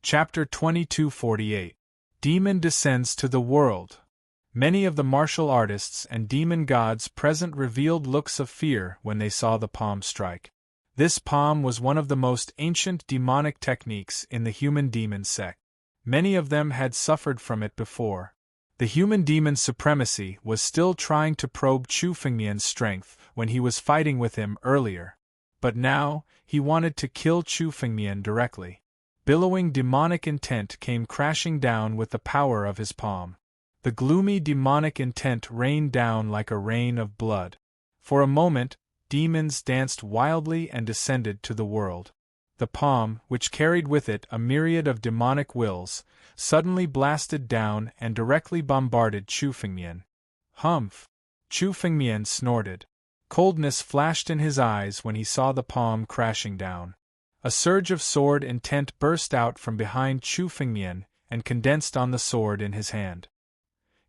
Chapter 2248. Demon descends to the world. Many of the martial artists and demon gods present revealed looks of fear when they saw the palm strike. This palm was one of the most ancient demonic techniques in the human demon sect. Many of them had suffered from it before. The human demon supremacy was still trying to probe Chu Fengmian's strength when he was fighting with him earlier. But now, he wanted to kill Chu Fengmian directly. Billowing demonic intent came crashing down with the power of his palm. The gloomy demonic intent rained down like a rain of blood. For a moment, demons danced wildly and descended to the world. The palm, which carried with it a myriad of demonic wills, suddenly blasted down and directly bombarded Chu Fengmian. Humph! Chu Fengmian snorted. Coldness flashed in his eyes when he saw the palm crashing down. A surge of sword intent burst out from behind Chu Fengmian and condensed on the sword in his hand.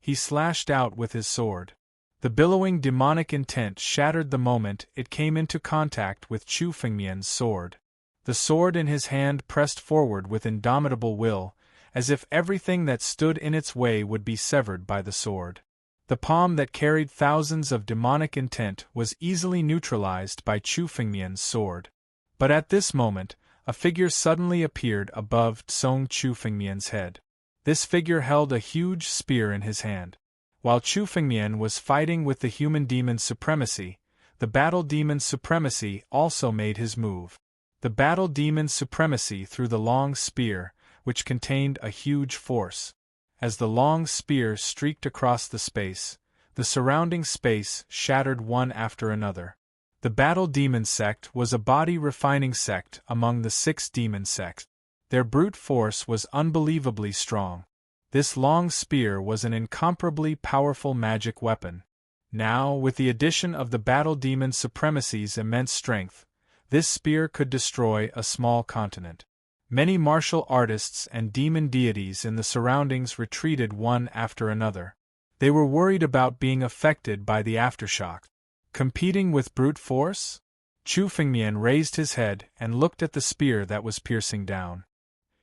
He slashed out with his sword. The billowing demonic intent shattered the moment it came into contact with Chu Fengmian's sword. The sword in his hand pressed forward with indomitable will, as if everything that stood in its way would be severed by the sword. The palm that carried thousands of demonic intent was easily neutralized by Chu Fengmian's sword. But at this moment, a figure suddenly appeared above Song Chu Fengmian's head. This figure held a huge spear in his hand. While Chu Fengmian was fighting with the human demon supremacy, the battle demon supremacy also made his move. The battle demon supremacy threw the long spear, which contained a huge force. As the long spear streaked across the space, the surrounding space shattered one after another. The battle demon sect was a body-refining sect among the 6 demon sects. Their brute force was unbelievably strong. This long spear was an incomparably powerful magic weapon. Now, with the addition of the battle demon supremacy's immense strength, this spear could destroy a small continent. Many martial artists and demon deities in the surroundings retreated one after another. They were worried about being affected by the aftershock. Competing with brute force? Chu Fengmian raised his head and looked at the spear that was piercing down.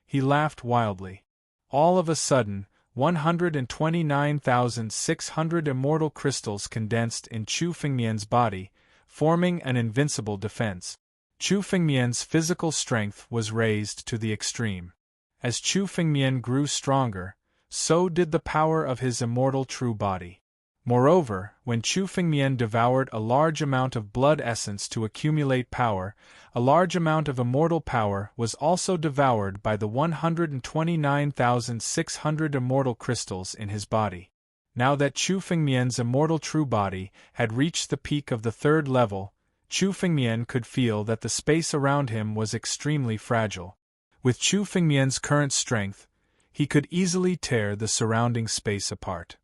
He laughed wildly. All of a sudden, 129,600 immortal crystals condensed in Chu Fengmian's body, forming an invincible defense. Chu Fengmian's physical strength was raised to the extreme. As Chu Fengmian grew stronger, so did the power of his immortal true body. Moreover, when Chu Fengmian devoured a large amount of blood essence to accumulate power, a large amount of immortal power was also devoured by the 129,600 immortal crystals in his body. Now that Chu Fengmian's immortal true body had reached the peak of the 3rd level, Chu Fengmian could feel that the space around him was extremely fragile. With Chu Fengmian's current strength, he could easily tear the surrounding space apart.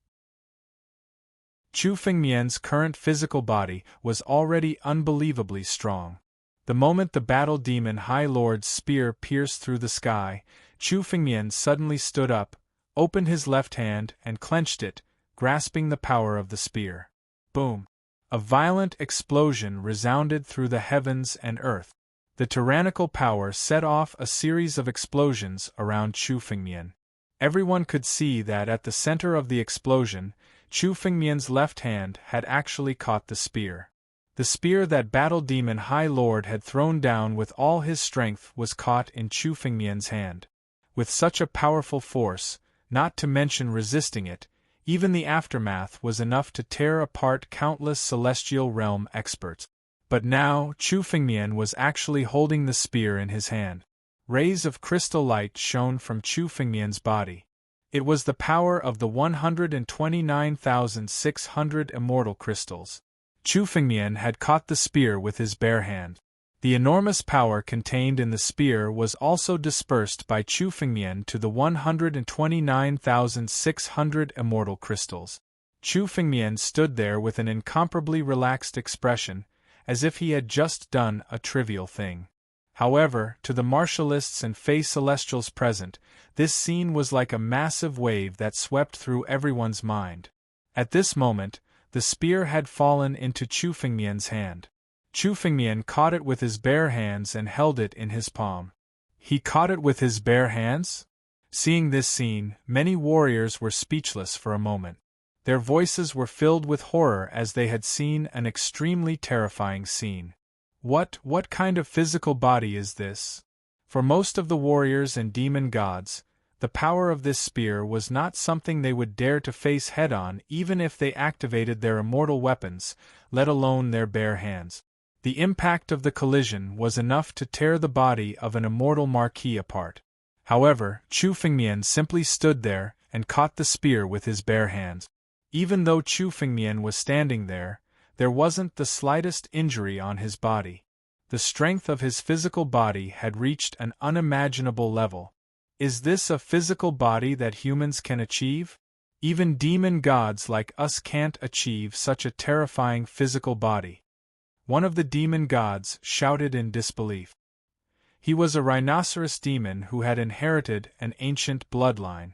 Chu Fengmian's current physical body was already unbelievably strong. The moment the battle demon High Lord's spear pierced through the sky, Chu Fengmian suddenly stood up, opened his left hand and clenched it, grasping the power of the spear. Boom! A violent explosion resounded through the heavens and earth. The tyrannical power set off a series of explosions around Chu Fengmian. Everyone could see that at the center of the explosion, Chu Fengmian's left hand had actually caught the spear. The spear that Battle Demon High Lord had thrown down with all his strength was caught in Chu Fengmian's hand. With such a powerful force, not to mention resisting it, even the aftermath was enough to tear apart countless celestial realm experts. But now, Chu Fengmian was actually holding the spear in his hand. Rays of crystal light shone from Chu Fengmian's body. It was the power of the 129,600 immortal crystals. Chu Fengmian had caught the spear with his bare hand. The enormous power contained in the spear was also dispersed by Chu Fengmian to the 129,600 immortal crystals. Chu Fengmian stood there with an incomparably relaxed expression, as if he had just done a trivial thing. However, to the martialists and Fey Celestials present, this scene was like a massive wave that swept through everyone's mind. At this moment, the spear had fallen into Chu Fengmian's hand. Chu Fengmian caught it with his bare hands and held it in his palm. He caught it with his bare hands? Seeing this scene, many warriors were speechless for a moment. Their voices were filled with horror as they had seen an extremely terrifying scene. What kind of physical body is this? For most of the warriors and demon gods, the power of this spear was not something they would dare to face head-on even if they activated their immortal weapons, let alone their bare hands. The impact of the collision was enough to tear the body of an immortal marquis apart. However, Chu Fengmian simply stood there and caught the spear with his bare hands. Even though Chu Fengmian was standing there wasn't the slightest injury on his body. The strength of his physical body had reached an unimaginable level. Is this a physical body that humans can achieve? Even demon gods like us can't achieve such a terrifying physical body. One of the demon gods shouted in disbelief. He was a rhinoceros demon who had inherited an ancient bloodline.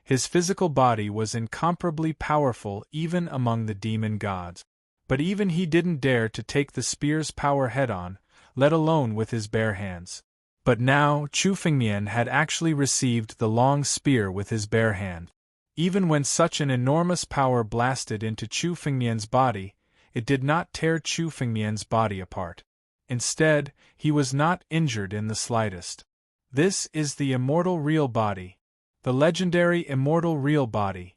His physical body was incomparably powerful even among the demon gods. But even he didn't dare to take the spear's power head-on, let alone with his bare hands. But now Chu Fengmian had actually received the long spear with his bare hand. Even when such an enormous power blasted into Chu Fengmian's body, it did not tear Chu Fengmian's body apart. Instead, he was not injured in the slightest. This is the immortal real body. The legendary immortal real body.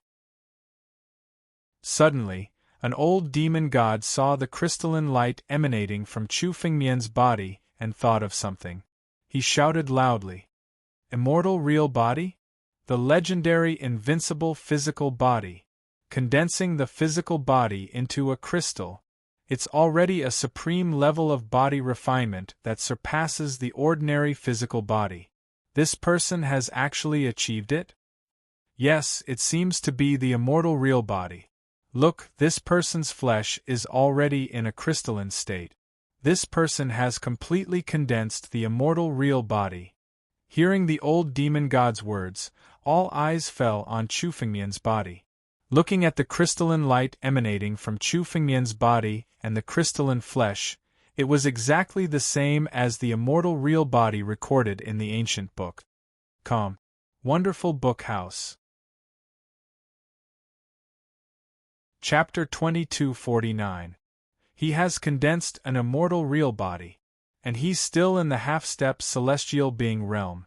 Suddenly, an old demon god saw the crystalline light emanating from Chu Fengmian's body and thought of something. He shouted loudly. Immortal real body? The legendary invincible physical body. Condensing the physical body into a crystal. It's already a supreme level of body refinement that surpasses the ordinary physical body. This person has actually achieved it? Yes, it seems to be the immortal real body. Look, this person's flesh is already in a crystalline state. This person has completely condensed the immortal real body. Hearing the old demon god's words, all eyes fell on Chu Fengmian's body. Looking at the crystalline light emanating from Chu Fengmian's body and the crystalline flesh, it was exactly the same as the immortal real body recorded in the ancient book. Wonderful Book House. Chapter 2249. He has condensed an immortal real body. And he's still in the half-step celestial being realm.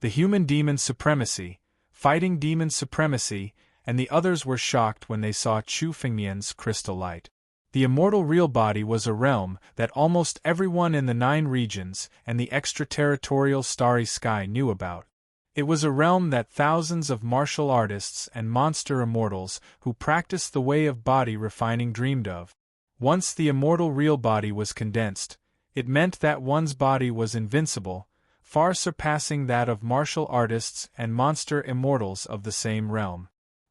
The human demon supremacy, fighting demon supremacy, and the others were shocked when they saw Chu Fengmian's crystal light. The immortal real body was a realm that almost everyone in the 9 regions and the extraterritorial starry sky knew about. It was a realm that thousands of martial artists and monster immortals who practiced the way of body refining dreamed of. Once the immortal real body was condensed, it meant that one's body was invincible, far surpassing that of martial artists and monster immortals of the same realm.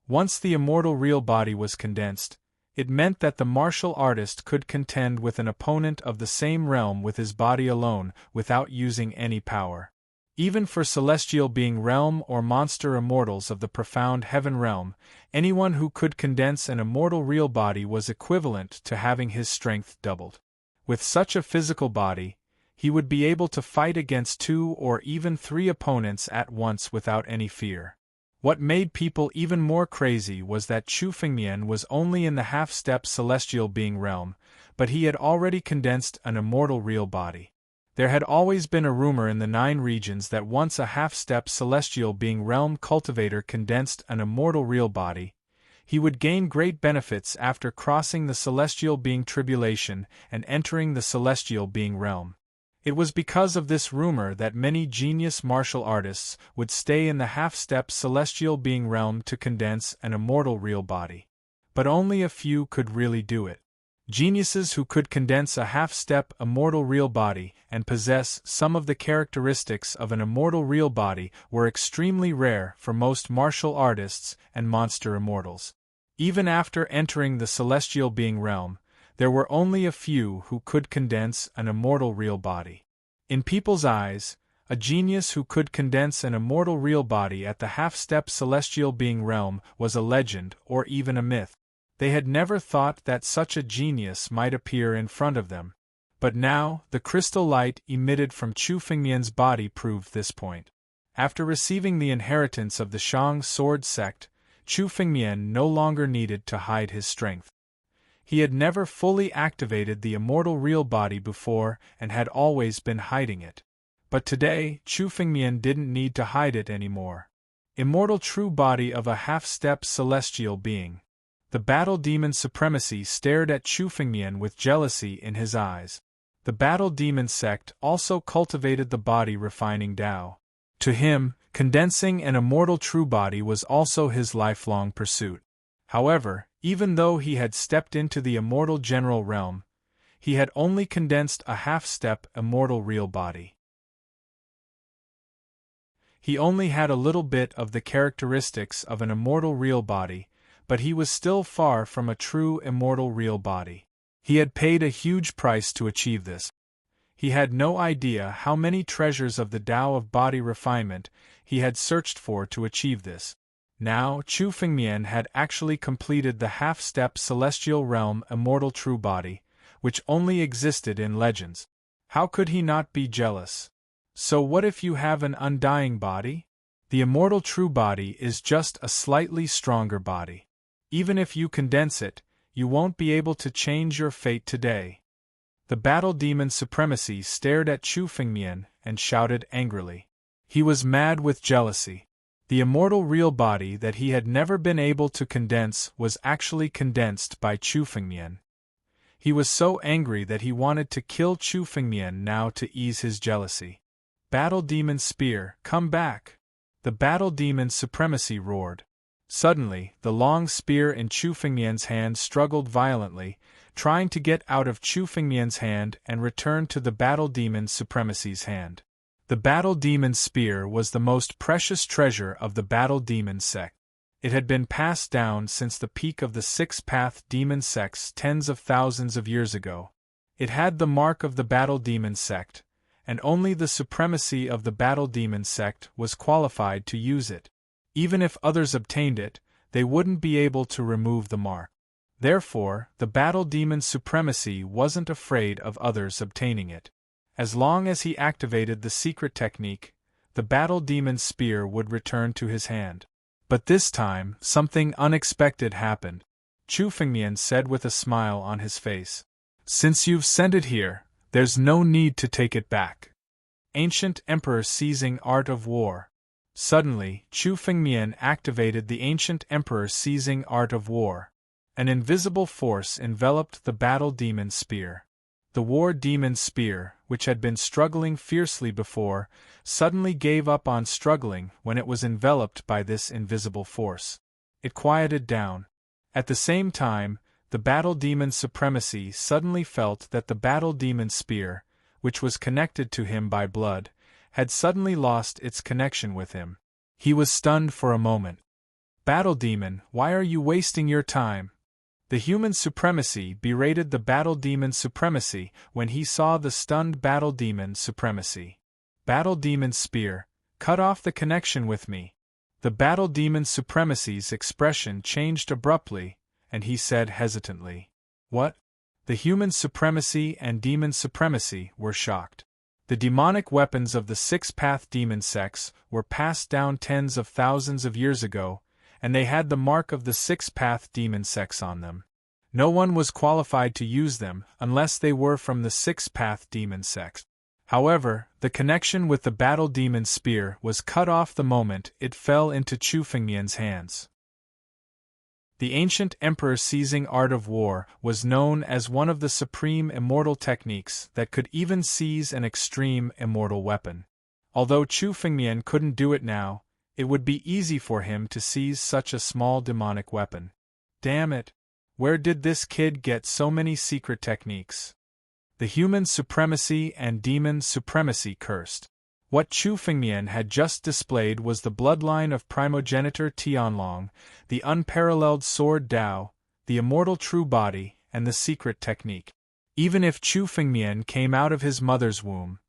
Once the immortal real body was condensed, it meant that the martial artist could contend with an opponent of the same realm with his body alone without using any power. Even for celestial being realm or monster immortals of the profound heaven realm, anyone who could condense an immortal real body was equivalent to having his strength doubled. With such a physical body, he would be able to fight against 2 or even 3 opponents at once without any fear. What made people even more crazy was that Chu Fengmian was only in the half-step celestial being realm, but he had already condensed an immortal real body. There had always been a rumor in the 9 regions that once a half-step celestial being realm cultivator condensed an immortal real body, he would gain great benefits after crossing the celestial being tribulation and entering the celestial being realm. It was because of this rumor that many genius martial artists would stay in the half-step celestial being realm to condense an immortal real body. But only a few could really do it. Geniuses who could condense a half-step immortal real body and possess some of the characteristics of an immortal real body were extremely rare for most martial artists and monster immortals. Even after entering the celestial being realm, there were only a few who could condense an immortal real body. In people's eyes, a genius who could condense an immortal real body at the half-step celestial being realm was a legend or even a myth. They had never thought that such a genius might appear in front of them. But now, the crystal light emitted from Chu Fengmian's body proved this point. After receiving the inheritance of the Shang sword sect, Chu Fengmian no longer needed to hide his strength. He had never fully activated the immortal real body before and had always been hiding it. But today, Chu Fengmian didn't need to hide it anymore. Immortal true body of a half-step celestial being. The battle demon supremacy stared at Chu Fengmian with jealousy in his eyes. The battle demon sect also cultivated the body refining Tao. To him, condensing an immortal true body was also his lifelong pursuit. However, even though he had stepped into the immortal general realm, he had only condensed a half-step immortal real body. He only had a little bit of the characteristics of an immortal real body, but he was still far from a true immortal real body. He had paid a huge price to achieve this. He had no idea how many treasures of the Tao of body refinement he had searched for to achieve this. Now, Chu Fengmian had actually completed the half-step celestial realm immortal true body, which only existed in legends. How could he not be jealous? So what if you have an undying body? The immortal true body is just a slightly stronger body. Even if you condense it, you won't be able to change your fate today. The battle demon supremacy stared at Chu Fengmian and shouted angrily. He was mad with jealousy. The immortal real body that he had never been able to condense was actually condensed by Chu Fengmian. He was so angry that he wanted to kill Chu Fengmian now to ease his jealousy. Battle demon spear, come back! The battle demon supremacy roared. Suddenly, the long spear in Chu Fengmian's hand struggled violently, trying to get out of Chu Fengmian's hand and return to the battle demon supremacy's hand. The battle demon spear was the most precious treasure of the battle demon sect. It had been passed down since the peak of the six-path demon sects tens of thousands of years ago. It had the mark of the battle demon sect, and only the supremacy of the battle demon sect was qualified to use it. Even if others obtained it, they wouldn't be able to remove the mark. Therefore, the battle demon supremacy wasn't afraid of others obtaining it. As long as he activated the secret technique, the battle demon spear would return to his hand. But this time, something unexpected happened. Chu Fengmian said with a smile on his face. Since you've sent it here, there's no need to take it back. Ancient Emperor seizing art of war. Suddenly, Chu Fengmian activated the Ancient Emperor seizing art of war. An invisible force enveloped the battle demon spear. The war demon spear, which had been struggling fiercely before, suddenly gave up on struggling when it was enveloped by this invisible force. It quieted down. At the same time, the battle demon supremacy suddenly felt that the battle demon spear, which was connected to him by blood, had suddenly lost its connection with him. He was stunned for a moment. Battle demon, why are you wasting your time? The human supremacy berated the battle demon supremacy when he saw the stunned battle demon supremacy. Battle demon spear, cut off the connection with me. The battle demon supremacy's expression changed abruptly, and he said hesitantly, What? The human supremacy and demon supremacy were shocked. The demonic weapons of the six-path demon sects were passed down tens of thousands of years ago, and they had the mark of the six-path demon sects on them. No one was qualified to use them unless they were from the six-path demon sect. However, the connection with the battle demon spear was cut off the moment it fell into Chu Fengmian's hands. The ancient emperor seizing art of war was known as one of the supreme immortal techniques that could even seize an extreme immortal weapon. Although Chu Fengmian couldn't do it now, it would be easy for him to seize such a small demonic weapon. Damn it! Where did this kid get so many secret techniques? The human supremacy and demon supremacy cursed. What Chu Fengmian had just displayed was the bloodline of primogenitor Tianlong, the unparalleled sword Dao, the immortal true body, and the secret technique. Even if Chu Fengmian came out of his mother's womb,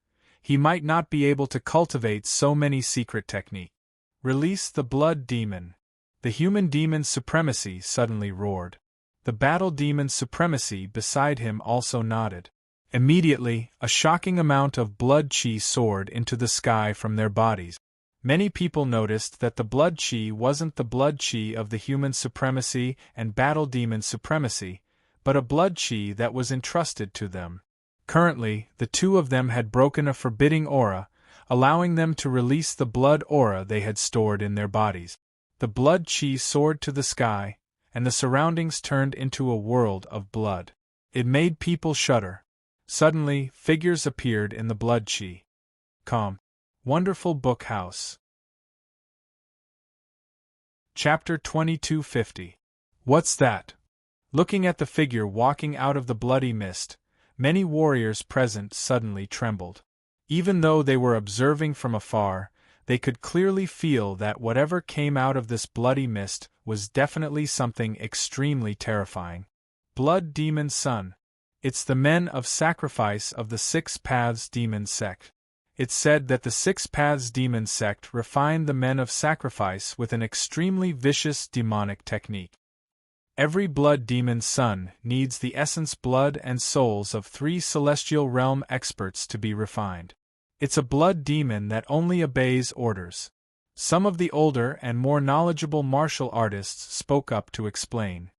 he might not be able to cultivate so many secret techniques. Release the blood demon. The human demon supremacy suddenly roared. The battle demon supremacy beside him also nodded. Immediately, a shocking amount of blood chi soared into the sky from their bodies. Many people noticed that the blood chi wasn't the blood chi of the human supremacy and battle demon supremacy, but a blood chi that was entrusted to them. Currently, the two of them had broken a forbidding aura, allowing them to release the blood aura they had stored in their bodies. The blood chi soared to the sky, and the surroundings turned into a world of blood. It made people shudder. Suddenly, figures appeared in the blood chi. Calm. Wonderful Book House. Chapter 2250. What's that? Looking at the figure walking out of the bloody mist, many warriors present suddenly trembled. Even though they were observing from afar, they could clearly feel that whatever came out of this bloody mist was definitely something extremely terrifying. Blood Demon Sun. It's the men of sacrifice of the Six Paths Demon Sect. It's said that the Six Paths Demon Sect refined the men of sacrifice with an extremely vicious demonic technique. Every blood demon son needs the essence, blood, and souls of 3 celestial realm experts to be refined. It's a blood demon that only obeys orders. Some of the older and more knowledgeable martial artists spoke up to explain.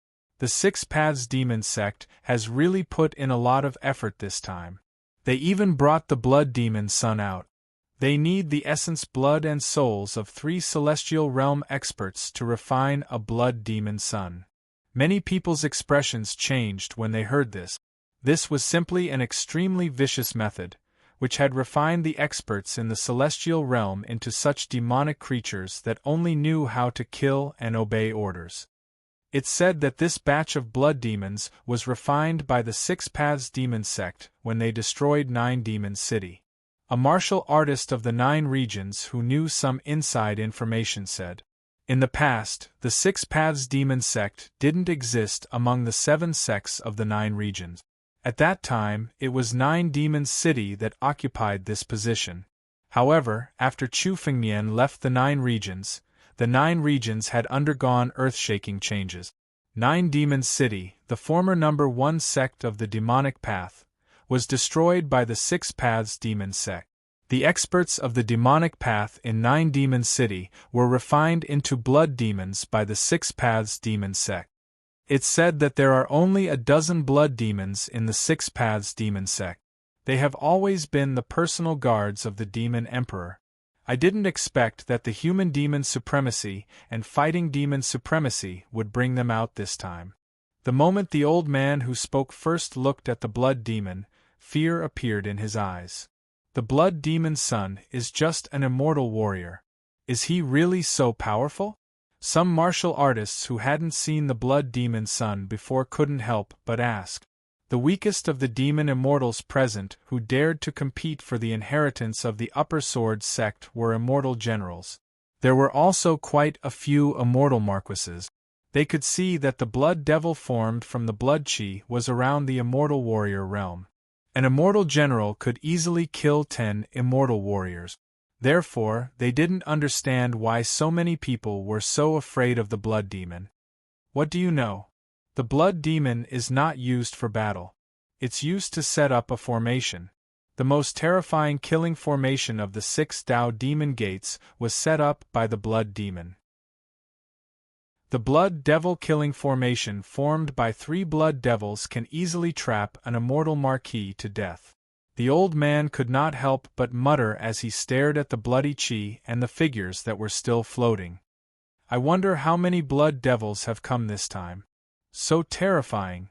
The Six Paths Demon Sect has really put in a lot of effort this time. They even brought the blood demon son out. They need the essence, blood, and souls of 3 celestial realm experts to refine a blood demon son. Many people's expressions changed when they heard this. This was simply an extremely vicious method, which had refined the experts in the celestial realm into such demonic creatures that only knew how to kill and obey orders. It's said that this batch of blood demons was refined by the Six Paths Demon Sect when they destroyed 9 Demon City. A martial artist of the 9 regions who knew some inside information said, "In the past, the Six Paths Demon Sect didn't exist among the 7 sects of the 9 regions. At that time, it was 9 Demon City that occupied this position. However, after Chu Fengmian left the 9 regions, the 9 regions had undergone earth-shaking changes. 9 Demon City, the former number 1 sect of the demonic path, was destroyed by the Six Paths Demon Sect. The experts of the demonic path in 9 Demon City were refined into blood demons by the Six Paths Demon Sect. It's said that there are only a dozen blood demons in the Six Paths Demon Sect. They have always been the personal guards of the Demon Emperor. I didn't expect that the human demon supremacy and fighting demon supremacy would bring them out this time." The moment the old man who spoke first looked at the blood demon, fear appeared in his eyes. The blood demon son is just an immortal warrior. Is he really so powerful? Some martial artists who hadn't seen the blood demon son before couldn't help but ask. The weakest of the demon immortals present who dared to compete for the inheritance of the Upper Sword sect were immortal generals. There were also quite a few immortal marquises. They could see that the blood devil formed from the blood chi was around the immortal warrior realm. An immortal general could easily kill 10 immortal warriors. Therefore, they didn't understand why so many people were so afraid of the blood demon. What do you know? The blood demon is not used for battle. It's used to set up a formation. The most terrifying killing formation of the 6 Tao demon gates was set up by the blood demon. The blood devil killing formation formed by 3 blood devils can easily trap an immortal marquis to death. The old man could not help but mutter as he stared at the bloody chi and the figures that were still floating. I wonder how many blood devils have come this time. So terrifying.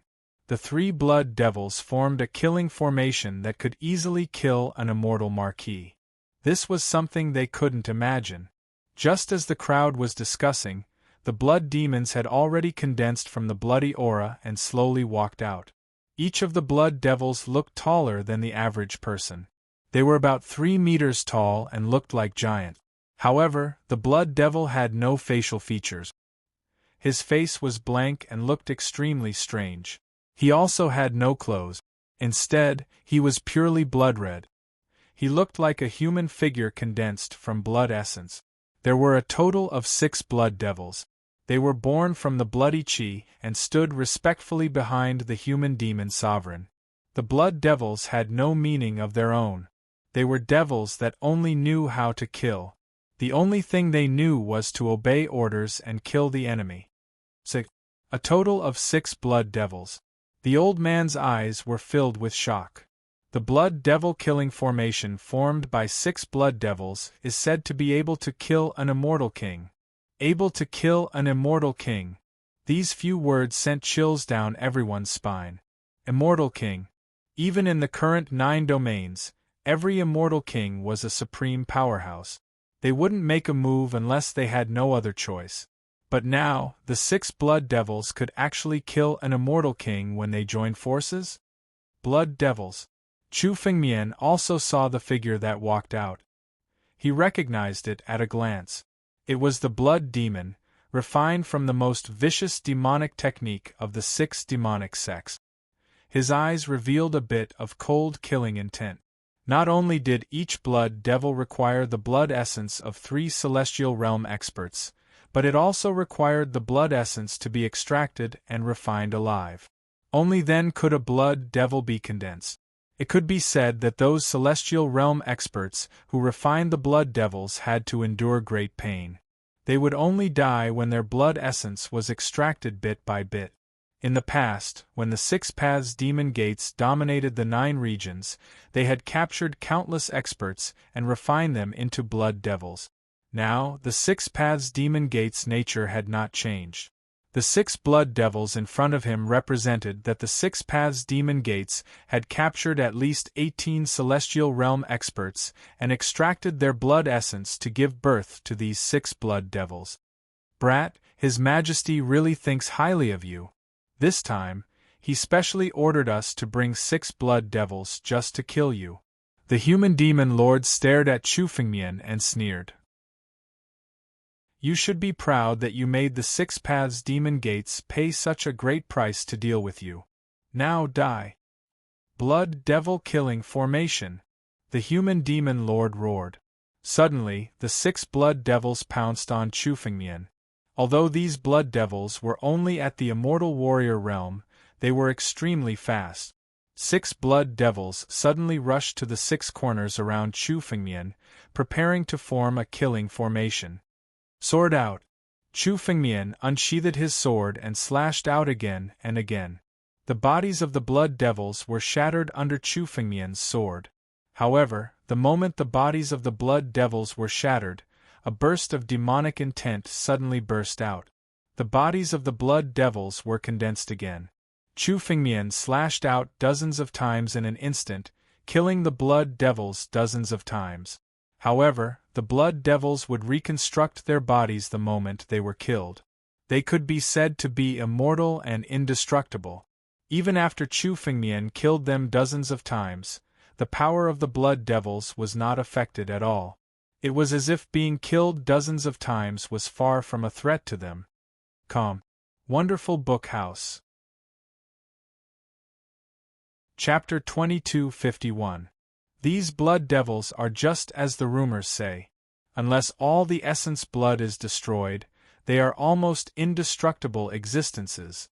The 3 blood devils formed a killing formation that could easily kill an immortal marquis. This was something they couldn't imagine. Just as the crowd was discussing, the blood demons had already condensed from the bloody aura and slowly walked out. Each of the blood devils looked taller than the average person. They were about 3 meters tall and looked like giants. However, the blood devil had no facial features. His face was blank and looked extremely strange. He also had no clothes. Instead, he was purely blood red. He looked like a human figure condensed from blood essence. There were a total of 6 blood devils. They were born from the bloody chi and stood respectfully behind the human demon sovereign. The blood devils had no meaning of their own. They were devils that only knew how to kill. The only thing they knew was to obey orders and kill the enemy. 6. A total of 6 blood devils. The old man's eyes were filled with shock. The blood devil killing formation formed by 6 blood devils is said to be able to kill an immortal king. Able to kill an immortal king. These few words sent chills down everyone's spine. Immortal king. Even in the current 9 domains, every immortal king was a supreme powerhouse. They wouldn't make a move unless they had no other choice. But now, the 6 blood devils could actually kill an immortal king when they joined forces? Blood devils. Chu Fengmian also saw the figure that walked out. He recognized it at a glance. It was the blood demon, refined from the most vicious demonic technique of the 6 demonic sects. His eyes revealed a bit of cold killing intent. Not only did each blood devil require the blood essence of 3 celestial realm experts, but it also required the blood essence to be extracted and refined alive. Only then could a blood devil be condensed. It could be said that those celestial realm experts who refined the blood devils had to endure great pain. They would only die when their blood essence was extracted bit by bit. In the past, when the 6 paths demon gates dominated the 9 regions, they had captured countless experts and refined them into blood devils. Now, the 6 paths demon gates' nature had not changed. The 6 blood devils in front of him represented that the 6 paths demon gates had captured at least 18 celestial realm experts and extracted their blood essence to give birth to these 6 blood devils. Brat, His Majesty really thinks highly of you. This time, he specially ordered us to bring 6 blood devils just to kill you. The human demon lord stared at Chu Fengmian and sneered. You should be proud that you made the 6 paths demon gates pay such a great price to deal with you. Now die. Blood devil killing formation. The human demon lord roared. Suddenly, the 6 blood devils pounced on Chu Fengmian. Although these blood devils were only at the immortal warrior realm, they were extremely fast. 6 blood devils suddenly rushed to the 6 corners around Chu Fengmian, preparing to form a killing formation. Sword out. Chu Fengmian unsheathed his sword and slashed out again and again. The bodies of the blood devils were shattered under Chu Fengmian's sword. However, the moment the bodies of the blood devils were shattered, a burst of demonic intent suddenly burst out. The bodies of the blood devils were condensed again. Chu Fengmian slashed out dozens of times in an instant, killing the blood devils dozens of times. However, the blood devils would reconstruct their bodies the moment they were killed. They could be said to be immortal and indestructible. Even after Chu Fengmian killed them dozens of times, the power of the blood devils was not affected at all. It was as if being killed dozens of times was far from a threat to them. Calm. Wonderful Book House. Chapter 2251. These blood devils are just as the rumors say. Unless all the essence blood is destroyed, they are almost indestructible existences.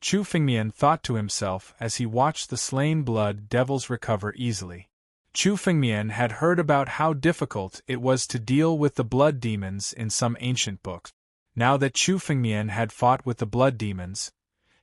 Chu Fengmian thought to himself as he watched the slain blood devils recover easily. Chu Fengmian had heard about how difficult it was to deal with the blood demons in some ancient books. Now that Chu Fengmian had fought with the blood demons,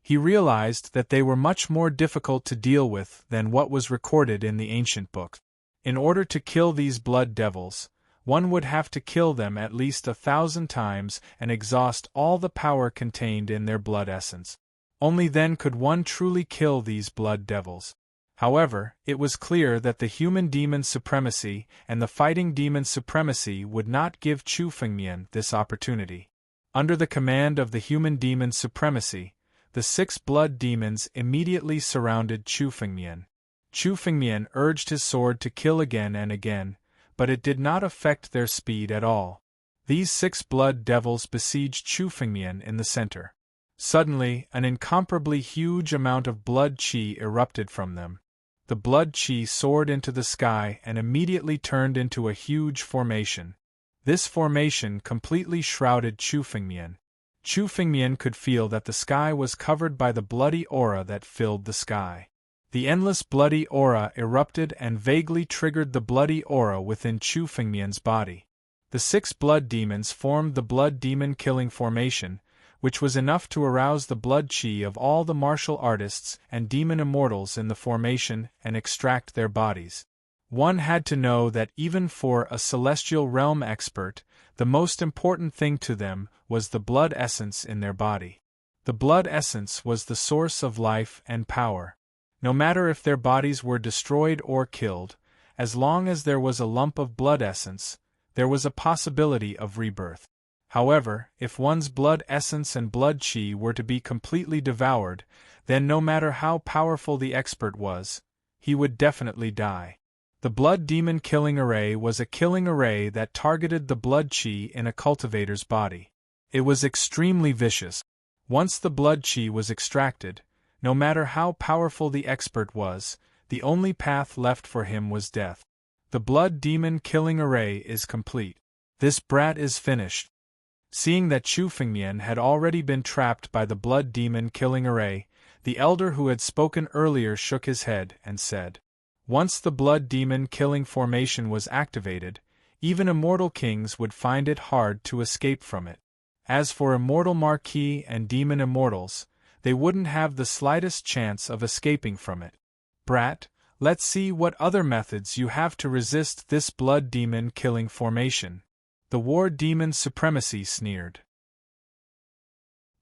he realized that they were much more difficult to deal with than what was recorded in the ancient books. In order to kill these blood devils, one would have to kill them at least 1,000 times and exhaust all the power contained in their blood essence. Only then could one truly kill these blood devils. However, it was clear that the human demon supremacy and the fighting demon supremacy would not give Chu Fengmian this opportunity. Under the command of the human demon supremacy, the 6 blood demons immediately surrounded Chu Fengmian. Chu Fengmian urged his sword to kill again and again, but it did not affect their speed at all. These 6 blood devils besieged Chu Fengmian in the center. Suddenly, an incomparably huge amount of blood qi erupted from them. The blood qi soared into the sky and immediately turned into a huge formation. This formation completely shrouded Chu Fengmian. Chu Fengmian could feel that the sky was covered by the bloody aura that filled the sky. The endless bloody aura erupted and vaguely triggered the bloody aura within Chu Fengmian's body. The 6 blood demons formed the blood demon killing formation, which was enough to arouse the blood chi of all the martial artists and demon immortals in the formation and extract their bodies. One had to know that even for a celestial realm expert, the most important thing to them was the blood essence in their body. The blood essence was the source of life and power. No matter if their bodies were destroyed or killed, as long as there was a lump of blood essence, there was a possibility of rebirth. However, if one's blood essence and blood chi were to be completely devoured, then no matter how powerful the expert was, he would definitely die. The blood demon killing array was a killing array that targeted the blood chi in a cultivator's body. It was extremely vicious. Once the blood chi was extracted, no matter how powerful the expert was, the only path left for him was death. The blood demon killing array is complete. This brat is finished. Seeing that Chu Fengmian had already been trapped by the blood demon killing array, the elder who had spoken earlier shook his head and said, "Once the blood demon killing formation was activated, even immortal kings would find it hard to escape from it. As for immortal marquis and demon immortals, they wouldn't have the slightest chance of escaping from it. Brat, let's see what other methods you have to resist this blood demon killing formation." The war demon supremacy sneered.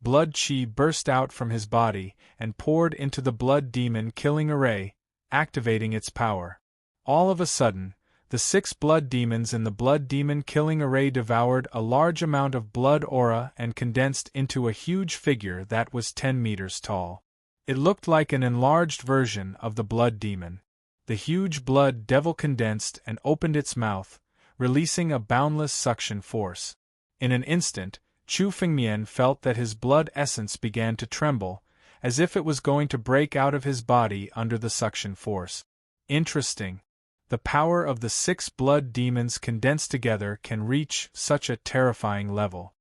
Blood chi burst out from his body and poured into the blood demon killing array, activating its power. All of a sudden, the 6 blood demons in the blood demon killing array devoured a large amount of blood aura and condensed into a huge figure that was 10 meters tall. It looked like an enlarged version of the blood demon. The huge blood devil condensed and opened its mouth, releasing a boundless suction force. In an instant, Chu Fengmian felt that his blood essence began to tremble, as if it was going to break out of his body under the suction force. Interesting. The power of the 6 blood demons condensed together can reach such a terrifying level.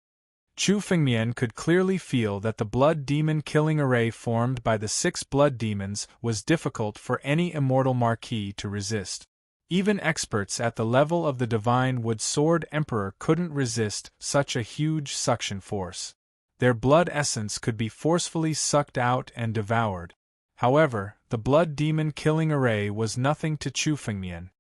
Chu Fengmian could clearly feel that the blood demon killing array formed by the 6 blood demons was difficult for any immortal marquis to resist. Even experts at the level of the Divine Wood Sword Emperor couldn't resist such a huge suction force. Their blood essence could be forcefully sucked out and devoured. However, the blood demon killing array was nothing to Chu Fengmian.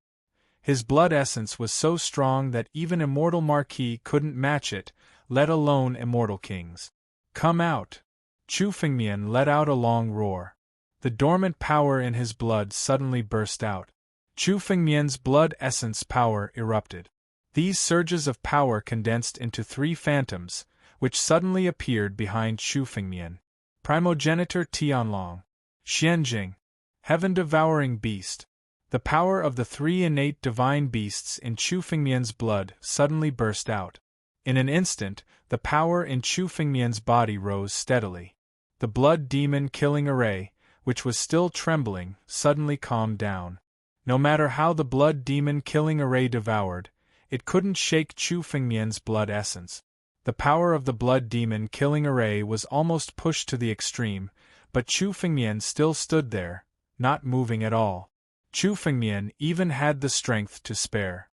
His blood essence was so strong that even immortal marquis couldn't match it, let alone immortal kings. "Come out!" Chu Fengmian let out a long roar. The dormant power in his blood suddenly burst out. Chu Fengmian's blood essence power erupted. These surges of power condensed into 3 phantoms, which suddenly appeared behind Chu Fengmian. Primogenitor Tianlong. Xianjing. Heaven-devouring beast. The power of the 3 innate divine beasts in Chu Fengmian's blood suddenly burst out. In an instant, the power in Chu Fengmian's body rose steadily. The blood demon killing array, which was still trembling, suddenly calmed down. No matter how the blood demon killing array devoured, it couldn't shake Chu Fengmian's blood essence. The power of the blood demon killing array was almost pushed to the extreme, but Chu Fengmian still stood there, not moving at all. Chu Fengmian even had the strength to spare.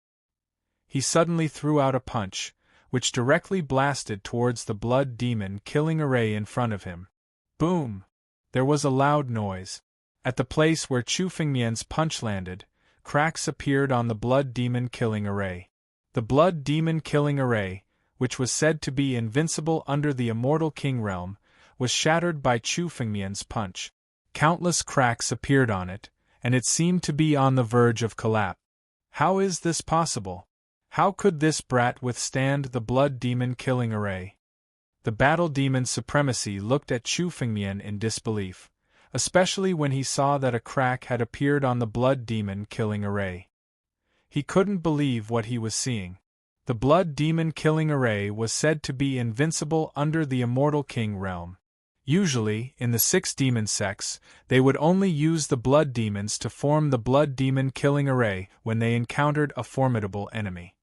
He suddenly threw out a punch, which directly blasted towards the blood demon killing array in front of him. Boom! There was a loud noise. At the place where Chu Fengmian's punch landed, cracks appeared on the blood demon killing array. The blood demon killing array, which was said to be invincible under the immortal king realm, was shattered by Chu Fengmian's punch. Countless cracks appeared on it, and it seemed to be on the verge of collapse. How is this possible? How could this brat withstand the blood demon killing array? The battle demon supremacy looked at Chu Fengmian in disbelief, especially when he saw that a crack had appeared on the blood demon killing array. He couldn't believe what he was seeing. The blood demon killing array was said to be invincible under the immortal king realm. Usually, in the 6 demon sects, they would only use the blood demons to form the blood demon killing array when they encountered a formidable enemy.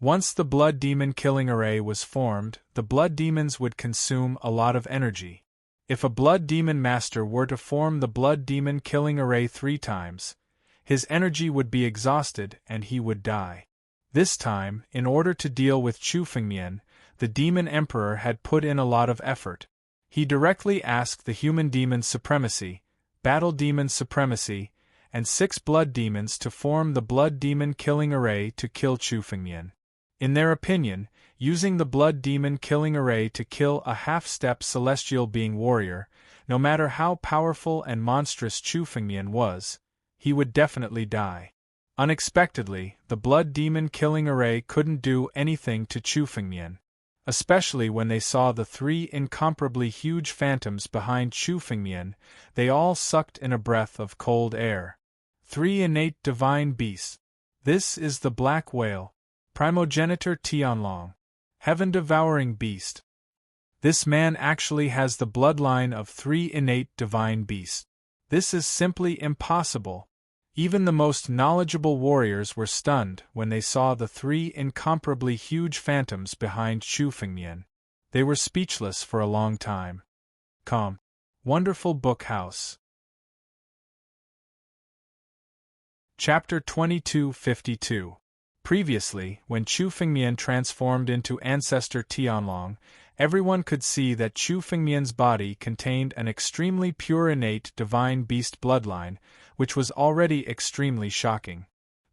Once the blood demon killing array was formed, the blood demons would consume a lot of energy. If a blood demon master were to form the blood demon killing array 3 times, his energy would be exhausted and he would die. This time, in order to deal with Chu Fengmian, the demon emperor had put in a lot of effort. He directly asked the human demon's supremacy, battle demon's supremacy, and 6 blood demons to form the blood demon killing array to kill Chu Fengmian. In their opinion, using the blood demon killing array to kill a half-step celestial being warrior, no matter how powerful and monstrous Chu Fengmian was, he would definitely die. Unexpectedly, the blood demon killing array couldn't do anything to Chu Fengmian. Especially when they saw the 3 incomparably huge phantoms behind Chu Fengmian, they all sucked in a breath of cold air. 3 innate divine beasts. This is the black whale, primogenitor Tianlong, heaven-devouring beast. This man actually has the bloodline of 3 innate divine beasts. This is simply impossible. Even the most knowledgeable warriors were stunned when they saw the 3 incomparably huge phantoms behind Chu Fengmian. They were speechless for a long time. Wonderful Book House. Chapter 2252. Previously, when Chu Fengmian transformed into Ancestor Tianlong, everyone could see that Chu Fengmian's body contained an extremely pure innate divine beast bloodline, which was already extremely shocking.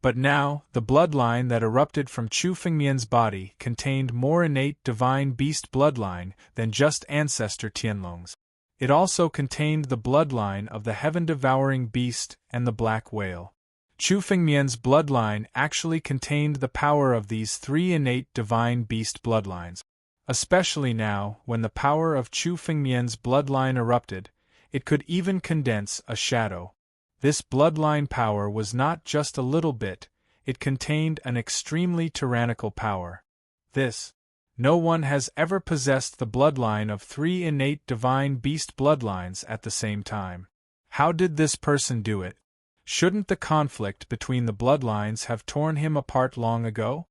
But now, the bloodline that erupted from Chu Fengmian's body contained more innate divine beast bloodline than just Ancestor Tianlong's. It also contained the bloodline of the heaven-devouring beast and the black whale. Chu Fengmian's bloodline actually contained the power of these 3 innate divine beast bloodlines. Especially now, when the power of Chu Fengmian's bloodline erupted, it could even condense a shadow. This bloodline power was not just a little bit, it contained an extremely tyrannical power. No one has ever possessed the bloodline of 3 innate divine beast bloodlines at the same time. How did this person do it? Shouldn't the conflict between the bloodlines have torn him apart long ago?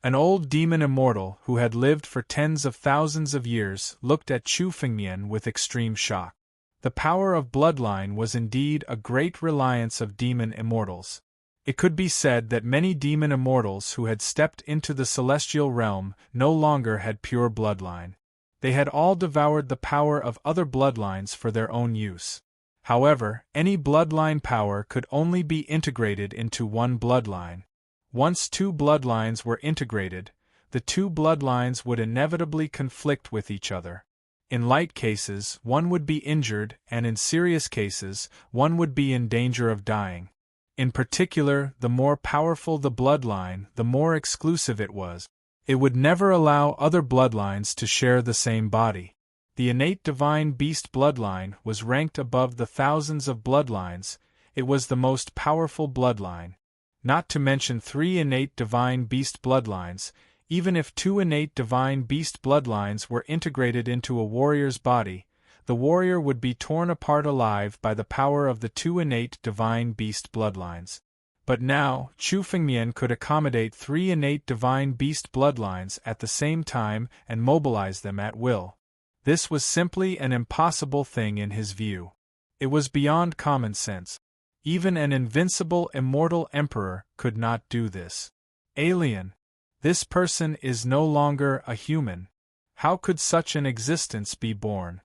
An old demon immortal who had lived for tens of thousands of years looked at Chu Fengmian with extreme shock. The power of bloodline was indeed a great reliance of demon immortals. It could be said that many demon immortals who had stepped into the celestial realm no longer had pure bloodline. They had all devoured the power of other bloodlines for their own use. However, any bloodline power could only be integrated into one bloodline. Once 2 bloodlines were integrated, the 2 bloodlines would inevitably conflict with each other. In light cases, one would be injured, and in serious cases, one would be in danger of dying. In particular, the more powerful the bloodline, the more exclusive it was. It would never allow other bloodlines to share the same body. The innate divine beast bloodline was ranked above the thousands of bloodlines. It was the most powerful bloodline. Not to mention 3 innate divine beast bloodlines. Even if 2 innate divine beast bloodlines were integrated into a warrior's body, the warrior would be torn apart alive by the power of the 2 innate divine beast bloodlines. But now, Chu Fengmian could accommodate 3 innate divine beast bloodlines at the same time and mobilize them at will. This was simply an impossible thing in his view. It was beyond common sense. Even an invincible immortal emperor could not do this. Alien. This person is no longer a human. How could such an existence be born?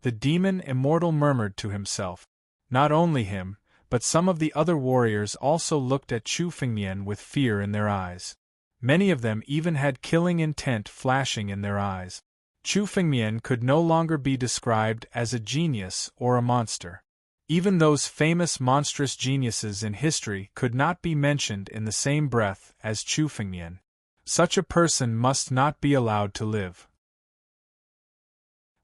The demon immortal murmured to himself. Not only him, but some of the other warriors also looked at Chu Fengmian with fear in their eyes. Many of them even had killing intent flashing in their eyes. Chu Fengmian could no longer be described as a genius or a monster. Even those famous monstrous geniuses in history could not be mentioned in the same breath as Chu Fengmian. Such a person must not be allowed to live.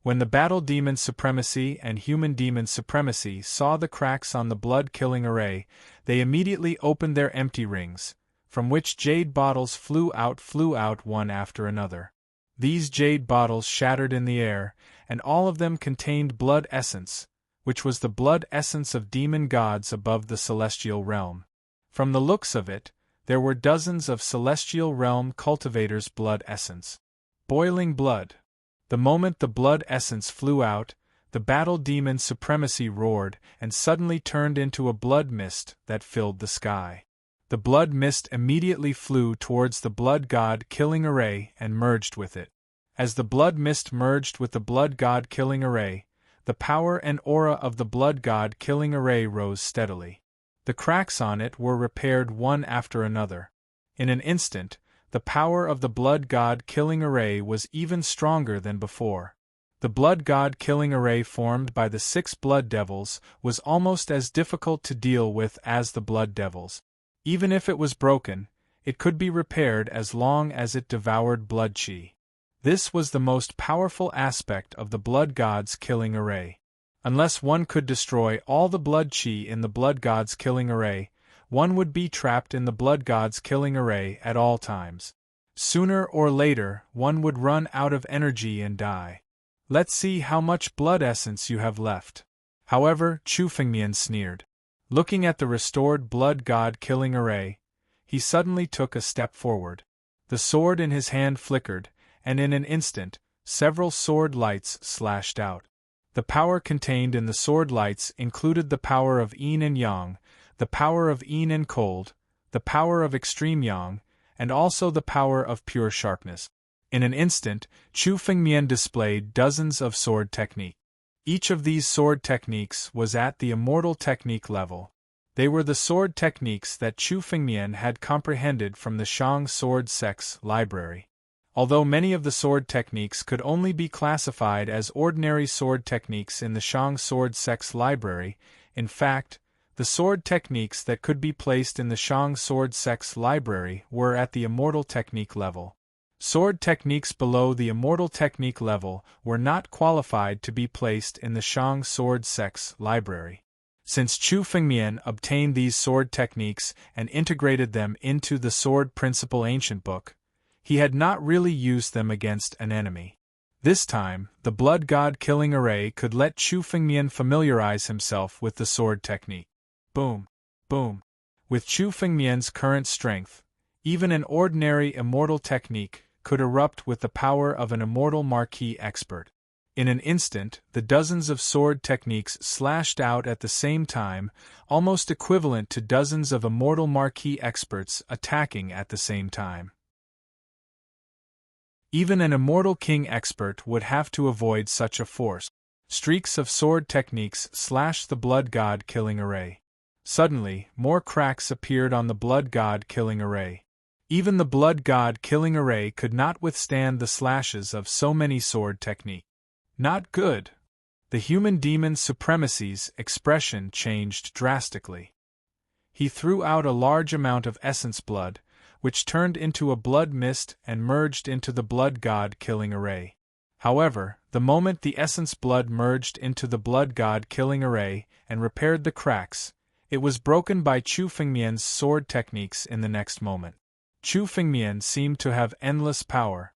When the battle demon supremacy and human demon supremacy saw the cracks on the blood-killing array, they immediately opened their empty rings, from which jade bottles flew out one after another. These jade bottles shattered in the air, and all of them contained blood essence, which was the blood essence of demon gods above the celestial realm. From the looks of it, there were dozens of celestial realm cultivators' blood essence. Boiling blood. The moment the blood essence flew out, the battle demon supremacy roared and suddenly turned into a blood mist that filled the sky. The blood mist immediately flew towards the blood god killing array and merged with it. As the blood mist merged with the blood god killing array, the power and aura of the blood god killing array rose steadily. The cracks on it were repaired one after another. In an instant, the power of the blood god killing array was even stronger than before. The blood god killing array formed by the 6 blood devils was almost as difficult to deal with as the blood devils. Even if it was broken, it could be repaired as long as it devoured blood chi. This was the most powerful aspect of the blood god's killing array. Unless one could destroy all the blood chi in the blood god's killing array, one would be trapped in the blood god's killing array at all times. Sooner or later, one would run out of energy and die. Let's see how much blood essence you have left. However, Chu Fengmian sneered. Looking at the restored blood god killing array, he suddenly took a step forward. The sword in his hand flickered, and in an instant, several sword lights slashed out. The power contained in the sword lights included the power of yin and yang, the power of yin and cold, the power of extreme yang, and also the power of pure sharpness. In an instant, Chu Fengmian displayed dozens of sword technique. Each of these sword techniques was at the immortal technique level. They were the sword techniques that Chu Fengmian had comprehended from the Shang Sword Sect's library. Although many of the sword techniques could only be classified as ordinary sword techniques in the Shang Sword Sect's library, in fact, the sword techniques that could be placed in the Shang Sword Sect's library were at the immortal technique level. Sword techniques below the immortal technique level were not qualified to be placed in the Shang Sword Sect's library. Since Chu Fengmian obtained these sword techniques and integrated them into the Sword Principle Ancient Book, he had not really used them against an enemy. This time, the blood god killing array could let Chu Fengmian familiarize himself with the sword technique. Boom! Boom! With Chu Fengmian's current strength, even an ordinary immortal technique could erupt with the power of an immortal marquee expert. In an instant, the dozens of sword techniques slashed out at the same time, almost equivalent to dozens of immortal marquee experts attacking at the same time. Even an immortal king expert would have to avoid such a force. Streaks of sword techniques slashed the blood god killing array. Suddenly, more cracks appeared on the blood god killing array. Even the blood god killing array could not withstand the slashes of so many sword technique. Not good. The human demon supremacy's expression changed drastically. He threw out a large amount of essence blood, which turned into a blood mist and merged into the blood god killing array. However, the moment the essence blood merged into the blood god killing array and repaired the cracks, it was broken by Chu Fengmian's sword techniques in the next moment. Chu Fengmian seemed to have endless power.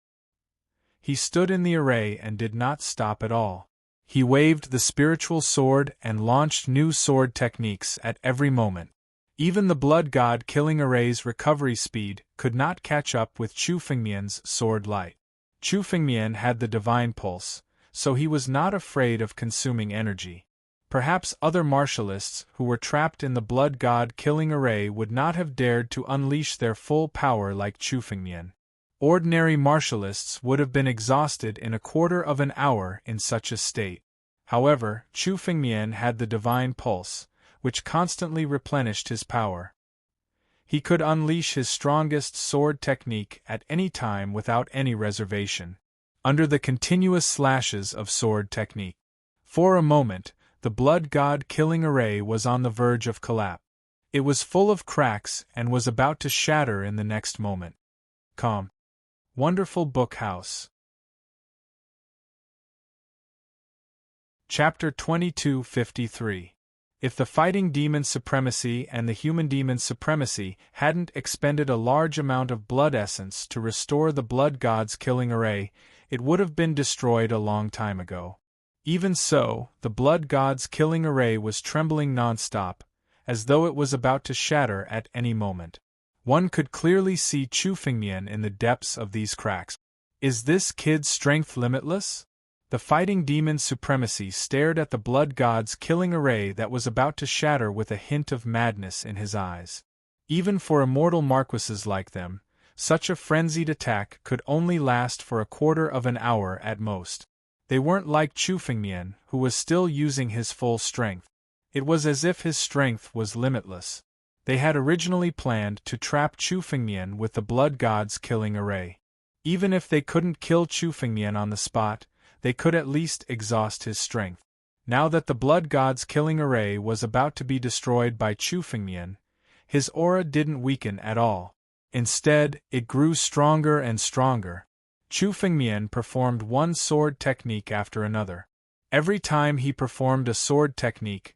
He stood in the array and did not stop at all. He waved the spiritual sword and launched new sword techniques at every moment. Even the blood god killing array's recovery speed could not catch up with Chu Fengmian's sword light. Chu Fengmian had the divine pulse, so he was not afraid of consuming energy. Perhaps other martialists who were trapped in the blood god killing array would not have dared to unleash their full power like Chu Fengmian. Ordinary martialists would have been exhausted in a quarter of an hour in such a state. However, Chu Fengmian had the divine pulse, which constantly replenished his power. He could unleash his strongest sword technique at any time without any reservation, under the continuous slashes of sword technique. For a moment, the blood god killing array was on the verge of collapse. It was full of cracks and was about to shatter in the next moment. Calm. Wonderful Book House. Chapter 2253. If the fighting demon supremacy and the human demon supremacy hadn't expended a large amount of blood essence to restore the blood god's killing array, it would have been destroyed a long time ago. Even so, the blood god's killing array was trembling non-stop, as though it was about to shatter at any moment. One could clearly see Chu Fengmian in the depths of these cracks. Is this kid's strength limitless? The fighting demon's supremacy stared at the blood god's killing array that was about to shatter with a hint of madness in his eyes. Even for immortal marquises like them, such a frenzied attack could only last for a quarter of an hour at most. They weren't like Chu Fengmian, who was still using his full strength. It was as if his strength was limitless. They had originally planned to trap Chu Fengmian with the blood god's killing array. Even if they couldn't kill Chu Fengmian on the spot, they could at least exhaust his strength. Now that the blood god's killing array was about to be destroyed by Chu Fengmian, his aura didn't weaken at all. Instead, it grew stronger and stronger. Chu Fengmian performed one sword technique after another. Every time he performed a sword technique,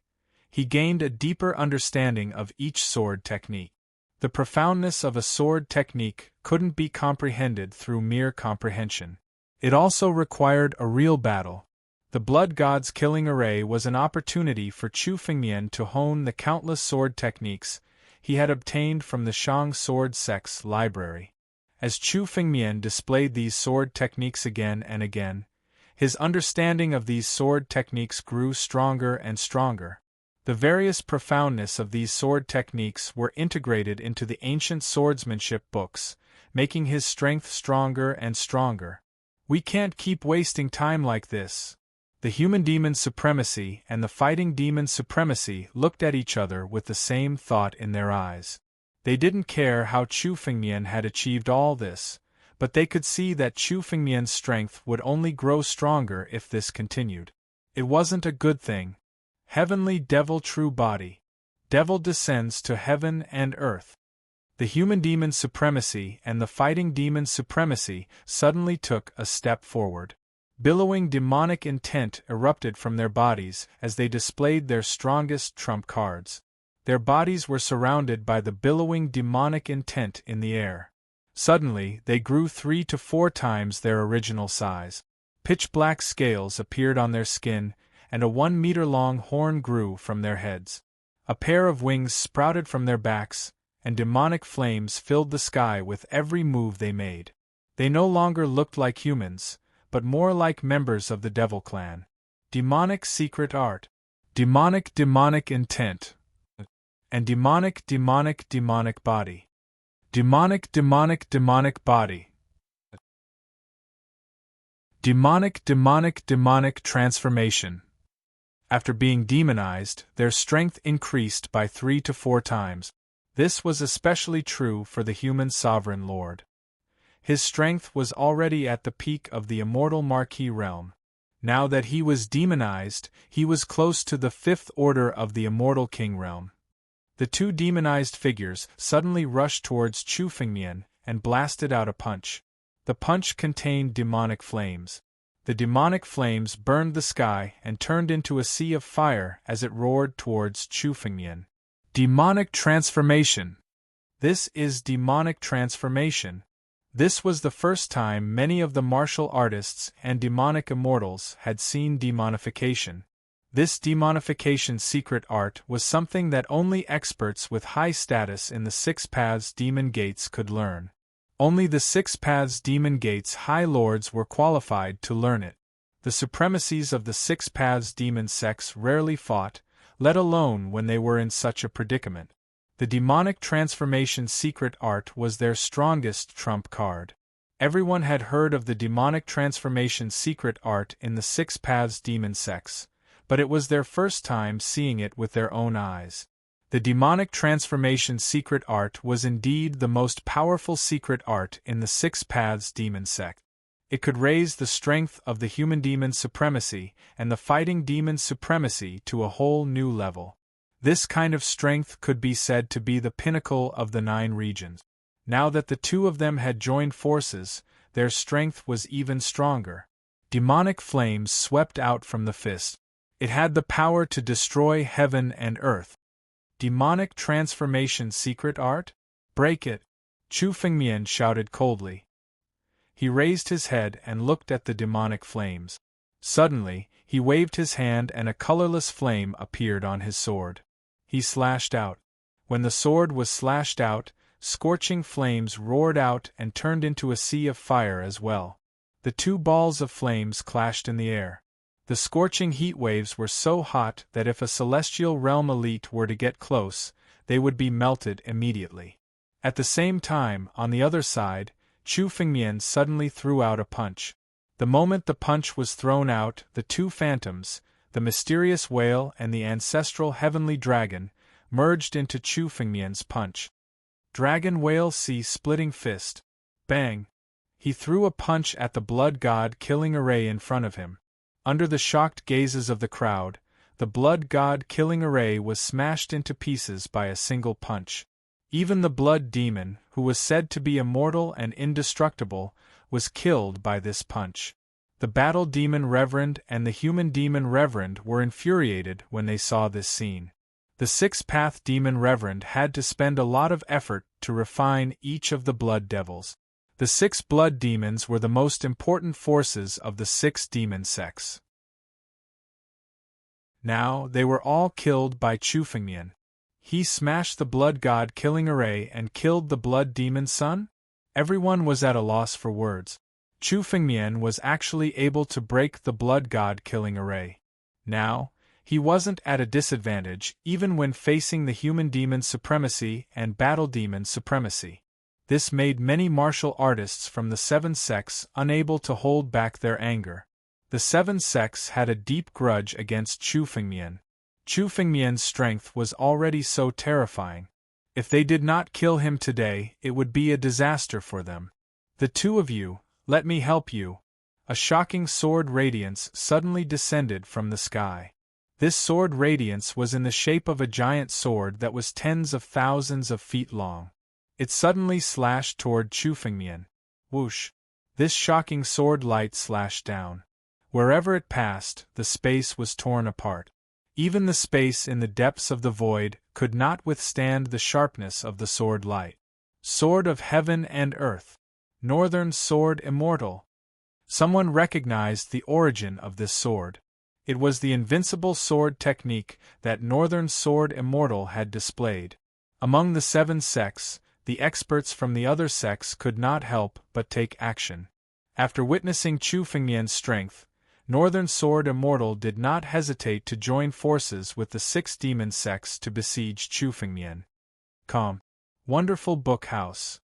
he gained a deeper understanding of each sword technique. The profoundness of a sword technique couldn't be comprehended through mere comprehension. It also required a real battle. The blood god's killing array was an opportunity for Chu Fengmian to hone the countless sword techniques he had obtained from the Shang Sword Sect's library. As Chu Fengmian displayed these sword techniques again and again, his understanding of these sword techniques grew stronger and stronger. The various profoundness of these sword techniques were integrated into the ancient swordsmanship books, making his strength stronger and stronger. We can't keep wasting time like this. The human demon's supremacy and the fighting demon's supremacy looked at each other with the same thought in their eyes. They didn't care how Chu Fengmian had achieved all this, but they could see that Chu Fengmian's strength would only grow stronger if this continued. It wasn't a good thing. Heavenly devil true body. Devil descends to heaven and earth. The human demon's supremacy and the fighting demon's supremacy suddenly took a step forward. Billowing demonic intent erupted from their bodies as they displayed their strongest trump cards. Their bodies were surrounded by the billowing demonic intent in the air. Suddenly, they grew 3 to 4 times their original size. Pitch-black scales appeared on their skin, and a 1-meter-long horn grew from their heads. A pair of wings sprouted from their backs, and demonic flames filled the sky with every move they made. They no longer looked like humans, but more like members of the Devil Clan. Demonic secret art. Demonic intent. And demonic body. Demonic body. Demonic transformation. After being demonized, their strength increased by 3 to 4 times. This was especially true for the human sovereign lord. His strength was already at the peak of the immortal Marquis realm. Now that he was demonized, he was close to the 5th order of the immortal king realm. The two demonized figures suddenly rushed towards Chu Fengmian and blasted out a punch. The punch contained demonic flames. The demonic flames burned the sky and turned into a sea of fire as it roared towards Chu Fengmian. Demonic transformation. This is demonic transformation. This was the first time many of the martial artists and demonic immortals had seen demonification. This demonification secret art was something that only experts with high status in the 6 Paths Demon Gates could learn. Only the 6 Paths Demon Gates High Lords were qualified to learn it. The supremacies of the 6 Paths Demon sects rarely fought, let alone when they were in such a predicament. The demonic transformation secret art was their strongest trump card. Everyone had heard of the demonic transformation secret art in the 6 Paths Demon sects, but it was their first time seeing it with their own eyes. The demonic transformation secret art was indeed the most powerful secret art in the 6 Paths Demon sect. It could raise the strength of the human demon's supremacy and the fighting demon's supremacy to a whole new level. This kind of strength could be said to be the pinnacle of the 9 regions. Now that the two of them had joined forces, their strength was even stronger. Demonic flames swept out from the fist. It had the power to destroy heaven and earth. Demonic transformation secret art? Break it! Chu Fengmian shouted coldly. He raised his head and looked at the demonic flames. Suddenly, he waved his hand and a colorless flame appeared on his sword. He slashed out. When the sword was slashed out, scorching flames roared out and turned into a sea of fire as well. The two balls of flames clashed in the air. The scorching heat waves were so hot that if a celestial realm elite were to get close, they would be melted immediately. At the same time, on the other side, Chu Fengmian suddenly threw out a punch. The moment the punch was thrown out, the two phantoms, the mysterious whale and the ancestral heavenly dragon, merged into Chu Fengmian's punch. Dragon whale sea-splitting fist. Bang! He threw a punch at the blood god killing array in front of him. Under the shocked gazes of the crowd, the blood god killing array was smashed into pieces by a single punch. Even the blood demon, who was said to be immortal and indestructible, was killed by this punch. The battle demon Reverend and the human demon Reverend were infuriated when they saw this scene. The six-path demon Reverend had to spend a lot of effort to refine each of the blood devils. The six blood demons were the most important forces of the six demon sects. Now they were all killed by Chu Fengmian. He smashed the blood god killing array and killed the blood demon son? Everyone was at a loss for words. Chu Fengmian was actually able to break the blood god killing array. Now, he wasn't at a disadvantage even when facing the human demon supremacy and battle demon supremacy. This made many martial artists from the seven sects unable to hold back their anger. The seven sects had a deep grudge against Chu Fengmian. Chu Fengmian's strength was already so terrifying. If they did not kill him today, it would be a disaster for them. The two of you, let me help you. A shocking sword radiance suddenly descended from the sky. This sword radiance was in the shape of a giant sword that was tens of thousands of feet long. It suddenly slashed toward Chu Fengmian. Whoosh! This shocking sword light slashed down. Wherever it passed, the space was torn apart. Even the space in the depths of the void could not withstand the sharpness of the sword light. Sword of heaven and earth. Northern sword immortal. Someone recognized the origin of this sword. It was the invincible sword technique that Northern sword immortal had displayed. Among the seven sects, the experts from the other sects could not help but take action. After witnessing Chu Fengmian's strength, Northern Sword Immortal did not hesitate to join forces with the six demon sects to besiege Chu Fengmian. Wonderful Book House.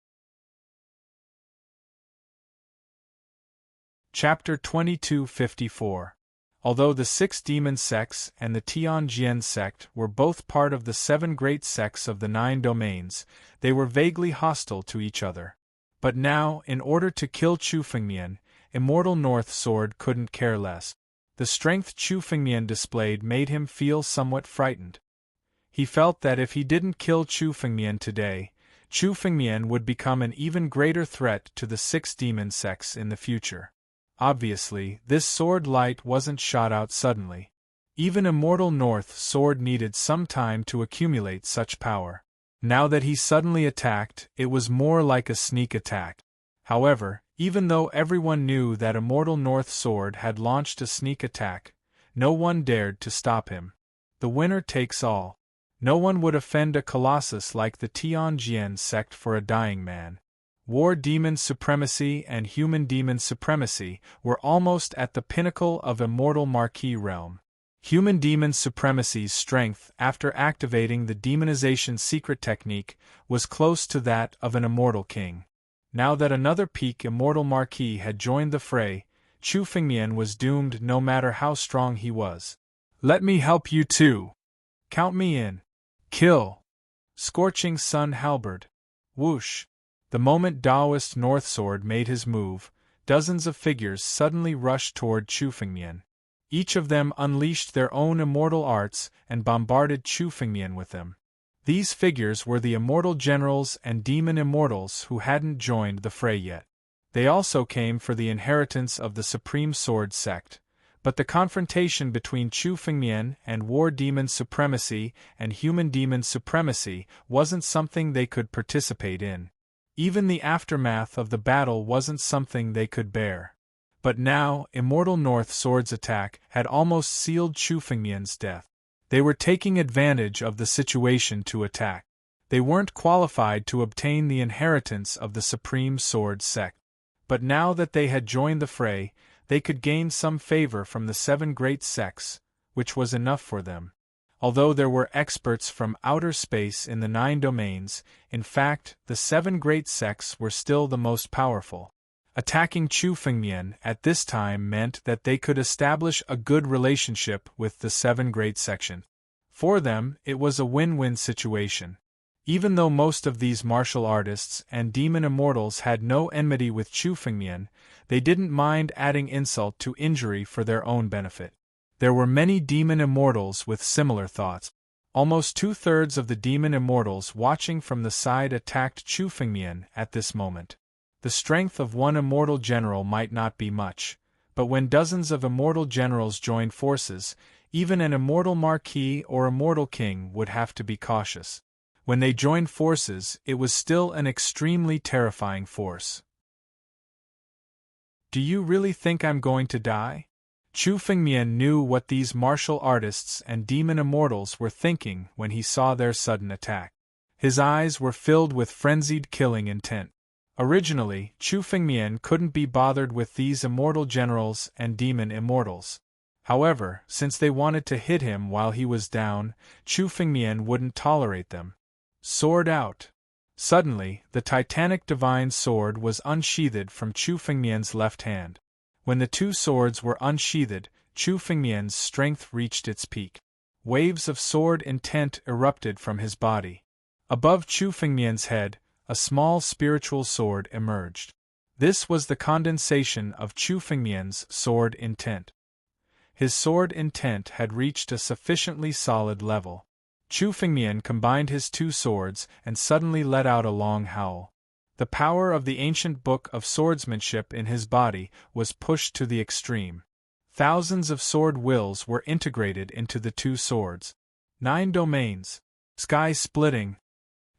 Chapter 2254. Although the six demon sects and the Tianjian sect were both part of the seven great sects of the nine domains, they were vaguely hostile to each other. But now, in order to kill Chu Fengmian, Immortal North Sword couldn't care less. The strength Chu Fengmian displayed made him feel somewhat frightened. He felt that if he didn't kill Chu Fengmian today, Chu Fengmian would become an even greater threat to the six demon sects in the future. Obviously, this sword light wasn't shot out suddenly. Even Immortal North Sword needed some time to accumulate such power. Now that he suddenly attacked, it was more like a sneak attack. However, even though everyone knew that Immortal North Sword had launched a sneak attack, no one dared to stop him. The winner takes all. No one would offend a colossus like the Tianjian sect for a dying man. War demon supremacy and human demon supremacy were almost at the pinnacle of Immortal Marquis realm. Human demon supremacy's strength after activating the demonization secret technique was close to that of an immortal king. Now that another peak Immortal Marquis had joined the fray, Chu Fengmian was doomed no matter how strong he was. Let me help you too. Count me in. Kill. Scorching Sun Halberd. Whoosh. The moment Taoist Northsword made his move, dozens of figures suddenly rushed toward Chu Fengmian. Each of them unleashed their own immortal arts and bombarded Chu Fengmian with them. These figures were the immortal generals and demon immortals who hadn't joined the fray yet. They also came for the inheritance of the Supreme Sword sect, but the confrontation between Chu Fengmian and War Demon Supremacy and Human Demon Supremacy wasn't something they could participate in. Even the aftermath of the battle wasn't something they could bear. But now, Immortal North Sword's attack had almost sealed Chu Fengmian's death. They were taking advantage of the situation to attack. They weren't qualified to obtain the inheritance of the Supreme Sword sect. But now that they had joined the fray, they could gain some favor from the 7 great sects, which was enough for them. Although there were experts from outer space in the 9 domains, in fact, the 7 great sects were still the most powerful. Attacking Chu Fengmian at this time meant that they could establish a good relationship with the 7 great section. For them, it was a win-win situation. Even though most of these martial artists and demon immortals had no enmity with Chu Fengmian, they didn't mind adding insult to injury for their own benefit. There were many demon immortals with similar thoughts. Almost 2/3 of the demon immortals watching from the side attacked Chu Fengmian at this moment. The strength of one immortal general might not be much, but when dozens of immortal generals joined forces, even an immortal marquis or immortal king would have to be cautious. When they joined forces, it was still an extremely terrifying force. "Do you really think I'm going to die?" Chu Fengmian knew what these martial artists and demon immortals were thinking when he saw their sudden attack. His eyes were filled with frenzied killing intent. Originally, Chu Fengmian couldn't be bothered with these immortal generals and demon immortals. However, since they wanted to hit him while he was down, Chu Fengmian wouldn't tolerate them. Sword out. Suddenly, the titanic divine sword was unsheathed from Chu Fengmian's left hand. When the 2 swords were unsheathed, Chu Fengmian's strength reached its peak. Waves of sword intent erupted from his body. Above Chu Fengmian's head, a small spiritual sword emerged. This was the condensation of Chu Fengmian's sword intent. His sword intent had reached a sufficiently solid level. Chu Fengmian combined his 2 swords and suddenly let out a long howl. The power of the ancient book of swordsmanship in his body was pushed to the extreme. Thousands of sword wills were integrated into the 2 swords. 9 domains. Sky splitting.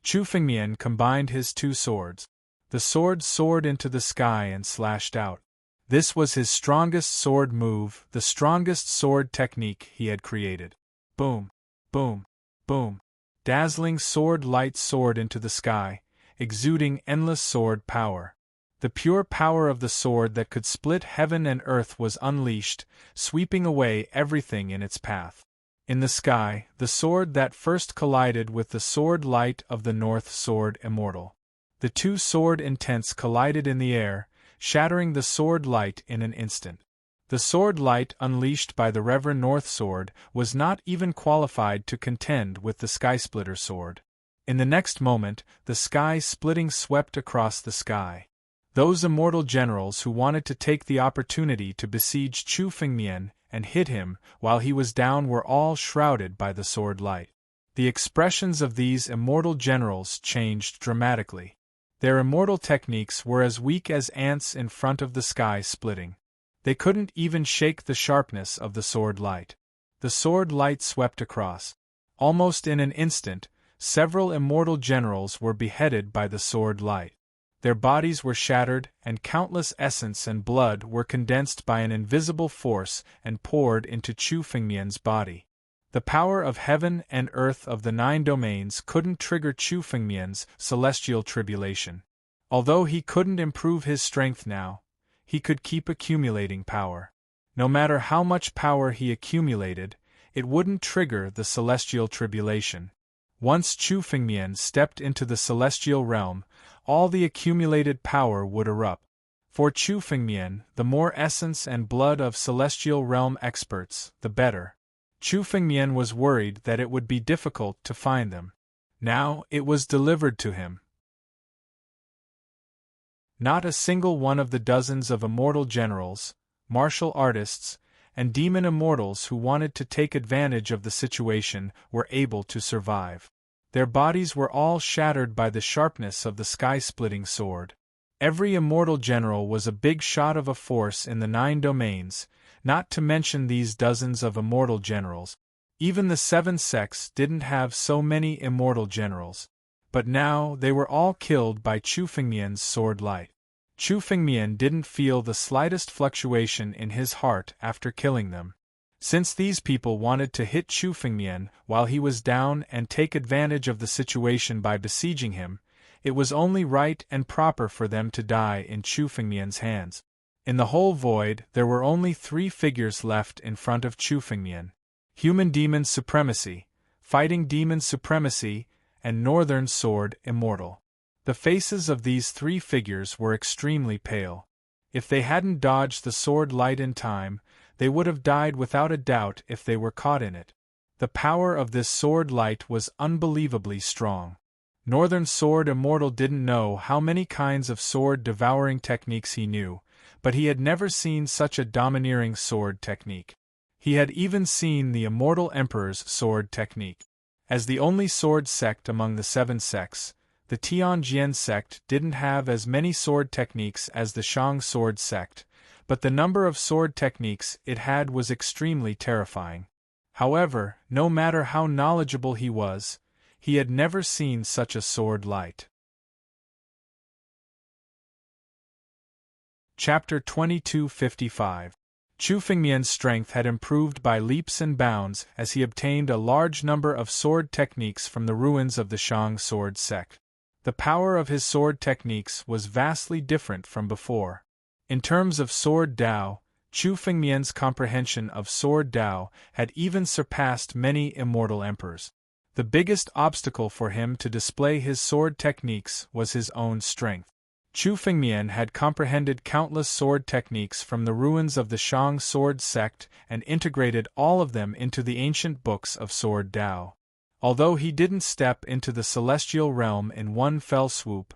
Chu Fengmian combined his 2 swords. The sword soared into the sky and slashed out. This was his strongest sword move, the strongest sword technique he had created. Boom, boom, boom. Dazzling sword light soared into the sky, exuding endless sword power. The pure power of the sword that could split heaven and earth was unleashed, sweeping away everything in its path. In the sky, the sword that first collided with the sword light of the North Sword Immortal. The 2 sword intents collided in the air, shattering the sword light in an instant. The sword light unleashed by the Reverend North Sword was not even qualified to contend with the Skysplitter sword. In the next moment, the sky splitting swept across the sky. Those immortal generals who wanted to take the opportunity to besiege Chu Fengmian and hit him while he was down were all shrouded by the sword light. The expressions of these immortal generals changed dramatically. Their immortal techniques were as weak as ants in front of the sky splitting. They couldn't even shake the sharpness of the sword light. The sword light swept across. Almost in an instant, several immortal generals were beheaded by the sword light. Their bodies were shattered, and countless essence and blood were condensed by an invisible force and poured into Chu Fengmian's body. The power of heaven and earth of the 9 domains couldn't trigger Chu Fengmian's celestial tribulation. Although he couldn't improve his strength now, he could keep accumulating power. No matter how much power he accumulated, it wouldn't trigger the celestial tribulation. Once Chu Fengmian stepped into the celestial realm, all the accumulated power would erupt. For Chu Fengmian, the more essence and blood of celestial realm experts, the better. Chu Fengmian was worried that it would be difficult to find them. Now it was delivered to him. Not a single one of the dozens of immortal generals, martial artists, and demon immortals who wanted to take advantage of the situation were able to survive. Their bodies were all shattered by the sharpness of the sky-splitting sword. Every immortal general was a big shot of a force in the 9 domains, not to mention these dozens of immortal generals. Even the 7 sects didn't have so many immortal generals. But now they were all killed by Chu Fengmian's sword light. Chu Fengmian didn't feel the slightest fluctuation in his heart after killing them. Since these people wanted to hit Chu Fengmian while he was down and take advantage of the situation by besieging him, It was only right and proper for them to die in Chu Fengmian's hands. In the whole void, there were only 3 figures left in front of Chu Fengmian: Human Demon Supremacy, Fighting Demon Supremacy, and Northern Sword Immortal. The faces of these 3 figures were extremely pale. If they hadn't dodged the sword light in time, they would have died without a doubt if they were caught in it. The power of this sword light was unbelievably strong. Northern Sword Immortal didn't know how many kinds of sword-devouring techniques he knew, but he had never seen such a domineering sword technique. He had even seen the Immortal Emperor's sword technique. As the only sword sect among the 7 sects, the Tianjian sect didn't have as many sword techniques as the Shang sword sect, but the number of sword techniques it had was extremely terrifying. However, no matter how knowledgeable he was, he had never seen such a sword light. Chapter 2255. Chu Fengmian's strength had improved by leaps and bounds as he obtained a large number of sword techniques from the ruins of the Shang sword sect. The power of his sword techniques was vastly different from before. In terms of sword Dao, Chu Fengmian's comprehension of sword Dao had even surpassed many immortal emperors. The biggest obstacle for him to display his sword techniques was his own strength. Chu Fengmian had comprehended countless sword techniques from the ruins of the Shang sword sect and integrated all of them into the ancient books of sword Dao. Although he didn't step into the celestial realm in one fell swoop,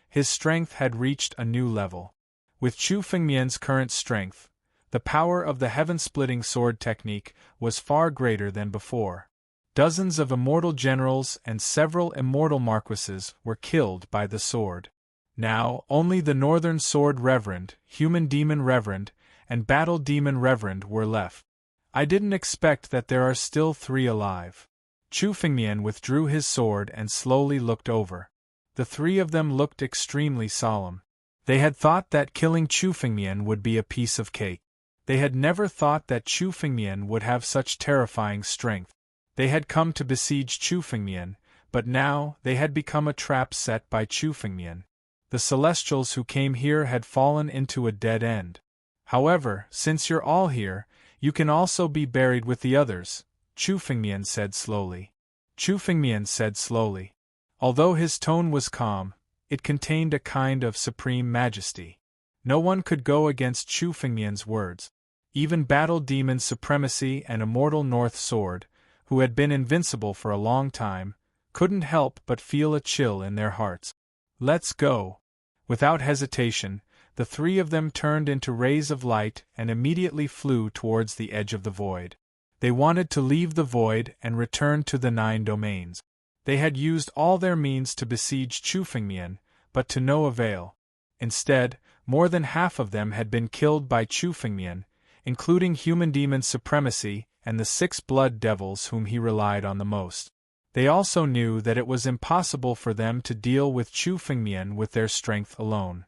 his strength had reached a new level. With Chu Fengmian's current strength, the power of the heaven-splitting sword technique was far greater than before. Dozens of immortal generals and several immortal marquises were killed by the sword. Now, only the Northern Sword Reverend, Human Demon Reverend, and Battle Demon Reverend were left. I didn't expect that there are still 3 alive. Chu Fengmian withdrew his sword and slowly looked over. The 3 of them looked extremely solemn. They had thought that killing Chu Fengmian would be a piece of cake. They had never thought that Chu Fengmian would have such terrifying strength. They had come to besiege Chu Fengmian, but now they had become a trap set by Chu Fengmian. The Celestials who came here had fallen into a dead end. However, since you're all here, you can also be buried with the others, Chu Fengmian said slowly. Chu Fengmian said slowly. Although his tone was calm, it contained a kind of supreme majesty. No one could go against Chu Fengmian's words. Even Battle Demon Supremacy and Immortal North Sword, who had been invincible for a long time, couldn't help but feel a chill in their hearts. Let's go. Without hesitation, the 3 of them turned into rays of light and immediately flew towards the edge of the void. They wanted to leave the void and return to the 9 domains. They had used all their means to besiege Chu Fengmian, but to no avail. Instead, more than half of them had been killed by Chu Fengmian, including Human Demon Supremacy and the 6 blood devils whom he relied on the most. They also knew that it was impossible for them to deal with Chu Fengmian with their strength alone.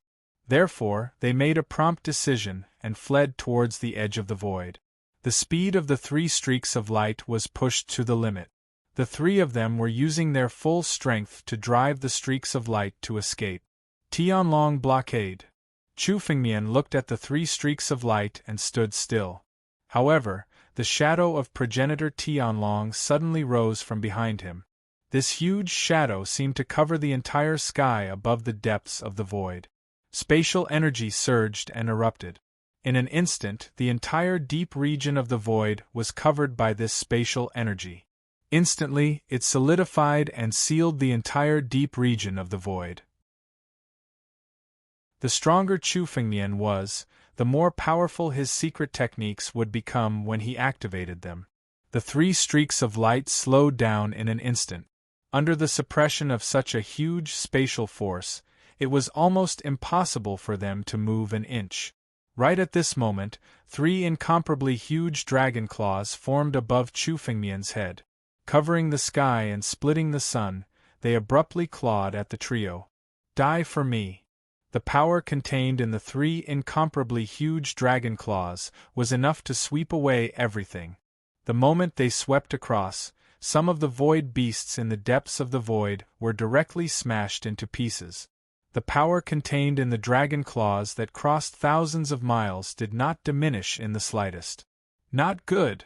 Therefore, they made a prompt decision and fled towards the edge of the void. The speed of the 3 streaks of light was pushed to the limit. The 3 of them were using their full strength to drive the streaks of light to escape. Tianlong blockade. Chu Fengmian looked at the 3 streaks of light and stood still. However, the shadow of progenitor Tianlong suddenly rose from behind him. This huge shadow seemed to cover the entire sky above the depths of the void. Spatial energy surged and erupted. In an instant, the entire deep region of the void was covered by this spatial energy. Instantly, it solidified and sealed the entire deep region of the void. The stronger Chu Fengmian was, the more powerful his secret techniques would become when he activated them. The 3 streaks of light slowed down in an instant. Under the suppression of such a huge spatial force, it was almost impossible for them to move an inch. Right at this moment, 3 incomparably huge dragon claws formed above Chu Fengmian's head. Covering the sky and splitting the sun, they abruptly clawed at the trio. Die for me. The power contained in the 3 incomparably huge dragon claws was enough to sweep away everything. The moment they swept across, some of the void beasts in the depths of the void were directly smashed into pieces. The power contained in the dragon claws that crossed thousands of miles did not diminish in the slightest. Not good!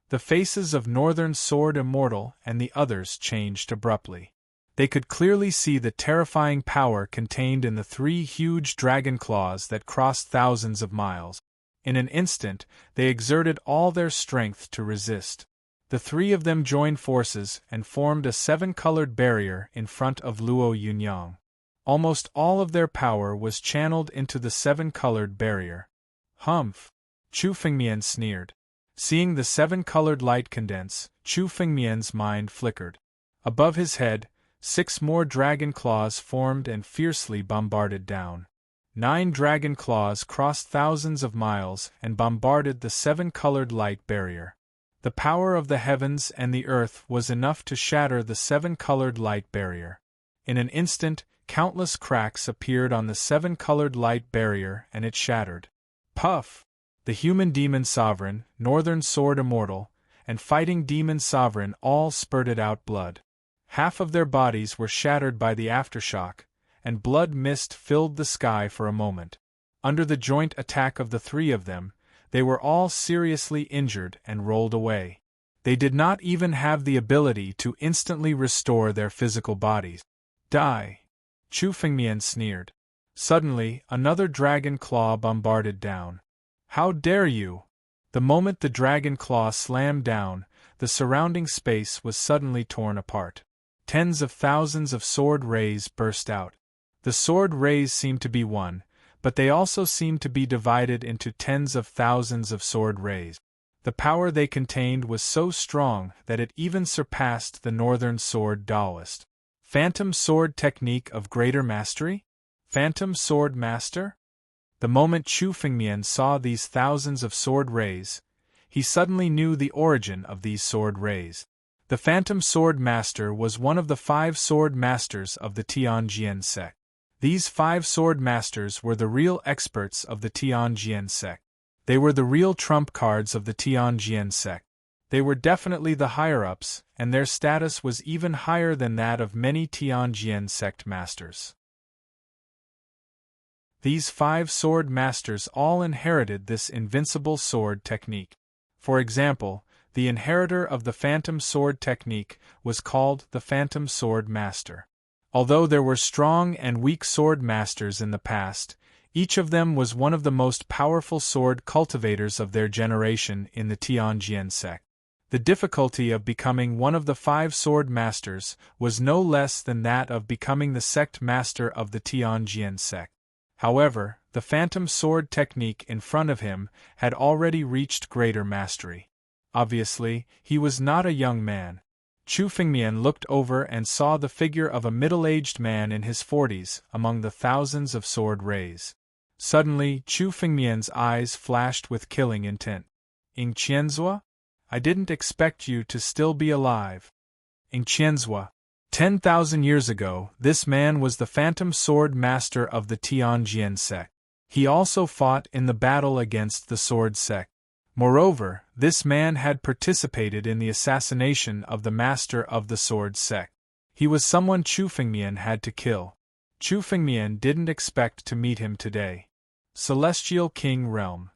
The faces of Northern Sword Immortal and the others changed abruptly. They could clearly see the terrifying power contained in the 3 huge dragon claws that crossed thousands of miles. In an instant, they exerted all their strength to resist. The 3 of them joined forces and formed a 7-colored barrier in front of Luo Yunyang. Almost all of their power was channeled into the 7-colored barrier. Humph! Chu Fengmian sneered. Seeing the 7-colored light condense, Chu Fengmian's mind flickered. Above his head, 6 more dragon claws formed and fiercely bombarded down. 9 dragon claws crossed thousands of miles and bombarded the 7-colored light barrier. The power of the heavens and the earth was enough to shatter the 7-colored light barrier. In an instant, countless cracks appeared on the 7-colored light barrier and it shattered. Puff! The human demon sovereign, Northern Sword Immortal, and fighting demon sovereign all spurted out blood. Half of their bodies were shattered by the aftershock, and blood mist filled the sky for a moment. Under the joint attack of the 3 of them, they were all seriously injured and rolled away. They did not even have the ability to instantly restore their physical bodies. Die! Chu Fengmian sneered. Suddenly, another dragon claw bombarded down. How dare you! The moment the dragon claw slammed down, the surrounding space was suddenly torn apart. Tens of thousands of sword rays burst out. The sword rays seemed to be one, but they also seemed to be divided into tens of thousands of sword rays. The power they contained was so strong that it even surpassed the Northern Sword Taoist. Phantom Sword Technique of Greater Mastery? Phantom Sword Master? The moment Chu Fengmian saw these thousands of sword rays, he suddenly knew the origin of these sword rays. The Phantom Sword Master was one of the 5 sword masters of the Tianjian sect. These 5 sword masters were the real experts of the Tianjian sect. They were the real trump cards of the Tianjian sect. They were definitely the higher-ups, and their status was even higher than that of many Tianjian sect masters. These 5 sword masters all inherited this invincible sword technique. For example, the inheritor of the Phantom Sword Technique was called the Phantom Sword Master. Although there were strong and weak sword masters in the past, each of them was one of the most powerful sword cultivators of their generation in the Tianjian sect. The difficulty of becoming one of the 5 sword masters was no less than that of becoming the sect master of the Tianjian sect. However, the Phantom Sword Technique in front of him had already reached greater mastery. Obviously, he was not a young man. Chu Fengmian looked over and saw the figure of a middle-aged man in his 40s among the thousands of sword rays. Suddenly, Chu Fengmian's eyes flashed with killing intent. "Ing Qianzhua? I didn't expect you to still be alive." Ing Qianzhua. 10,000 years ago, this man was the Phantom Sword Master of the Tianjian sect. He also fought in the battle against the Sword sect. Moreover, this man had participated in the assassination of the Master of the Sword sect. He was someone Chu Fengmian had to kill. Chu Fengmian didn't expect to meet him today. Celestial King Realm.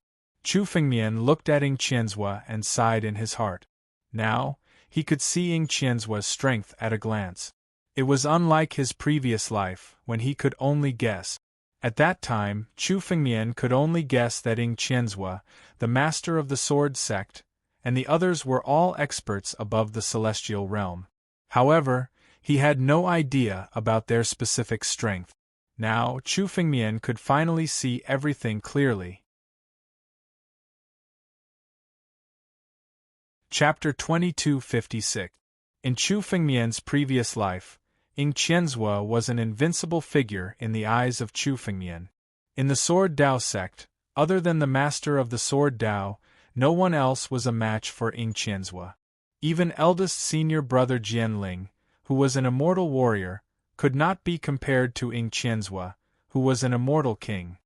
Chu Fengmian looked at Ing Qianzhua and sighed in his heart. Now, he could see Ing Qianzhua's strength at a glance. It was unlike his previous life, when he could only guess. At that time, Chu Fengmian could only guess that Ing Qianzhua, the master of the sword sect, and the others were all experts above the celestial realm. However, he had no idea about their specific strength. Now, Chu Fengmian could finally see everything clearly. Chapter 2256. In Chu Fengmian's previous life, Ing Qianzhua was an invincible figure in the eyes of Chu Fengmian. In the Sword Dao sect, other than the master of the Sword Dao, no one else was a match for Ing Qianzhua. Even eldest senior brother Jianling, who was an immortal warrior, could not be compared to Ing Qianzhua, who was an immortal king.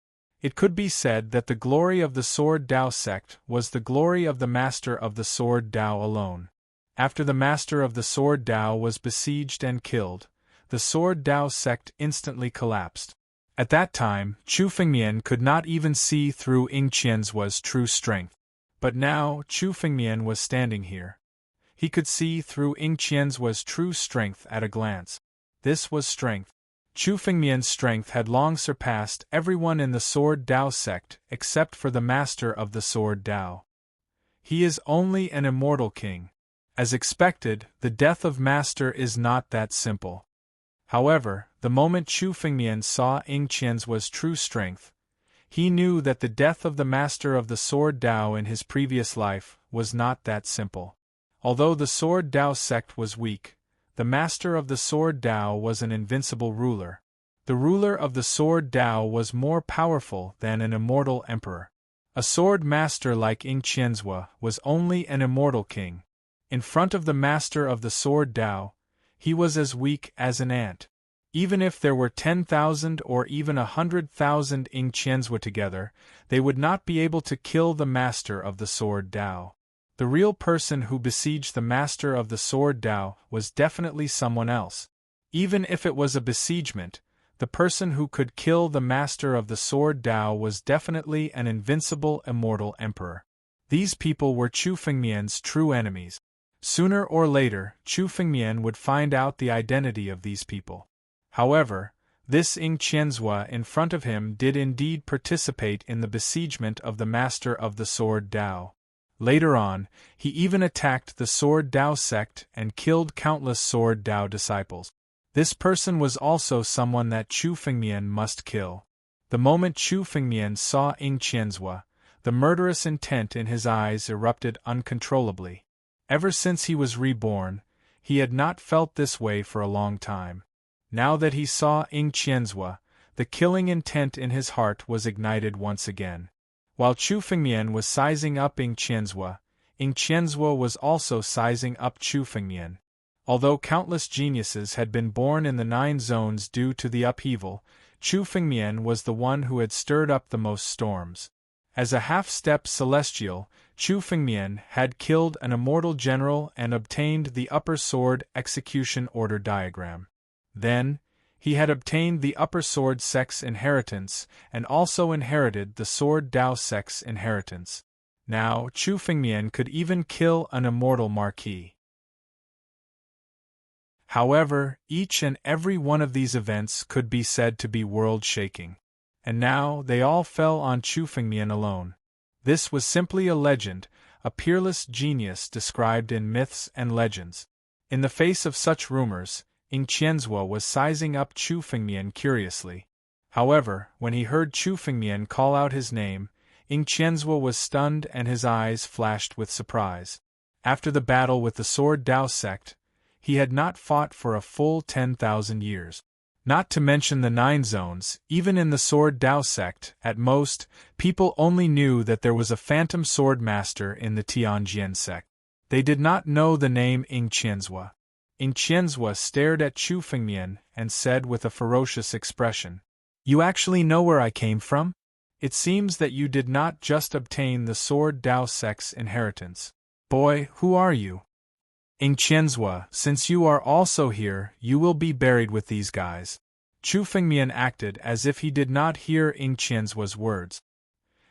It could be said that the glory of the Sword Dao sect was the glory of the master of the Sword Dao alone. After the master of the Sword Dao was besieged and killed, the Sword Dao sect instantly collapsed. At that time, Chu Fengmian could not even see through Ying Qianzua's true strength. But now, Chu Fengmian was standing here. He could see through Ying Qianzua's true strength at a glance. This was strength. Chu Fengmian's strength had long surpassed everyone in the Sword Dao sect except for the master of the Sword Dao. He is only an immortal king. As expected, the death of master is not that simple. However, the moment Chu Fengmian saw Ying Qianzua's true strength, he knew that the death of the master of the Sword Dao in his previous life was not that simple. Although the Sword Dao sect was weak, the master of the Sword Dao was an invincible ruler. The ruler of the Sword Dao was more powerful than an immortal emperor. A sword master like Ying Qianzua was only an immortal king. In front of the master of the Sword Dao, he was as weak as an ant. Even if there were 10,000 or even 100,000 Ying Qianzua together, they would not be able to kill the master of the Sword Dao. The real person who besieged the master of the Sword Dao was definitely someone else. Even if it was a besiegement, the person who could kill the master of the Sword Dao was definitely an invincible immortal emperor. These people were Chu Fengmian's true enemies. Sooner or later, Chu Fengmian would find out the identity of these people. However, this Ying Qianzua in front of him did indeed participate in the besiegement of the master of the Sword Dao. Later on, he even attacked the Sword Dao sect and killed countless Sword Dao disciples. This person was also someone that Chu Fengmian must kill. The moment Chu Fengmian saw Ying Qianzua, the murderous intent in his eyes erupted uncontrollably. Ever since he was reborn, he had not felt this way for a long time. Now that he saw Ying Qianzua, the killing intent in his heart was ignited once again. While Chu Fengmian was sizing up Ying Qianzua was also sizing up Chu Fengmian. Although countless geniuses had been born in the 9 zones due to the upheaval, Chu Fengmian was the one who had stirred up the most storms. As a half-step celestial, Chu Fengmian had killed an immortal general and obtained the Upper Sword Execution Order diagram. Then, he had obtained the Upper Sword Sect's inheritance and also inherited the Sword Dao Sect's inheritance. Now, Chu Fengmian could even kill an immortal marquis. However, each and every one of these events could be said to be world-shaking. And now, they all fell on Chu Fengmian alone. This was simply a legend, a peerless genius described in myths and legends. In the face of such rumors, Ying Qianzua was sizing up Chu Fengmian curiously. However, when he heard Chu Fengmian call out his name, Ying Qianzua was stunned and his eyes flashed with surprise. After the battle with the Sword Dao sect, he had not fought for a full 10,000 years. Not to mention the 9 zones, even in the Sword Dao sect, at most, people only knew that there was a phantom sword master in the Tianjian sect. They did not know the name Ying Qianzua. Ying Qianzua stared at Chu Fengmian and said with a ferocious expression, "You actually know where I came from? It seems that you did not just obtain the Sword Dao sect's inheritance. Boy, who are you?" Ying Qianzua, since you are also here, you will be buried with these guys. Chu Fengmian acted as if he did not hear Ying Qianzua's words.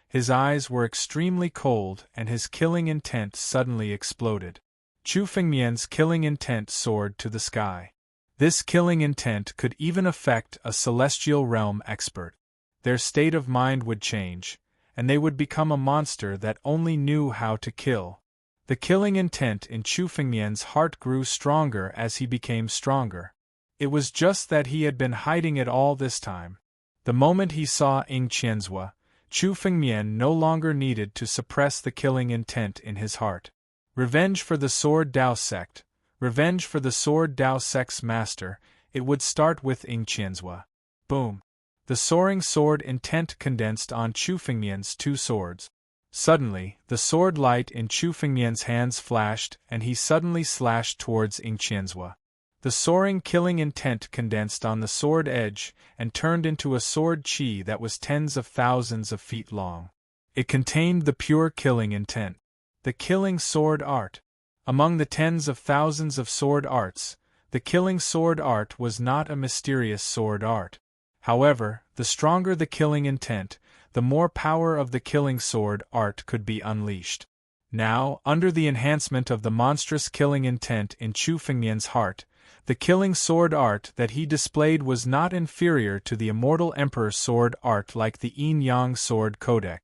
His eyes were extremely cold and his killing intent suddenly exploded. Chu Fengmian's killing intent soared to the sky. This killing intent could even affect a celestial realm expert. Their state of mind would change, and they would become a monster that only knew how to kill. The killing intent in Chu Fengmian's heart grew stronger as he became stronger. It was just that he had been hiding it all this time. The moment he saw Ying Qianzua, Chu Fengmian no longer needed to suppress the killing intent in his heart. Revenge for the Sword Dao sect, revenge for the Sword Dao sect's master, it would start with Ying Qianzua. Boom! The soaring sword intent condensed on Chu Fengmian's 2 swords. Suddenly, the sword light in Chu Fengmian's hands flashed and he suddenly slashed towards Ying Qianzua. The soaring killing intent condensed on the sword edge and turned into a sword qi that was tens of thousands of feet long. It contained the pure killing intent. The killing sword art. Among the tens of thousands of sword arts, the killing sword art was not a mysterious sword art. However, the stronger the killing intent, the more power of the killing sword art could be unleashed. Now, under the enhancement of the monstrous killing intent in Chu Fengmian's heart, the killing sword art that he displayed was not inferior to the immortal emperor sword art like the yin-yang sword codex.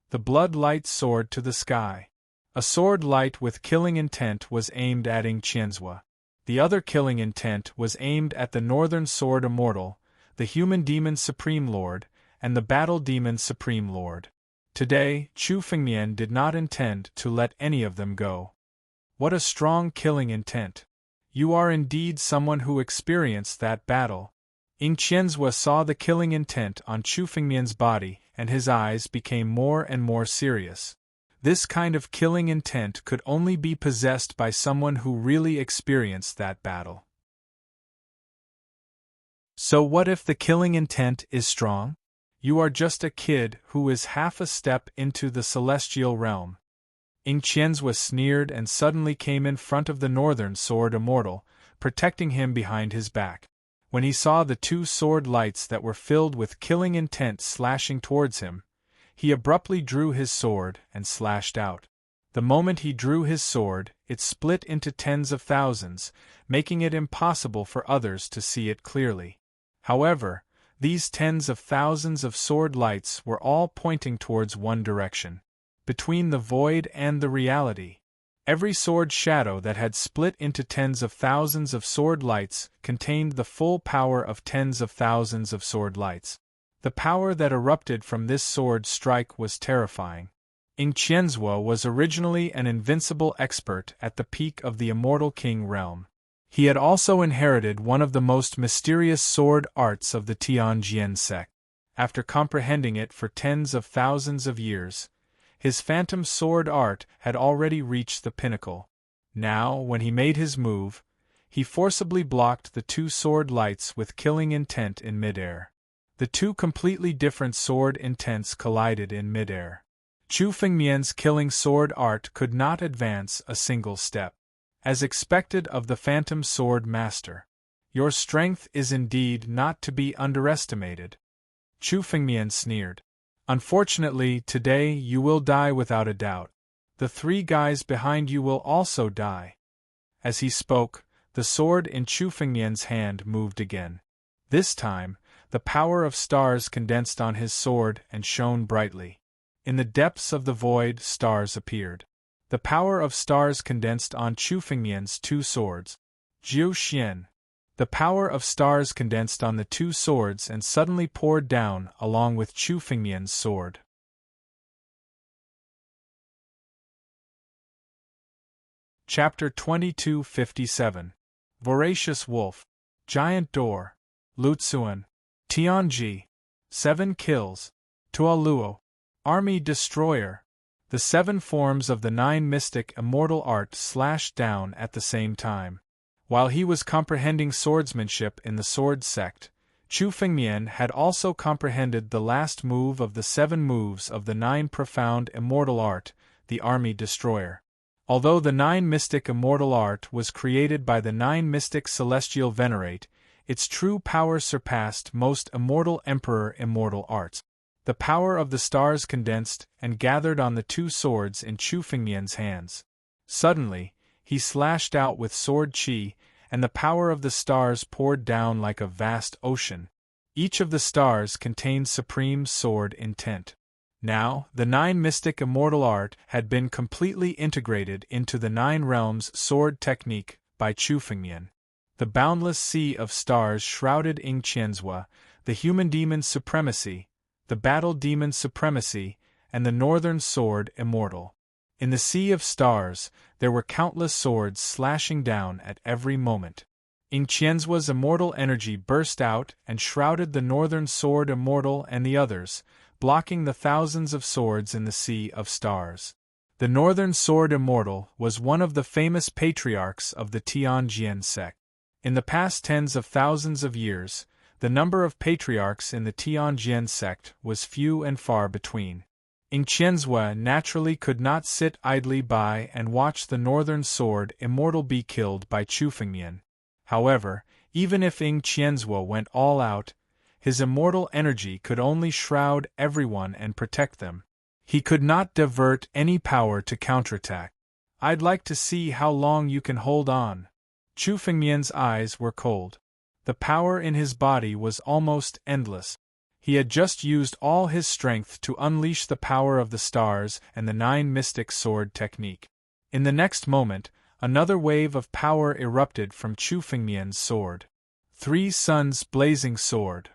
The blood light sword to the sky. A sword light with killing intent was aimed at Ing Qianzhua. The other killing intent was aimed at the Northern Sword Immortal, the Human Demon Supreme Lord, and the Battle Demon Supreme Lord. Today, Chu Fengmian did not intend to let any of them go. What a strong killing intent! You are indeed someone who experienced that battle. Ing Qianzhua saw the killing intent on Chu Fengmian's body, and his eyes became more and more serious. This kind of killing intent could only be possessed by someone who really experienced that battle. So what if the killing intent is strong? You are just a kid who is half a step into the celestial realm. Ing Qianzhua sneered and suddenly came in front of the Northern Sword Immortal, protecting him behind his back. When he saw the two sword lights that were filled with killing intent slashing towards him, he abruptly drew his sword and slashed out. The moment he drew his sword, it split into tens of thousands, making it impossible for others to see it clearly. However, these tens of thousands of sword lights were all pointing towards one direction. Between the void and the reality. Every sword shadow that had split into tens of thousands of sword lights contained the full power of tens of thousands of sword lights. The power that erupted from this sword strike was terrifying. Ing Qianzhua was originally an invincible expert at the peak of the Immortal King realm. He had also inherited one of the most mysterious sword arts of the Tianjian sect. After comprehending it for tens of thousands of years, his phantom sword art had already reached the pinnacle. Now, when he made his move, he forcibly blocked the two sword lights with killing intent in midair. The two completely different sword intents collided in midair. Chu Fengmian's killing sword art could not advance a single step. As expected of the phantom sword master. Your strength is indeed not to be underestimated. Chu Fengmian sneered. Unfortunately, today you will die without a doubt. The three guys behind you will also die. As he spoke, the sword in Chu Fengmian's hand moved again. This time, the power of stars condensed on his sword and shone brightly. In the depths of the void, stars appeared. The power of stars condensed on Chu Fengmian's two swords. Jiu Xian. The power of stars condensed on the two swords and suddenly poured down along with Chu Fengmian's sword. Chapter 2257. Voracious Wolf. Giant Door. Lutsuan. Tianji. 7 kills. Tualuo. Army Destroyer. The 7 forms of the 9 mystic immortal art slashed down at the same time. While he was comprehending swordsmanship in the sword sect, Chu Fengmian had also comprehended the last move of the 7 moves of the 9 profound immortal art, the Army Destroyer. Although the 9 mystic immortal art was created by the 9 mystic celestial venerate, its true power surpassed most immortal emperor immortal arts. The power of the stars condensed and gathered on the 2 swords in Chu Fengmian's hands. Suddenly, he slashed out with sword qi, and the power of the stars poured down like a vast ocean. Each of the stars contained supreme sword intent. Now, the 9 mystic immortal art had been completely integrated into the 9 realms sword technique by Chu Fengmian. The boundless sea of stars shrouded Ing Qianzhua, the human demon's supremacy, the battle demon's supremacy, and the northern sword immortal. In the sea of stars, there were countless swords slashing down at every moment. Ing Qianzhua's immortal energy burst out and shrouded the northern sword immortal and the others, blocking the thousands of swords in the sea of stars. The northern sword immortal was one of the famous patriarchs of the Tianjian sect. In the past tens of thousands of years, the number of patriarchs in the Tianjian sect was few and far between. Ing Qianzhua naturally could not sit idly by and watch the Northern Sword Immortal be killed by Chu Fengmian. However, even if Ing Qianzhua went all out, his immortal energy could only shroud everyone and protect them. He could not divert any power to counterattack. I'd like to see how long you can hold on. Chu Fengmian's eyes were cold. The power in his body was almost endless. He had just used all his strength to unleash the power of the stars and the 9 mystic sword technique. In the next moment, another wave of power erupted from Chu Fengmian's sword. 3 suns blazing sword.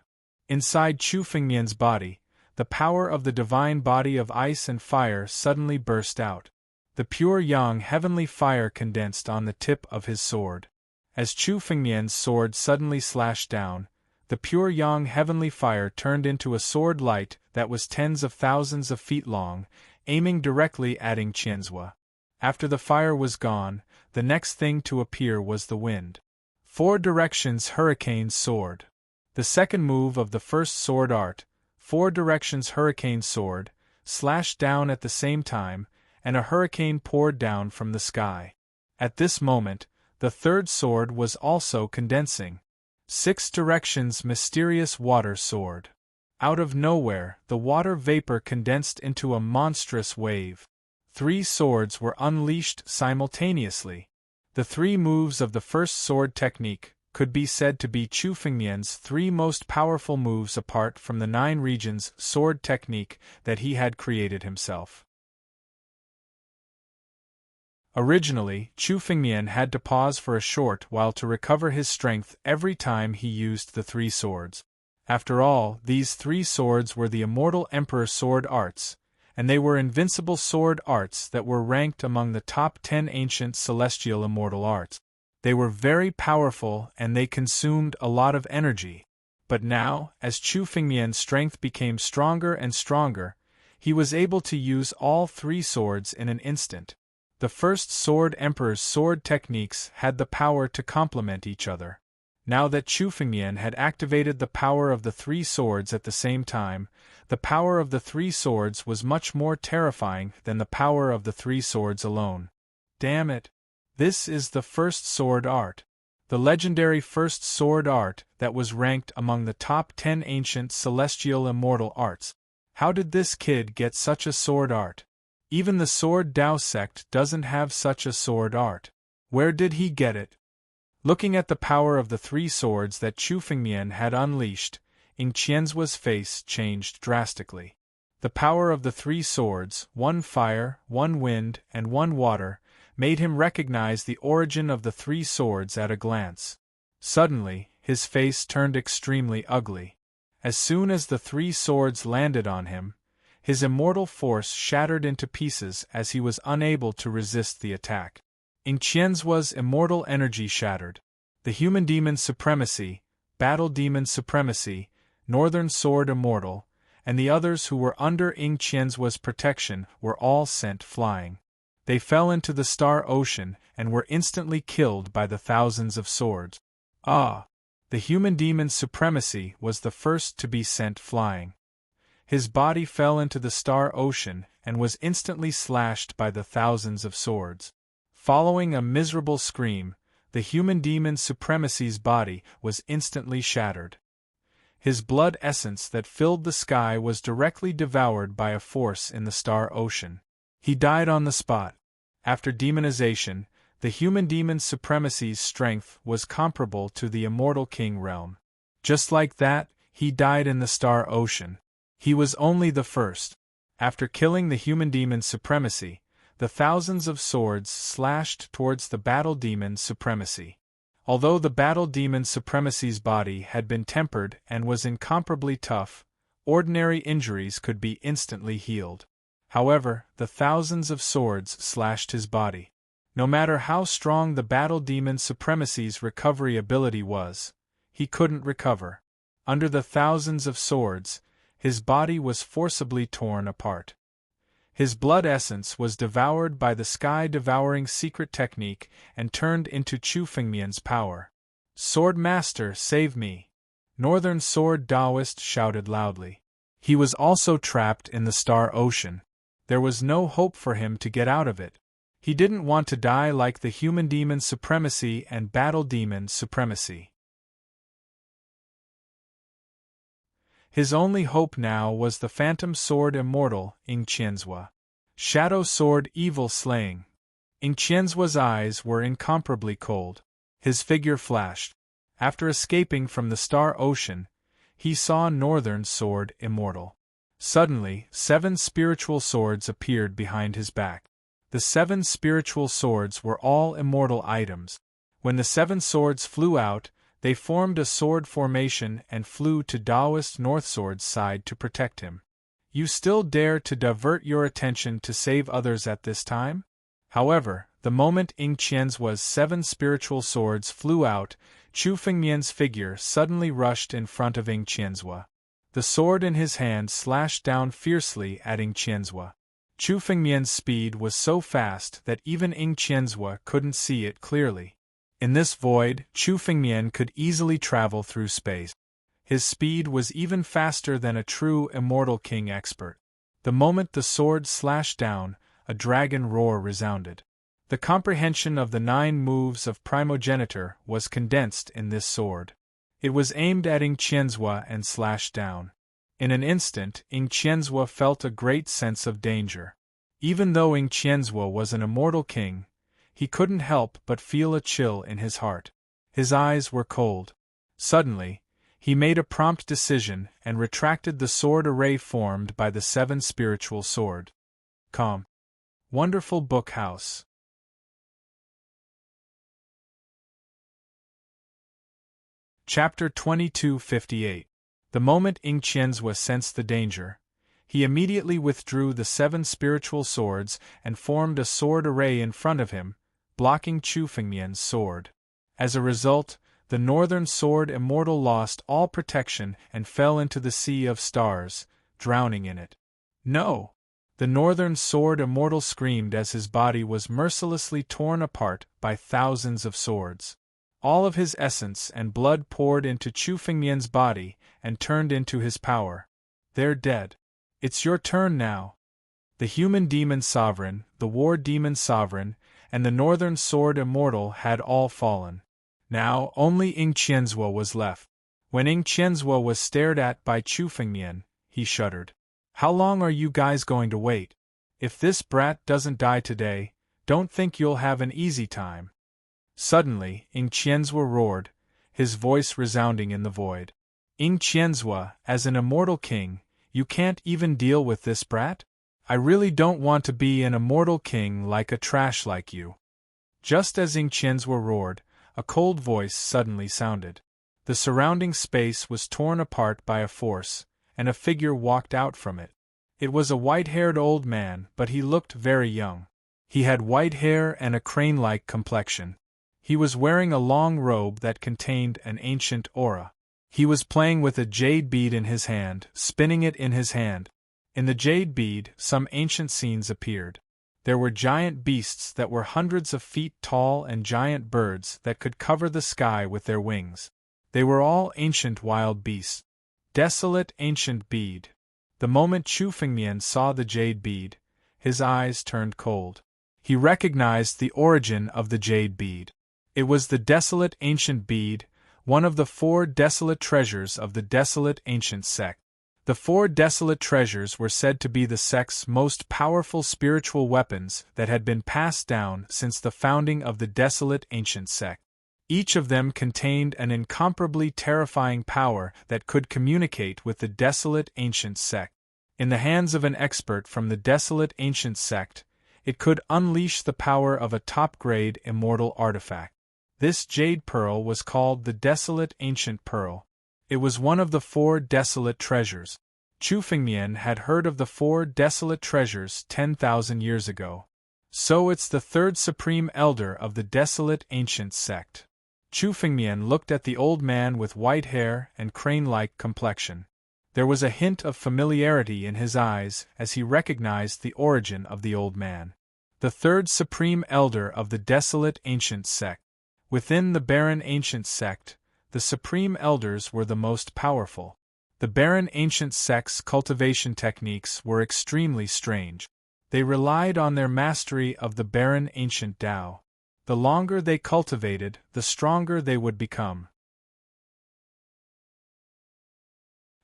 Inside Chu Fengmian's body, the power of the divine body of ice and fire suddenly burst out. The pure yang heavenly fire condensed on the tip of his sword. As Chu Fengmian's sword suddenly slashed down, the pure yang heavenly fire turned into a sword light that was tens of thousands of feet long, aiming directly at Ing Qianzhua. After the fire was gone, the next thing to appear was the wind. 4 directions hurricane sword. The second move of the first sword art, 4 directions hurricane sword, slashed down at the same time, and a hurricane poured down from the sky. At this moment, the third sword was also condensing. 6 directions mysterious water sword. Out of nowhere, the water vapor condensed into a monstrous wave. 3 swords were unleashed simultaneously. The 3 moves of the first sword technique could be said to be Chu Fengmian's 3 most powerful moves apart from the 9 regions sword technique that he had created himself. Originally, Chu Fengmian had to pause for a short while to recover his strength every time he used the 3 swords. After all, these 3 swords were the immortal Emperor sword arts, and they were invincible sword arts that were ranked among the top 10 ancient celestial immortal arts. They were very powerful and they consumed a lot of energy. But now, as Chu Fengmian's strength became stronger and stronger, he was able to use all 3 swords in an instant. The first sword Emperor's sword techniques had the power to complement each other. Now that Chu Fengmian had activated the power of the 3 swords at the same time, the power of the 3 swords was much more terrifying than the power of the 3 swords alone. Damn it! This is the first sword art. The legendary first sword art that was ranked among the top 10 ancient celestial immortal arts. How did this kid get such a sword art? Even the Sword Dao sect doesn't have such a sword art. Where did he get it? Looking at the power of the 3 swords that Chu Fengmian had unleashed, Ing Qianzhua's face changed drastically. The power of the 3 swords, 1 fire, 1 wind, and 1 water, made him recognize the origin of the 3 swords at a glance. Suddenly, his face turned extremely ugly. As soon as the 3 swords landed on him, his immortal force shattered into pieces as he was unable to resist the attack. Ing Qianzhua's immortal energy shattered. The human demon supremacy, battle demon supremacy, Northern Sword Immortal, and the others who were under Ing Qianzhua's protection were all sent flying. They fell into the star ocean and were instantly killed by the thousands of swords. Ah! The human demon's supremacy was the first to be sent flying. His body fell into the star ocean and was instantly slashed by the thousands of swords. Following a miserable scream, the human demon's supremacy's body was instantly shattered. His blood essence that filled the sky was directly devoured by a force in the star ocean. He died on the spot. After demonization, the human demon's supremacy's strength was comparable to the immortal king realm. Just like that, he died in the star ocean. He was only the first. After killing the human demon's supremacy, the thousands of swords slashed towards the battle demon's supremacy. Although the battle demon's supremacy's body had been tempered and was incomparably tough, ordinary injuries could be instantly healed. However, the thousands of swords slashed his body. No matter how strong the battle demon's supremacy's recovery ability was, he couldn't recover. Under the thousands of swords, his body was forcibly torn apart. His blood essence was devoured by the sky-devouring secret technique and turned into Chu Fengmian's power. "Sword Master, save me!" Northern Sword Daoist shouted loudly. He was also trapped in the star ocean. There was no hope for him to get out of it. He didn't want to die like the human demon supremacy and battle demon supremacy. His only hope now was the phantom sword immortal, Ing Qianzhua. Shadow sword evil slaying. Ing Qianzhua's eyes were incomparably cold. His figure flashed. After escaping from the star ocean, he saw northern sword immortal. Suddenly, 7 spiritual swords appeared behind his back. The 7 spiritual swords were all immortal items. When the 7 swords flew out, they formed a sword formation and flew to Taoist Northsword's side to protect him. You still dare to divert your attention to save others at this time? However, the moment Ing Qianzhua's 7 spiritual swords flew out, Chu Fengmian's figure suddenly rushed in front of Ing Qianzhua. The sword in his hand slashed down fiercely at Ing Qianzhua. Chu Fengmian's speed was so fast that even Ing Qianzhua couldn't see it clearly. In this void, Chu Fengmian could easily travel through space. His speed was even faster than a true immortal king expert. The moment the sword slashed down, a dragon roar resounded. The comprehension of the 9 moves of primogeniture was condensed in this sword. It was aimed at Ing Qianzhua and slashed down. In an instant, Ing Qianzhua felt a great sense of danger. Even though Ing Qianzhua was an immortal king, he couldn't help but feel a chill in his heart. His eyes were cold. Suddenly, he made a prompt decision and retracted the sword array formed by the 7 spiritual sword. Calm. Wonderful Book House. Chapter 2258. The moment Ing Qianzhua sensed the danger, he immediately withdrew the 7 spiritual swords and formed a sword array in front of him, blocking Chu Fengmian's sword. As a result, the northern sword immortal lost all protection and fell into the sea of stars, drowning in it. No! The northern sword immortal screamed as his body was mercilessly torn apart by thousands of swords. All of his essence and blood poured into Chu Fengmian's body and turned into his power. They're dead. It's your turn now. The human demon sovereign, the war demon sovereign, and the northern sword immortal had all fallen. Now only Ing Qianzhua was left. When Ing Qianzhua was stared at by Chu Fengmian, he shuddered. How long are you guys going to wait? If this brat doesn't die today, don't think you'll have an easy time. Suddenly, Ing Qianzhua roared, his voice resounding in the void. Ing Qianzhua, as an immortal king, you can't even deal with this brat? I really don't want to be an immortal king like a trash like you. Just as Ing Qianzhua roared, a cold voice suddenly sounded. The surrounding space was torn apart by a force, and a figure walked out from it. It was a white-haired old man, but he looked very young. He had white hair and a crane-like complexion. He was wearing a long robe that contained an ancient aura. He was playing with a jade bead in his hand, spinning it in his hand. In the jade bead, some ancient scenes appeared. There were giant beasts that were hundreds of feet tall and giant birds that could cover the sky with their wings. They were all ancient wild beasts. Desolate ancient bead. The moment Chu Fengmian saw the jade bead, his eyes turned cold. He recognized the origin of the jade bead. It was the desolate ancient bead, one of the 4 desolate treasures of the desolate ancient sect. The 4 desolate treasures were said to be the sect's most powerful spiritual weapons that had been passed down since the founding of the desolate ancient sect. Each of them contained an incomparably terrifying power that could communicate with the desolate ancient sect. In the hands of an expert from the desolate ancient sect, it could unleash the power of a top-grade immortal artifact. This jade pearl was called the Desolate Ancient Pearl. It was one of the 4 desolate treasures. Chu Fengmian had heard of the 4 desolate treasures 10,000 years ago. So it's the 3rd supreme elder of the desolate ancient sect. Chu Fengmian looked at the old man with white hair and crane-like complexion. There was a hint of familiarity in his eyes as he recognized the origin of the old man. The 3rd supreme elder of the desolate ancient sect. Within the barren ancient sect, the supreme elders were the most powerful. The barren ancient sect's cultivation techniques were extremely strange. They relied on their mastery of the barren ancient Tao. The longer they cultivated, the stronger they would become.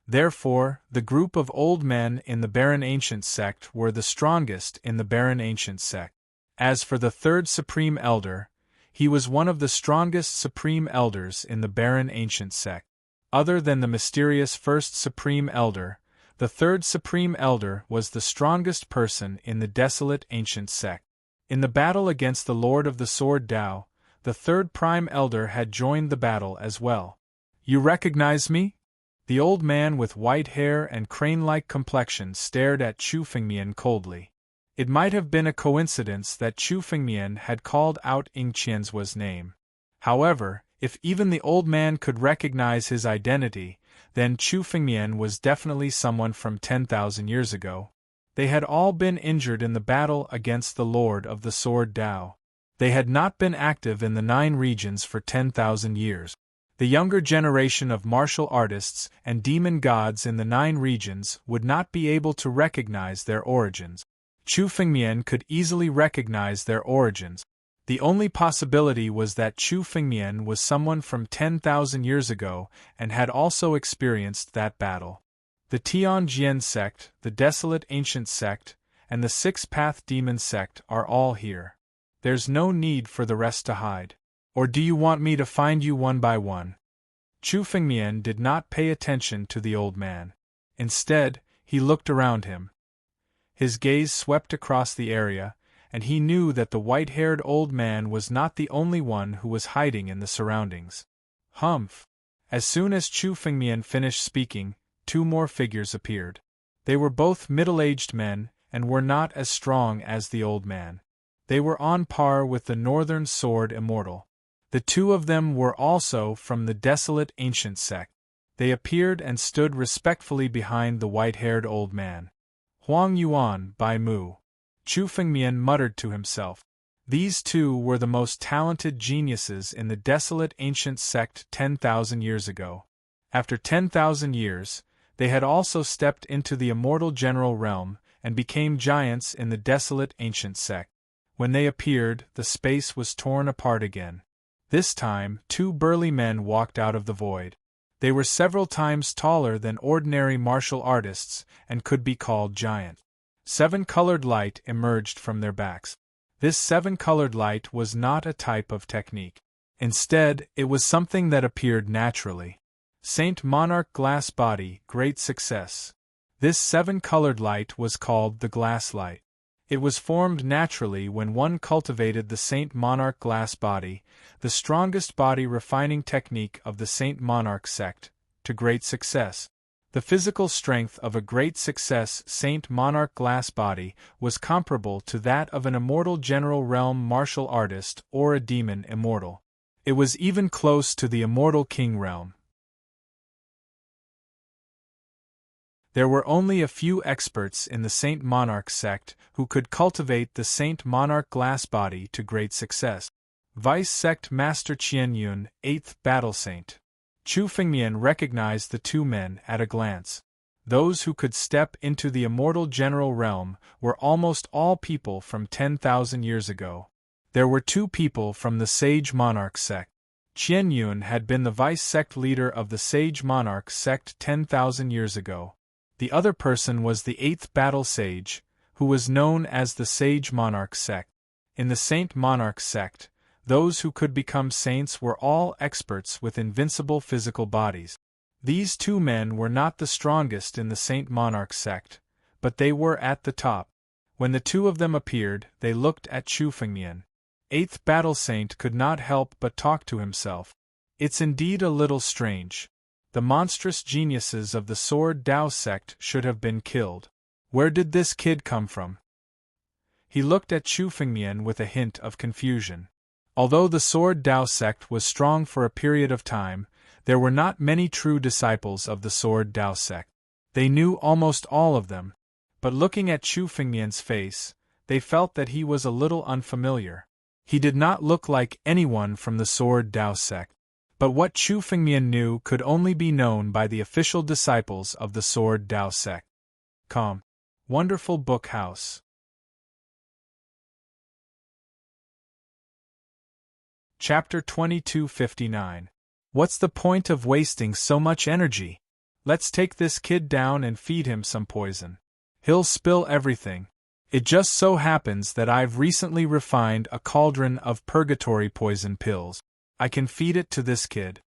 Therefore, the group of old men in the barren ancient sect were the strongest in the barren ancient sect. As for the third supreme elder, he was one of the strongest supreme elders in the barren ancient sect. Other than the mysterious first supreme elder, the third supreme elder was the strongest person in the desolate ancient sect. In the battle against the Lord of the Sword Tao, the third prime elder had joined the battle as well. "You recognize me?" The old man with white hair and crane-like complexion stared at Chu Fengmian coldly. It might have been a coincidence that Chu Fengmian had called out Ying Qianzua's name. However, if even the old man could recognize his identity, then Chu Fengmian was definitely someone from 10,000 years ago. They had all been injured in the battle against the Lord of the Sword Tao. They had not been active in the 9 regions for 10,000 years. The younger generation of martial artists and demon gods in the 9 regions would not be able to recognize their origins. Chu Fengmian could easily recognize their origins. The only possibility was that Chu Fengmian was someone from 10,000 years ago and had also experienced that battle. The Tianjian sect, the Desolate Ancient sect, and the Six-Path Demon sect are all here. There's no need for the rest to hide. Or do you want me to find you one by one? Chu Fengmian did not pay attention to the old man. Instead, he looked around him. His gaze swept across the area, and he knew that the white-haired old man was not the only one who was hiding in the surroundings. Humph! As soon as Chu Fengmian finished speaking, 2 more figures appeared. They were both middle-aged men, and were not as strong as the old man. They were on par with the Northern Sword Immortal. The 2 of them were also from the Desolate Ancient sect. They appeared and stood respectfully behind the white-haired old man. Huang Yuan, Bai Mu. Chu Fengmian muttered to himself. These 2 were the most talented geniuses in the Desolate Ancient sect 10,000 years ago. After 10,000 years, they had also stepped into the immortal general realm and became giants in the Desolate Ancient sect. When they appeared, the space was torn apart again. This time, 2 burly men walked out of the void. They were several times taller than ordinary martial artists and could be called giant. 7-colored light emerged from their backs. This 7-colored light was not a type of technique. Instead, it was something that appeared naturally. Saint Monarch Glass Body, Great Success. This 7-colored light was called the Glass Light. It was formed naturally when one cultivated the Saint Monarch Glass Body, the strongest body refining technique of the Saint Monarch sect, to great success. The physical strength of a great success Saint Monarch Glass Body was comparable to that of an immortal general realm martial artist or a demon immortal. It was even close to the immortal king realm. There were only a few experts in the Saint Monarch sect who could cultivate the Saint Monarch Glass Body to great success. Vice Sect Master Qian Yun, 8th Battle Saint. Chu Fengmian recognized the 2 men at a glance. Those who could step into the immortal general realm were almost all people from 10,000 years ago. There were 2 people from the Sage Monarch sect. Qian Yun had been the vice sect leader of the Sage Monarch sect 10,000 years ago. The other person was the 8th Battle Sage, who was known as the Sage Monarch sect. In the Saint Monarch sect, those who could become saints were all experts with invincible physical bodies. These 2 men were not the strongest in the Saint Monarch sect, but they were at the top. When the 2 of them appeared, they looked at Chu Fengmian. 8th Battle Saint could not help but talk to himself. It's indeed a little strange. The monstrous geniuses of the Sword Tao sect should have been killed. Where did this kid come from? He looked at Chu Fengmian with a hint of confusion. Although the Sword Tao sect was strong for a period of time, there were not many true disciples of the Sword Tao sect. They knew almost all of them, but looking at Chu Fengmian's face, they felt that he was a little unfamiliar. He did not look like anyone from the Sword Tao sect. But what Chu Fengmian knew could only be known by the official disciples of the Sword Tao sect. Wonderful Book House. Chapter 2259. What's the point of wasting so much energy? Let's take this kid down and feed him some poison. He'll spill everything. It just so happens that I've recently refined a cauldron of purgatory poison pills. I can feed it to this kid.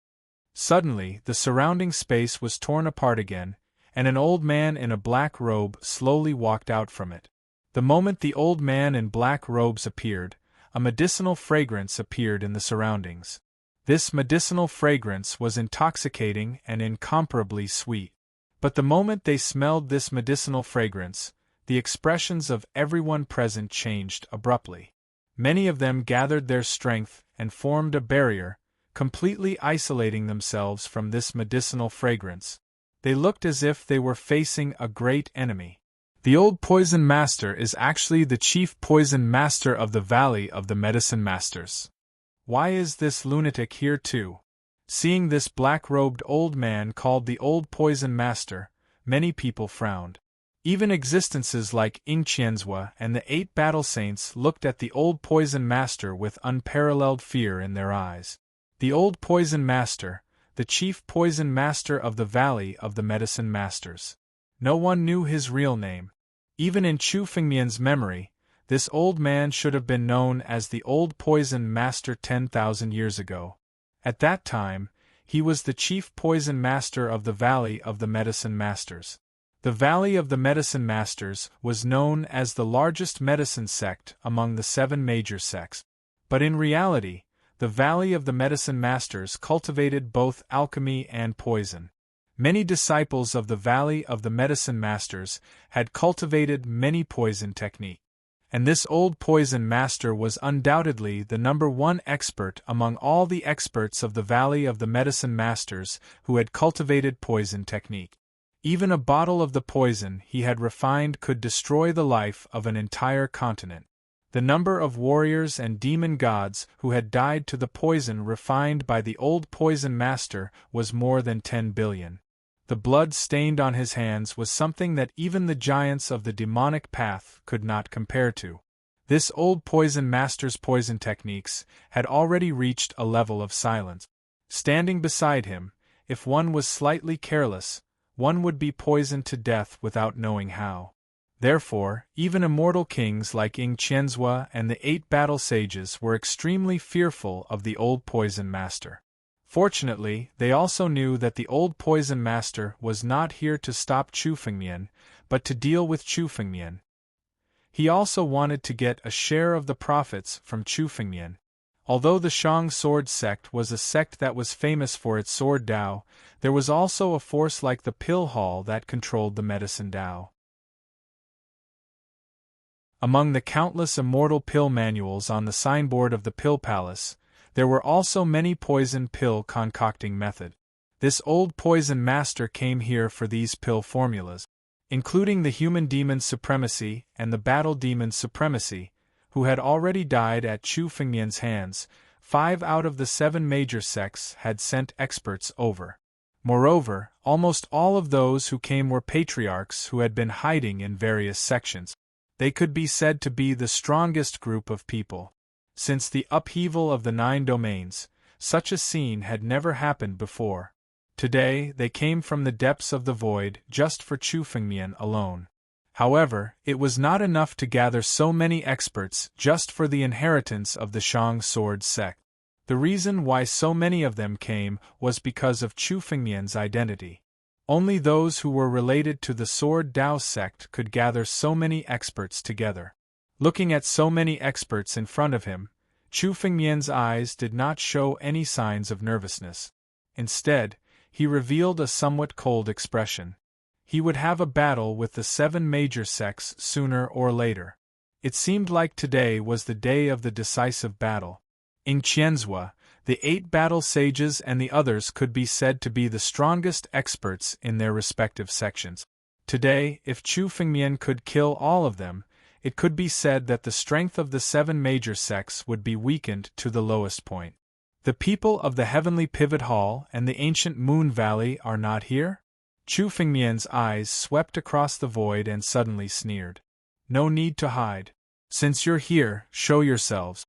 Suddenly, the surrounding space was torn apart again, and an old man in a black robe slowly walked out from it. The moment the old man in black robes appeared, a medicinal fragrance appeared in the surroundings. This medicinal fragrance was intoxicating and incomparably sweet. But the moment they smelled this medicinal fragrance, the expressions of everyone present changed abruptly. Many of them gathered their strength and formed a barrier, completely isolating themselves from this medicinal fragrance. They looked as if they were facing a great enemy. The old poison master is actually the chief poison master of the Valley of the Medicine Masters. Why is this lunatic here too? Seeing this black-robed old man called the old poison master, many people frowned. Even existences like Ingqianzhua and the 8 battle saints looked at the old poison master with unparalleled fear in their eyes. The old poison master, the chief poison master of the Valley of the Medicine Masters. No one knew his real name. Even in Chu Fengmian's memory, this old man should have been known as the old poison master 10,000 years ago. At that time, he was the chief poison master of the Valley of the Medicine Masters. The Valley of the Medicine Masters was known as the largest medicine sect among the 7 major sects. But in reality, the Valley of the Medicine Masters cultivated both alchemy and poison. Many disciples of the Valley of the Medicine Masters had cultivated many poison techniques. And this old poison master was undoubtedly the #1 expert among all the experts of the Valley of the Medicine Masters who had cultivated poison technique. Even a bottle of the poison he had refined could destroy the life of an entire continent. The number of warriors and demon gods who had died to the poison refined by the old poison master was more than 10 billion. The blood stained on his hands was something that even the giants of the demonic path could not compare to. This old poison master's poison techniques had already reached a level of silence. Standing beside him, if one was slightly careless, one would be poisoned to death without knowing how. Therefore, even immortal kings like Ingqianzhua and the 8 battle sages were extremely fearful of the old poison master. Fortunately, they also knew that the old poison master was not here to stop Chu Fengmian, but to deal with Chu Fengmian. He also wanted to get a share of the profits from Chu Fengmian. Although the Shang sword sect was a sect that was famous for its sword Dao, there was also a force like the Pill Hall that controlled the medicine Dao. Among the countless immortal pill manuals on the signboard of the Pill Palace, there were also many poison pill concocting methods. This old poison master came here for these pill formulas, including the human demon supremacy and the battle demon supremacy, who had already died at Chu Fengmian's hands. 5 out of the 7 major sects had sent experts over. Moreover, almost all of those who came were patriarchs who had been hiding in various sections. They could be said to be the strongest group of people. Since the upheaval of the 9 domains, such a scene had never happened before. Today, they came from the depths of the void just for Chu Fengmian alone. However, it was not enough to gather so many experts just for the inheritance of the Shang sword sect. The reason why so many of them came was because of Chu Fengmian's identity. Only those who were related to the Sword Dao sect could gather so many experts together. Looking at so many experts in front of him, Chu Fengmian's eyes did not show any signs of nervousness. Instead, he revealed a somewhat cold expression. He would have a battle with the 7 major sects sooner or later. It seemed like today was the day of the decisive battle. Ingqianzhua, the 8 battle sages and the others could be said to be the strongest experts in their respective sections. Today, if Chu Fengmian could kill all of them, it could be said that the strength of the 7 major sects would be weakened to the lowest point. The people of the Heavenly Pivot Hall and the ancient Moon Valley are not here? Chu Fengmian's eyes swept across the void and suddenly sneered. No need to hide. Since you're here, show yourselves.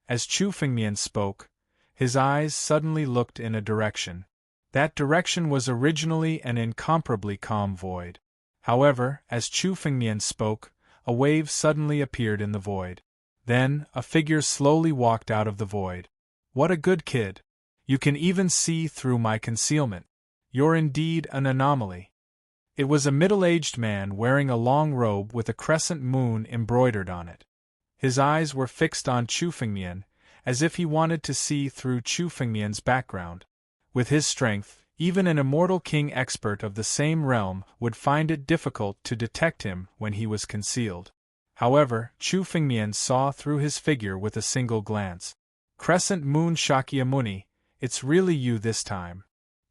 As Chu Fengmian spoke, His eyes suddenly looked in a direction. That direction was originally an incomparably calm void. However, as Chu Fengmian spoke, a wave suddenly appeared in the void. Then, a figure slowly walked out of the void. What a good kid! You can even see through my concealment. You're indeed an anomaly. It was a middle-aged man wearing a long robe with a crescent moon embroidered on it. His eyes were fixed on Chu Fengmian, as if he wanted to see through Chu Fengmian's background. With his strength, even an immortal king expert of the same realm would find it difficult to detect him when he was concealed. However, Chu Fengmian saw through his figure with a single glance. Crescent Moon Shakyamuni, it's really you this time.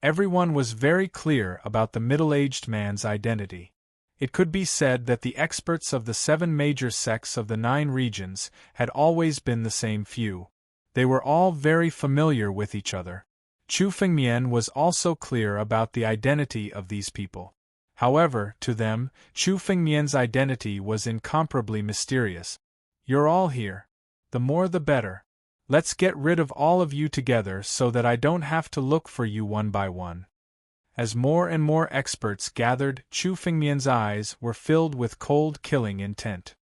Everyone was very clear about the middle-aged man's identity. It could be said that the experts of the 7 major sects of the 9 regions had always been the same few. They were all very familiar with each other. Chu Fengmian was also clear about the identity of these people. However, to them, Chu Fengmian's identity was incomparably mysterious. You're all here. The more the better. Let's get rid of all of you together so that I don't have to look for you one by one. As more and more experts gathered, Chu Fengmian's eyes were filled with cold, killing intent.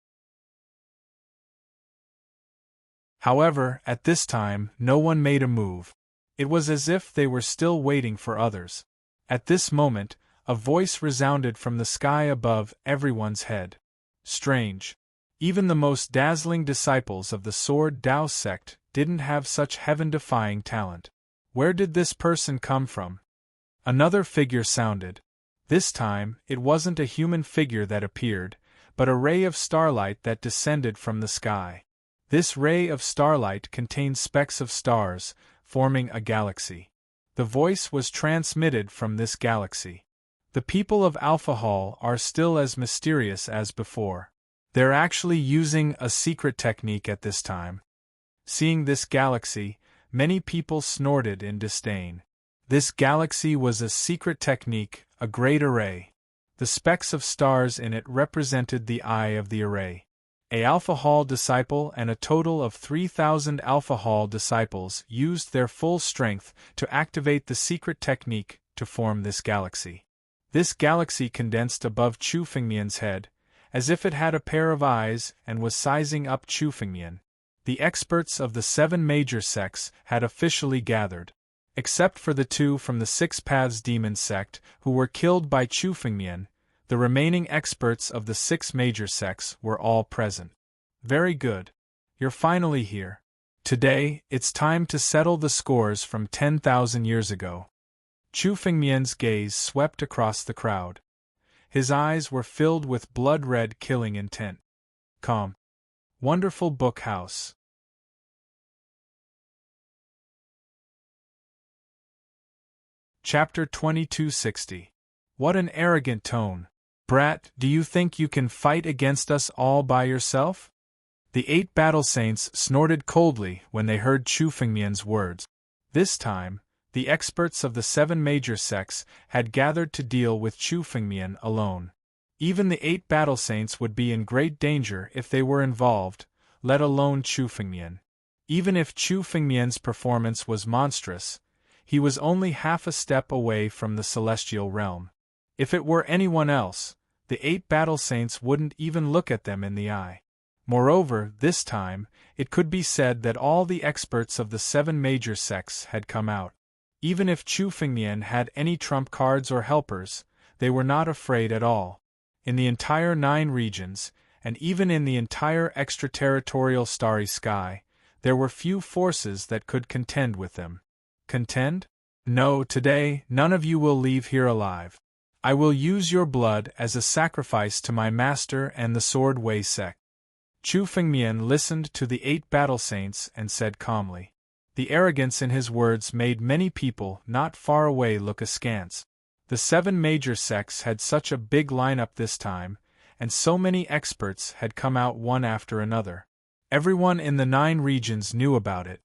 However, at this time, no one made a move. It was as if they were still waiting for others. At this moment, a voice resounded from the sky above everyone's head. Strange. Even the most dazzling disciples of the Sword Dao sect didn't have such heaven-defying talent. Where did this person come from? Another figure sounded. This time, it wasn't a human figure that appeared, but a ray of starlight that descended from the sky. This ray of starlight contained specks of stars, forming a galaxy. The voice was transmitted from this galaxy. The people of Alpha Hall are still as mysterious as before. They're actually using a secret technique at this time. Seeing this galaxy, many people snorted in disdain. This galaxy was a secret technique, a great array. The specks of stars in it represented the eye of the array. A Alpha Hall disciple and a total of 3,000 Alpha Hall disciples used their full strength to activate the secret technique to form this galaxy. This galaxy condensed above Chu Fengmian's head, as if it had a pair of eyes and was sizing up Chu Fengmian. The experts of the 7 major sects had officially gathered. Except for the 2 from the 6 Paths Demon sect who were killed by Chu Fengmian, the remaining experts of the 6 major sects were all present. Very good. You're finally here. Today, it's time to settle the scores from 10,000 years ago. Chu Fengmian's gaze swept across the crowd. His eyes were filled with blood-red killing intent. Calm. Wonderful book house. Chapter 2260. What an arrogant tone. Brat, do you think you can fight against us all by yourself? The 8 battle saints snorted coldly when they heard Chu Fengmian's words. This time, the experts of the 7 major sects had gathered to deal with Chu Fengmian alone. Even the 8 battle saints would be in great danger if they were involved, let alone Chu Fengmian. Even if Chu Fengmian's performance was monstrous, he was only half a step away from the celestial realm. If it were anyone else, the 8 battle saints wouldn't even look at them in the eye. Moreover, this time, it could be said that all the experts of the 7 major sects had come out. Even if Chu Fengmian had any trump cards or helpers, they were not afraid at all. In the entire 9 regions, and even in the entire extraterritorial starry sky, there were few forces that could contend with them. Contend? No, today, none of you will leave here alive. I will use your blood as a sacrifice to my master and the Sword Wei sect. Chu Fengmian listened to the 8 battle saints and said calmly. The arrogance in his words made many people not far away look askance. The 7 major sects had such a big lineup this time, and so many experts had come out one after another. Everyone in the 9 regions knew about it.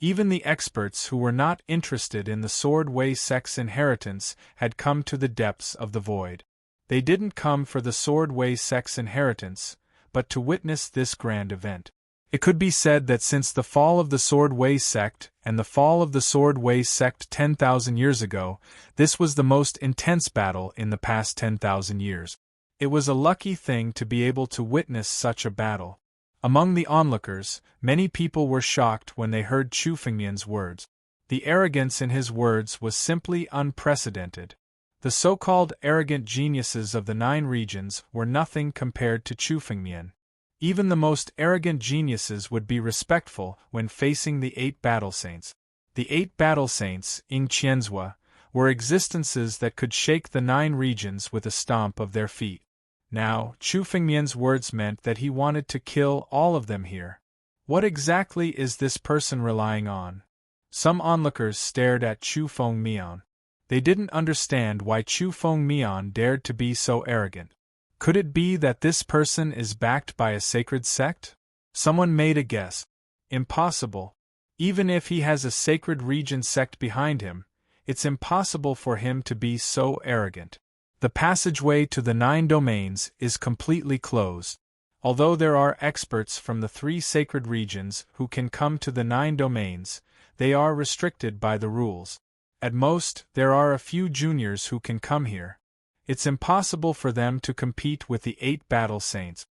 Even the experts who were not interested in the Sword Wei sect's inheritance had come to the depths of the void. They didn't come for the Sword Wei sect's inheritance, but to witness this grand event. It could be said that since the fall of the Sword Wei sect and the fall of the Sword Wei sect 10,000 years ago, this was the most intense battle in the past 10,000 years. It was a lucky thing to be able to witness such a battle. Among the onlookers, many people were shocked when they heard Chu Fengmian's words. The arrogance in his words was simply unprecedented. The so-called arrogant geniuses of the 9 regions were nothing compared to Chu Fengmian. Even the most arrogant geniuses would be respectful when facing the 8 battle saints. The 8 battle saints, Ying Qianzhua, were existences that could shake the 9 regions with a stomp of their feet. Now, Chu Fengmian's words meant that he wanted to kill all of them here. What exactly is this person relying on? Some onlookers stared at Chu Fengmian. They didn't understand why Chu Fengmian dared to be so arrogant. Could it be that this person is backed by a sacred sect? Someone made a guess. Impossible. Even if he has a sacred region sect behind him, it's impossible for him to be so arrogant. The passageway to the 9 domains is completely closed. Although there are experts from the 3 sacred regions who can come to the 9 domains, they are restricted by the rules. At most, there are a few juniors who can come here. It's impossible for them to compete with the 8 battle saints.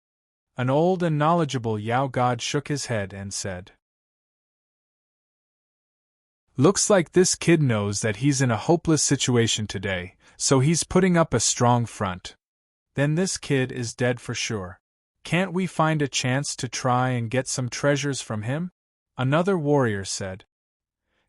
An old and knowledgeable Yao god shook his head and said, "Looks like this kid knows that he's in a hopeless situation today, so he's putting up a strong front. Then this kid is dead for sure. Can't we find a chance to try and get some treasures from him?" Another warrior said.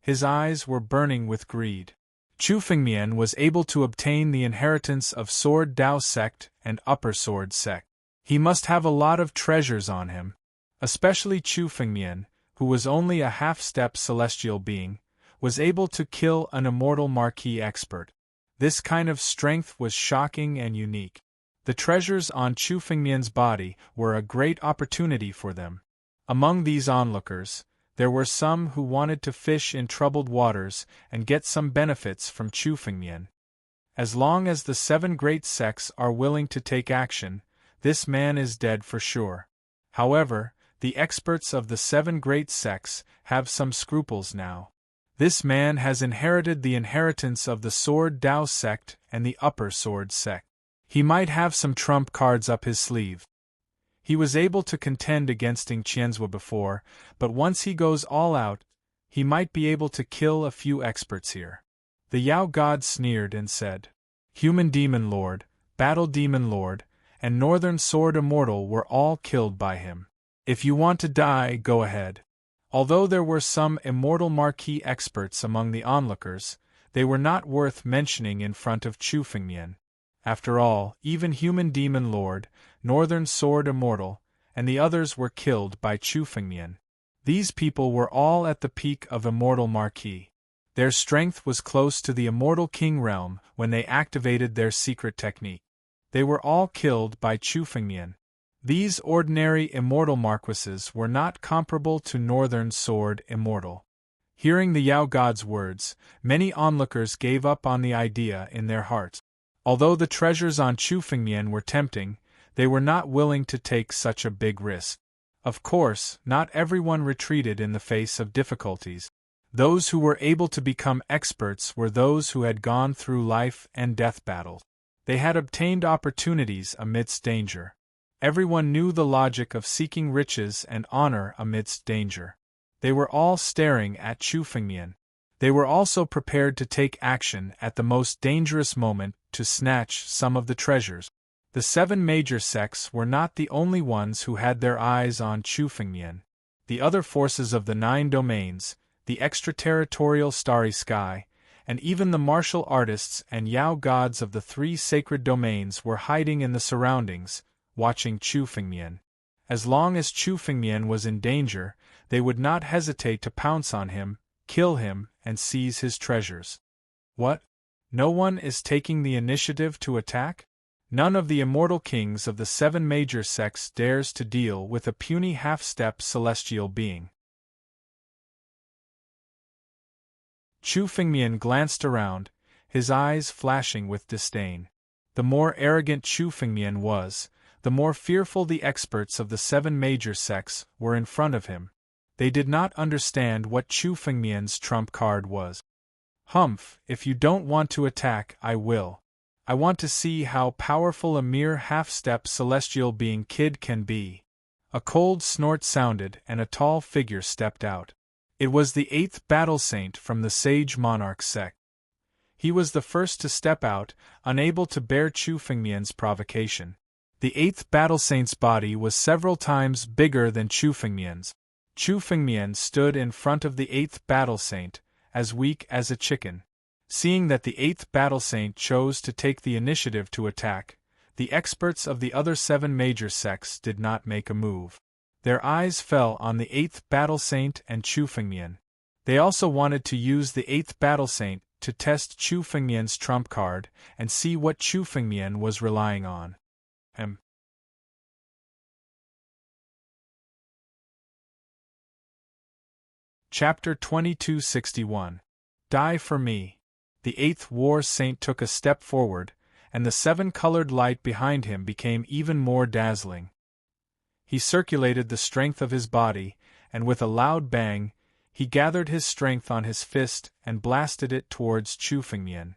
His eyes were burning with greed. Chu Fengmian was able to obtain the inheritance of Sword Dao sect and Upper Sword sect. He must have a lot of treasures on him. Especially Chu Fengmian, who was only a half-step celestial being, was able to kill an immortal marquis expert. This kind of strength was shocking and unique. The treasures on Chu Fengmian's body were a great opportunity for them. Among these onlookers, there were some who wanted to fish in troubled waters and get some benefits from Chu Fengmian. As long as the 7 great sects are willing to take action, this man is dead for sure. However, the experts of the 7 great sects have some scruples now. This man has inherited the inheritance of the Sword Dao sect and the Upper Sword sect. He might have some trump cards up his sleeve. He was able to contend against Ying Qianzhua before, but once he goes all out, he might be able to kill a few experts here. The Yao god sneered and said, "Human Demon Lord, Battle Demon Lord, and Northern Sword Immortal were all killed by him. If you want to die, go ahead." Although there were some immortal marquis experts among the onlookers, they were not worth mentioning in front of Chu Fengmian. After all, even Human Demon Lord, Northern Sword Immortal, and the others were killed by Chu Fengmian. These people were all at the peak of Immortal Marquis. Their strength was close to the Immortal King realm when they activated their secret technique. They were all killed by Chu Fengmian. These ordinary Immortal Marquises were not comparable to Northern Sword Immortal. Hearing the Yao god's words, many onlookers gave up on the idea in their hearts. Although the treasures on Chu Fengmian were tempting, they were not willing to take such a big risk. Of course, not everyone retreated in the face of difficulties. Those who were able to become experts were those who had gone through life and death battles. They had obtained opportunities amidst danger. Everyone knew the logic of seeking riches and honor amidst danger. They were all staring at Chu Fengmian. They were also prepared to take action at the most dangerous moment to snatch some of the treasures. The 7 major sects were not the only ones who had their eyes on Chu Fengmian. The other forces of the 9 domains, the extraterritorial starry sky, and even the martial artists and Yao gods of the 3 sacred domains were hiding in the surroundings, watching Chu Fengmian. As long as Chu Fengmian was in danger, they would not hesitate to pounce on him, kill him, and seize his treasures. What? No one is taking the initiative to attack? None of the immortal kings of the 7 major sects dares to deal with a puny half-step celestial being. Chu Fengmian glanced around, his eyes flashing with disdain. The more arrogant Chu Fengmian was, the more fearful the experts of the 7 major sects were in front of him. They did not understand what Chu Fengmian's trump card was. Humph, if you don't want to attack, I will. I want to see how powerful a mere half-step celestial being kid can be. A cold snort sounded and a tall figure stepped out. It was the 8th battle saint from the Sage Monarch sect. He was the first to step out, unable to bear Chu Fengmian's provocation. The 8th battle saint's body was several times bigger than Chu Fengmian's. Chu Fengmian stood in front of the 8th battle saint, as weak as a chicken. Seeing that the 8th battle saint chose to take the initiative to attack, the experts of the other 7 major sects did not make a move. Their eyes fell on the 8th battle saint and Chu Fengmian. They also wanted to use the 8th battle saint to test Chu Fengmian's trump card and see what Chu Fengmian was relying on. Chapter 2261. Die for me. The 8th war saint took a step forward, and the 7-colored light behind him became even more dazzling. He circulated the strength of his body, and with a loud bang, he gathered his strength on his fist and blasted it towards Chu Fengmian.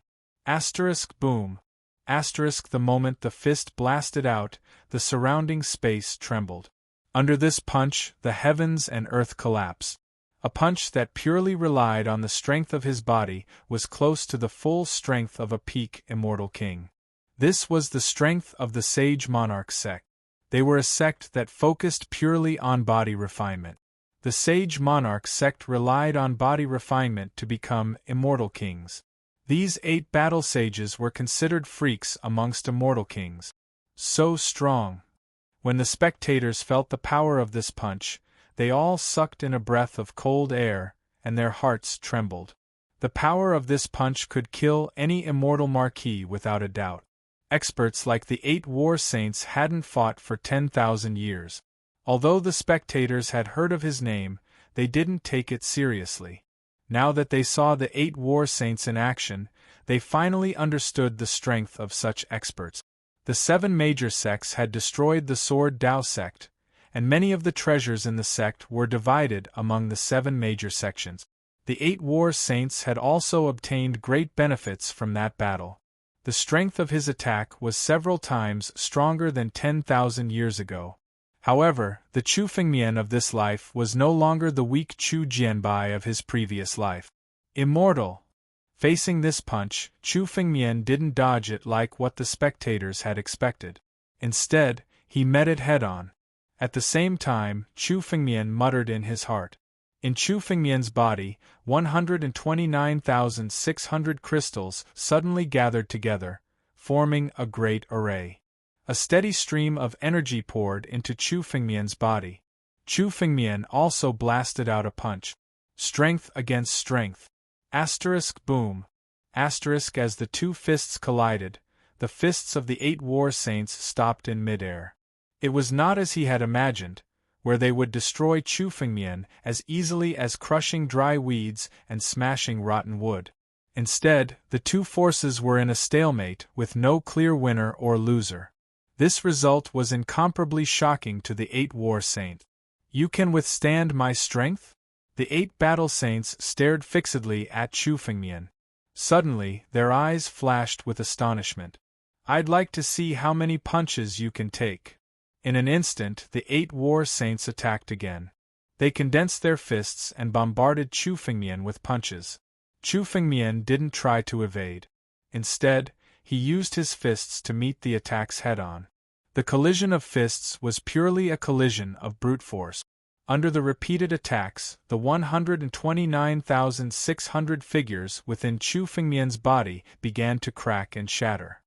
Boom. The moment the fist blasted out, the surrounding space trembled. Under this punch, the heavens and earth collapsed. A punch that purely relied on the strength of his body was close to the full strength of a peak immortal king. This was the strength of the Sage Monarch sect. They were a sect that focused purely on body refinement. The Sage Monarch sect relied on body refinement to become immortal kings. These 8 battle sages were considered freaks amongst immortal kings. So strong. When the spectators felt the power of this punch, they all sucked in a breath of cold air, and their hearts trembled. The power of this punch could kill any immortal marquis without a doubt. Experts like the 8 war saints hadn't fought for 10,000 years. Although the spectators had heard of his name, they didn't take it seriously. Now that they saw the 8 war saints in action, they finally understood the strength of such experts. The 7 major sects had destroyed the Sword Dao sect, and many of the treasures in the sect were divided among the 7 major sections. The 8 war saints had also obtained great benefits from that battle. The strength of his attack was several times stronger than 10,000 years ago. However, the Chu Fengmian of this life was no longer the weak Chu Jianbai of his previous life. Immortal. Facing this punch, Chu Fengmian didn't dodge it like what the spectators had expected. Instead, he met it head-on. At the same time, Chu Fengmian muttered in his heart. In Chu Fengmian's body, 129,600 crystals suddenly gathered together, forming a great array. A steady stream of energy poured into Chu Fengmian's body. Chu Fengmian also blasted out a punch. Strength against strength. Boom. As the 2 fists collided, the fists of the 8 war saints stopped in midair. It was not as he had imagined, where they would destroy Chu Fengmian as easily as crushing dry weeds and smashing rotten wood. Instead, the 2 forces were in a stalemate with no clear winner or loser. This result was incomparably shocking to the 8 war saints. You can withstand my strength? The 8 battle saints stared fixedly at Chu Fengmian. Suddenly, their eyes flashed with astonishment. I'd like to see how many punches you can take. In an instant, the 8 war saints attacked again. They condensed their fists and bombarded Chu Fengmian with punches. Chu Fengmian didn't try to evade. Instead, he used his fists to meet the attacks head-on. The collision of fists was purely a collision of brute force. Under the repeated attacks, the 129,600 figures within Chu Fengmian's body began to crack and shatter.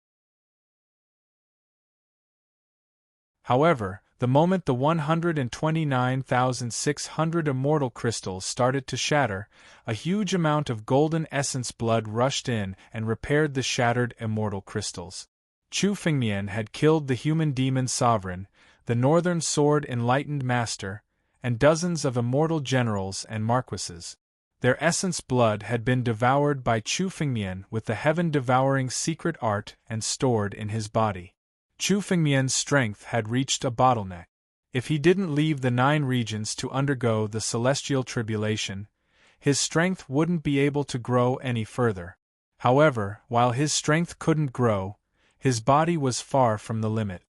However, the moment the 129,600 immortal crystals started to shatter, a huge amount of golden essence blood rushed in and repaired the shattered immortal crystals. Chu Fengmian had killed the human demon sovereign, the Northern Sword Enlightened Master, and dozens of immortal generals and marquises. Their essence blood had been devoured by Chu Fengmian with the heaven-devouring secret art and stored in his body. Chu Fengmian's strength had reached a bottleneck. If he didn't leave the 9 regions to undergo the celestial tribulation, his strength wouldn't be able to grow any further. However, while his strength couldn't grow, his body was far from the limit.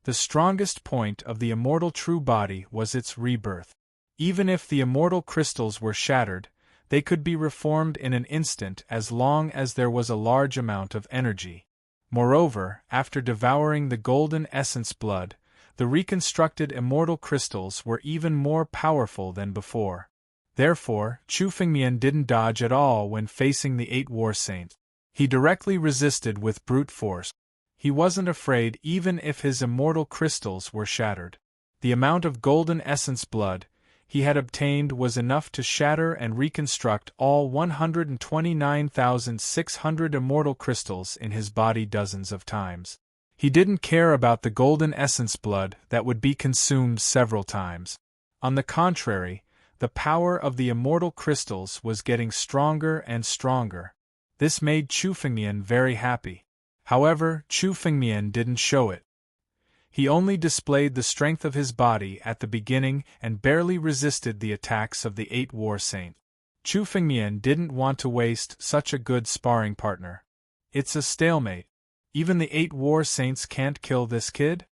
The strongest point of the immortal true body was its rebirth. Even if the immortal crystals were shattered, they could be reformed in an instant as long as there was a large amount of energy. Moreover, after devouring the golden essence blood, the reconstructed immortal crystals were even more powerful than before. Therefore, Chu Fengmian didn't dodge at all when facing the 8 war saints. He directly resisted with brute force. He wasn't afraid even if his immortal crystals were shattered. The amount of golden essence blood he had obtained was enough to shatter and reconstruct all 129,600 immortal crystals in his body dozens of times. He didn't care about the golden essence blood that would be consumed several times. On the contrary, the power of the immortal crystals was getting stronger and stronger. This made Chu Fengmian very happy. However, Chu Fengmian didn't show it. He only displayed the strength of his body at the beginning and barely resisted the attacks of the 8 war saints. Chu Fengmian didn't want to waste such a good sparring partner. It's a stalemate. Even the 8 war saints can't kill this kid?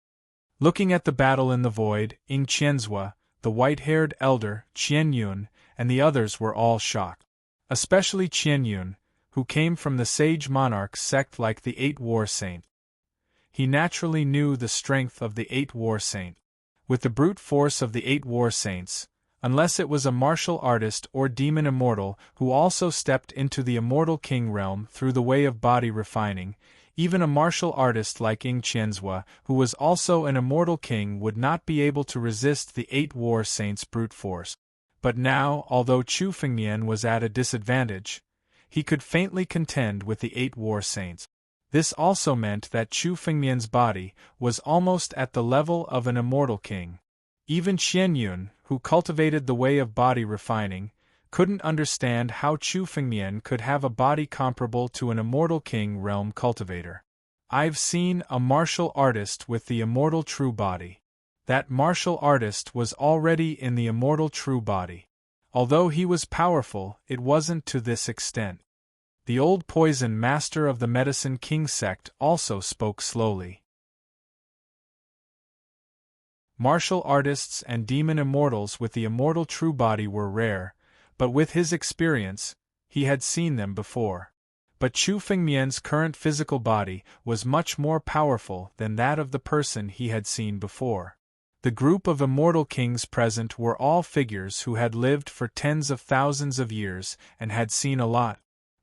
Looking at the battle in the void, Ying Qianzhua, the white-haired elder, Qian Yun, and the others were all shocked. Especially Qian Yun, who came from the sage monarch sect like the 8 war saints. He naturally knew the strength of the 8 war saints. With the brute force of the 8 war saints, unless it was a martial artist or demon immortal who also stepped into the immortal king realm through the way of body refining, even a martial artist like Ying Qianzhua, who was also an immortal king, would not be able to resist the 8 war saints' brute force. But now, although Chu Fengmian was at a disadvantage, he could faintly contend with the 8 war saints. This also meant that Chu Fengmian's body was almost at the level of an immortal king. Even Qian Yun, who cultivated the way of body refining, couldn't understand how Chu Fengmian could have a body comparable to an immortal king realm cultivator. I've seen a martial artist with the immortal true body. That martial artist was already in the immortal true body. Although he was powerful, it wasn't to this extent. The old poison master of the Medicine King sect also spoke slowly. Martial artists and demon immortals with the immortal true body were rare, but with his experience, he had seen them before. But Chu Fengmian's current physical body was much more powerful than that of the person he had seen before. The group of immortal kings present were all figures who had lived for tens of thousands of years and had seen a lot.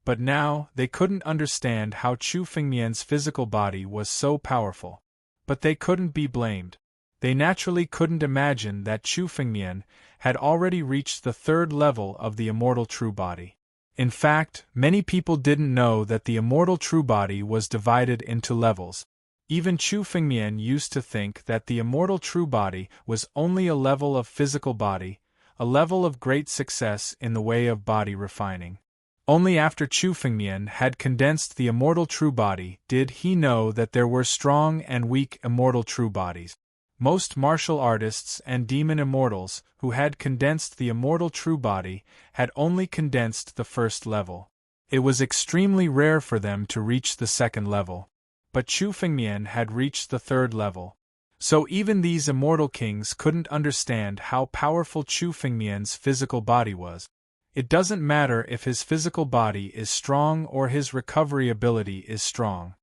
But now, they couldn't understand how Chu Fengmian's physical body was so powerful. But they couldn't be blamed. They naturally couldn't imagine that Chu Fengmian had already reached the 3rd level of the immortal true body. In fact, many people didn't know that the immortal true body was divided into levels. Even Chu Fengmian used to think that the immortal true body was only a level of physical body, a level of great success in the way of body refining. Only after Chu Fengmian had condensed the immortal true body did he know that there were strong and weak immortal true bodies. Most martial artists and demon immortals who had condensed the immortal true body had only condensed the 1st level. It was extremely rare for them to reach the 2nd level. But Chu Fengmian had reached the 3rd level. So even these immortal kings couldn't understand how powerful Chu Fengmian's physical body was. It doesn't matter if his physical body is strong or his recovery ability is strong.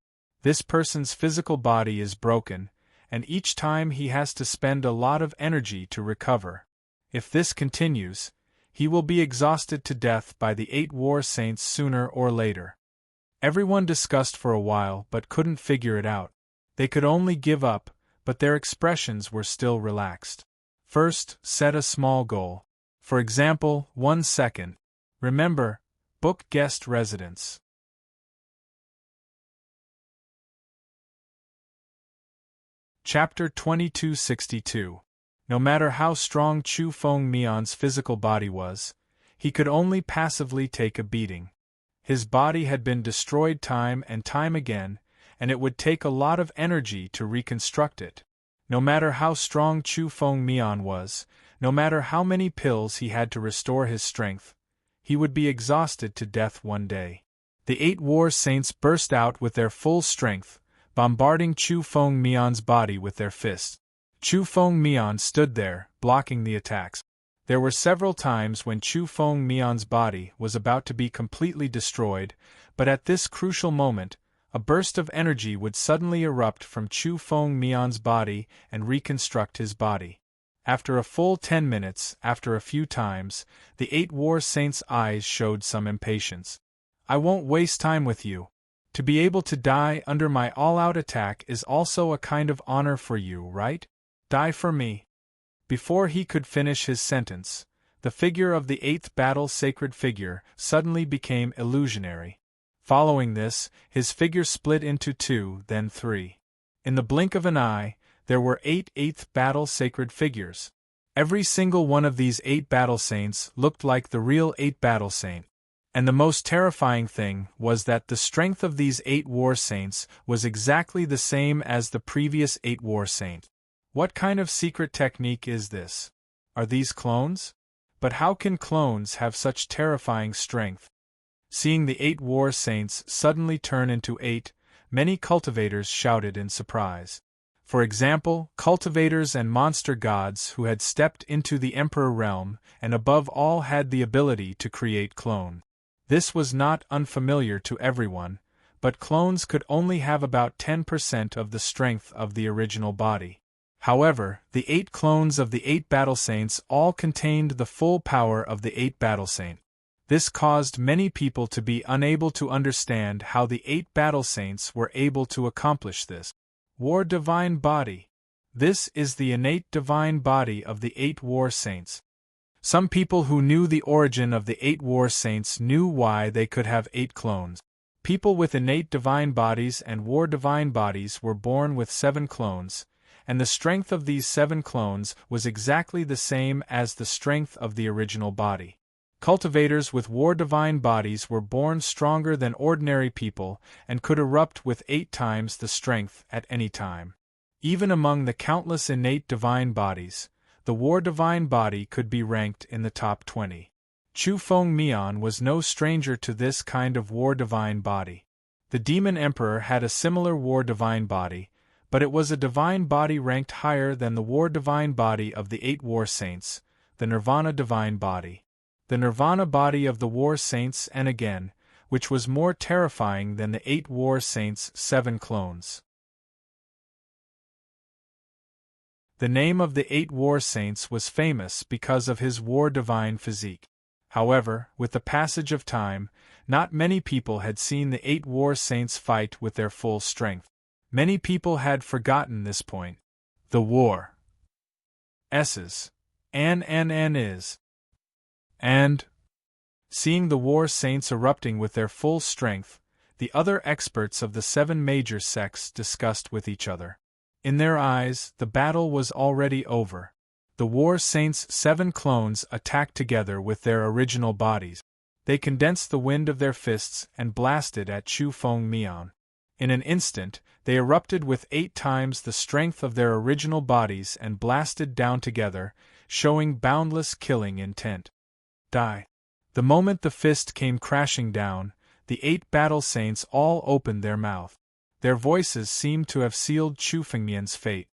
This person's physical body is broken, and each time he has to spend a lot of energy to recover. If this continues, he will be exhausted to death by the 8 war saints sooner or later. Everyone discussed for a while but couldn't figure it out. They could only give up, but their expressions were still relaxed. First, set a small goal. For example, 1 second. Remember, book guest residence. Chapter 2262. No matter how strong Chu Fengmian's physical body was, he could only passively take a beating. His body had been destroyed time and time again, and it would take a lot of energy to reconstruct it. No matter how strong Chu Feng Mian was, no matter how many pills he had to restore his strength, he would be exhausted to death one day. The 8 war saints burst out with their full strength, bombarding Chu Feng Mian's body with their fists. Chu Feng Mian stood there, blocking the attacks. There were several times when Chu Feng Mian's body was about to be completely destroyed, but at this crucial moment, a burst of energy would suddenly erupt from Chu Feng Mian's body and reconstruct his body. After a full 10 minutes, after a few times, the 8 war saints' eyes showed some impatience. "I won't waste time with you. To be able to die under my all-out attack is also a kind of honor for you, right? Die for me." Before he could finish his sentence, the figure of the 8th battle sacred figure suddenly became illusionary. Following this, his figure split into 2, then 3. In the blink of an eye, there were 8 8th battle sacred figures. Every single one of these 8 battle saints looked like the real 8 battle saint. And the most terrifying thing was that the strength of these 8 war saints was exactly the same as the previous 8 war saint. What kind of secret technique is this? Are these clones? But how can clones have such terrifying strength? Seeing the 8 war saints suddenly turn into 8, many cultivators shouted in surprise. For example, cultivators and monster gods who had stepped into the Emperor realm and above all had the ability to create clone. This was not unfamiliar to everyone, but clones could only have about 10% of the strength of the original body. However, the 8 clones of the 8 battle saints all contained the full power of the 8 battle saint. This caused many people to be unable to understand how the 8 battle saints were able to accomplish this. War divine body. This is the innate divine body of the 8 war saints. Some people who knew the origin of the 8 war saints knew why they could have 8 clones. People with innate divine bodies and war divine bodies were born with 7 clones, and the strength of these 7 clones was exactly the same as the strength of the original body. Cultivators with war divine bodies were born stronger than ordinary people and could erupt with 8 times the strength at any time. Even among the countless innate divine bodies, the war divine body could be ranked in the top 20. Chu Feng Mian was no stranger to this kind of war divine body. The Demon Emperor had a similar war divine body, but it was a divine body ranked higher than the war divine body of the 8 war saints, the Nirvana divine body. The Nirvana body of the war saints and again, which was more terrifying than the 8 war saints' 7 clones. The name of the 8 war saints was famous because of his war divine physique. However, with the passage of time, not many people had seen the 8 war saints fight with their full strength. Many people had forgotten this point. The war S's and is. And, seeing the war saints erupting with their full strength, the other experts of the 7 major sects discussed with each other. In their eyes, the battle was already over. The war saints' 7 clones attacked together with their original bodies. They condensed the wind of their fists and blasted at Chu Feng Mian. In an instant, they erupted with 8 times the strength of their original bodies and blasted down together, showing boundless killing intent. Die. The moment the fist came crashing down, the 8 battle saints all opened their mouth. Their voices seemed to have sealed Chu Fengmian's fate.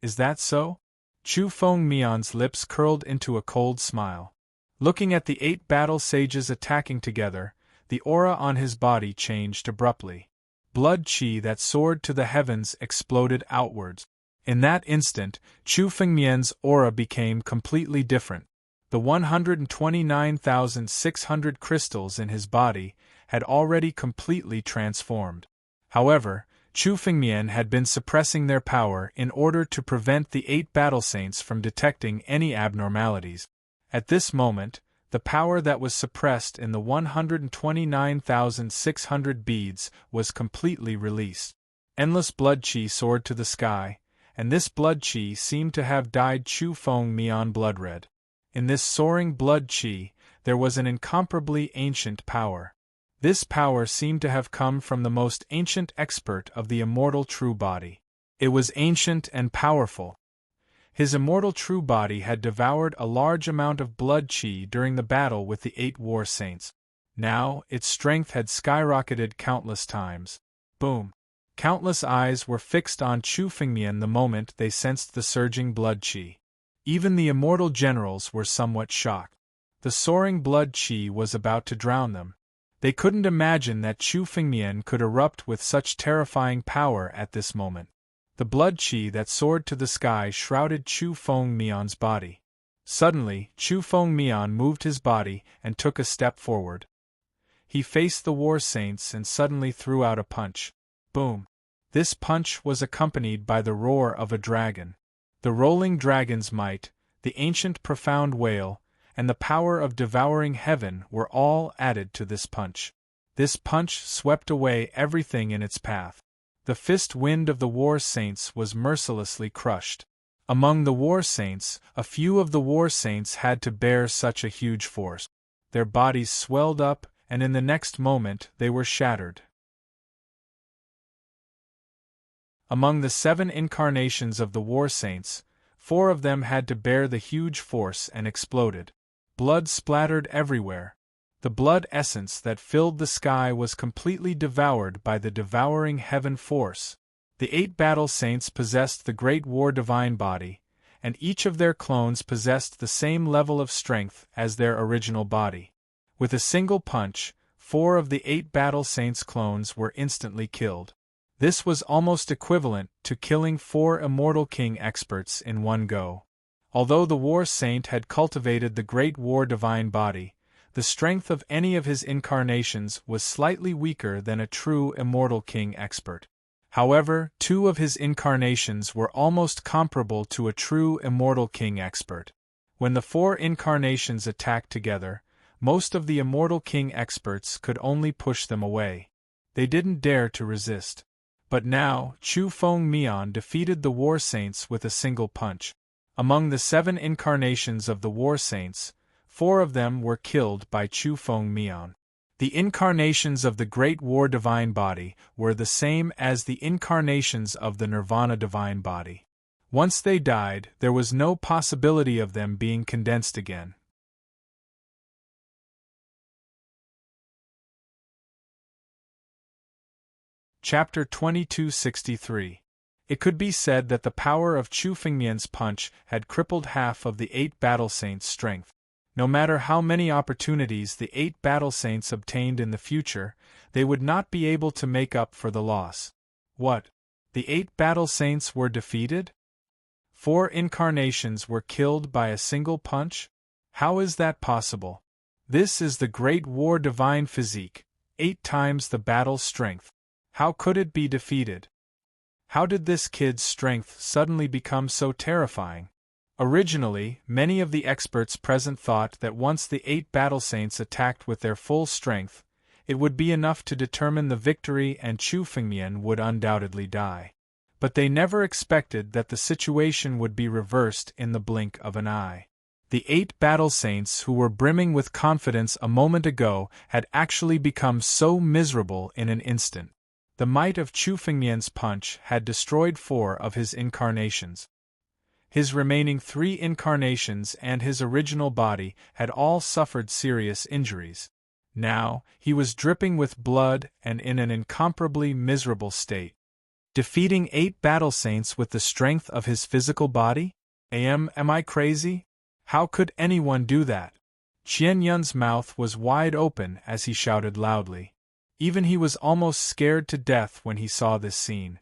Is that so? Chu Fengmian's lips curled into a cold smile. Looking at the 8 battle sages attacking together, the aura on his body changed abruptly. Blood qi that soared to the heavens exploded outwards. In that instant, Chu Fengmian's aura became completely different. The 129,600 crystals in his body had already completely transformed. However, Chu Fengmian had been suppressing their power in order to prevent the 8 battle saints from detecting any abnormalities. At this moment, the power that was suppressed in the 129,600 beads was completely released. Endless blood qi soared to the sky, and this blood qi seemed to have dyed Chu Fengmian blood red. In this soaring blood qi, there was an incomparably ancient power. This power seemed to have come from the most ancient expert of the immortal true body. It was ancient and powerful. His immortal true body had devoured a large amount of blood chi during the battle with the 8 war saints. Now, its strength had skyrocketed countless times. Boom! Countless eyes were fixed on Chu Fengmian the moment they sensed the surging blood chi. Even the immortal generals were somewhat shocked. The soaring blood chi was about to drown them. They couldn't imagine that Chu Fengmian could erupt with such terrifying power at this moment. The blood chi that soared to the sky shrouded Chu Fengmian's body. Suddenly, Chu Fengmian moved his body and took a step forward. He faced the war saints and suddenly threw out a punch. Boom! This punch was accompanied by the roar of a dragon. The rolling dragon's might, the ancient profound wail, and the power of devouring heaven were all added to this punch. This punch swept away everything in its path. The fist wind of the war saints was mercilessly crushed. Among the war saints, a few of the war saints had to bear such a huge force. Their bodies swelled up, and in the next moment they were shattered. Among the 7 incarnations of the war saints, 4 of them had to bear the huge force and exploded. Blood splattered everywhere. The blood essence that filled the sky was completely devoured by the devouring heaven force. The 8 battle saints possessed the great war divine body, and each of their clones possessed the same level of strength as their original body. With a single punch, 4 of the 8 battle saints' clones were instantly killed. This was almost equivalent to killing 4 immortal king experts in one go. Although the war saint had cultivated the great war divine body, the strength of any of his incarnations was slightly weaker than a true immortal king expert. However, 2 of his incarnations were almost comparable to a true immortal king expert. When the 4 incarnations attacked together, most of the immortal king experts could only push them away. They didn't dare to resist. But now, Chu Fengmian defeated the war saints with a single punch. Among the 7 incarnations of the war saints, 4 of them were killed by Chu Fengmian. The incarnations of the Great War Divine Body were the same as the incarnations of the Nirvana Divine Body. Once they died, there was no possibility of them being condensed again. Chapter 2263. It could be said that the power of Chu Fengmian's punch had crippled half of the 8 battle saints' strength. No matter how many opportunities the 8 battle saints obtained in the future, they would not be able to make up for the loss. What? The 8 battle saints were defeated? 4 incarnations were killed by a single punch? How is that possible? This is the Great War Divine Physique, 8 times the battle strength. How could it be defeated? How did this kid's strength suddenly become so terrifying? Originally, many of the experts present thought that once the 8 battle saints attacked with their full strength, it would be enough to determine the victory and Chu Fengmian would undoubtedly die. But they never expected that the situation would be reversed in the blink of an eye. The 8 battle saints who were brimming with confidence a moment ago had actually become so miserable in an instant. The might of Chu Fengmian's punch had destroyed 4 of his incarnations. His remaining 3 incarnations and his original body had all suffered serious injuries. Now, he was dripping with blood and in an incomparably miserable state. Defeating 8 battle saints with the strength of his physical body? Am I crazy? How could anyone do that? Qian Yun's mouth was wide open as he shouted loudly. Even he was almost scared to death when he saw this scene.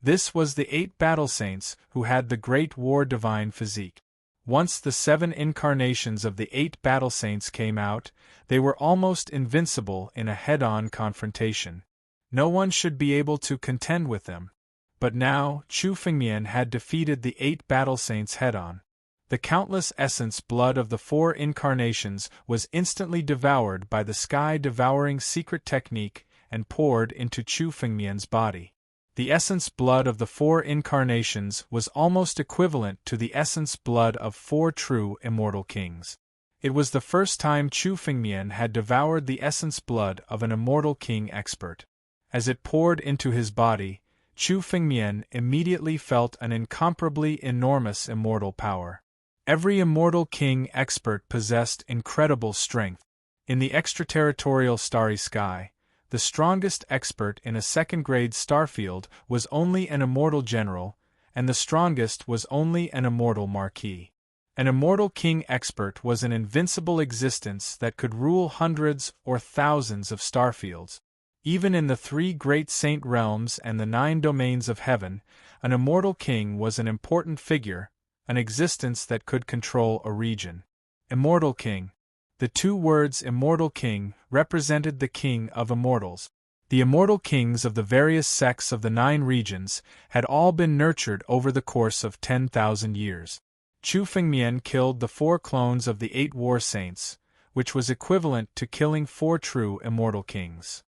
This was the 8 battle saints who had the Great War Divine Physique. Once the 7 incarnations of the 8 battle saints came out, they were almost invincible in a head-on confrontation. No one should be able to contend with them. But now, Chu Fengmian had defeated the 8 battle saints head-on. The countless essence blood of the 4 incarnations was instantly devoured by the sky-devouring secret technique and poured into Chu Fengmian's body. The essence blood of the 4 incarnations was almost equivalent to the essence blood of 4 true immortal kings. It was the first time Chu Fengmian had devoured the essence blood of an immortal king expert. As it poured into his body, Chu Fengmian immediately felt an incomparably enormous immortal power. Every immortal king expert possessed incredible strength. In the extraterritorial starry sky, the strongest expert in a second-grade starfield was only an immortal general, and the strongest was only an immortal marquis. An immortal king expert was an invincible existence that could rule hundreds or thousands of starfields. Even in the 3 great saint realms and the 9 domains of heaven, an immortal king was an important figure, an existence that could control a region. Immortal king. The 2 words immortal king represented the king of immortals. The immortal kings of the various sects of the 9 regions had all been nurtured over the course of 10,000 years. Chu Fengmian killed the 4 clones of the 8 war saints, which was equivalent to killing 4 true immortal kings.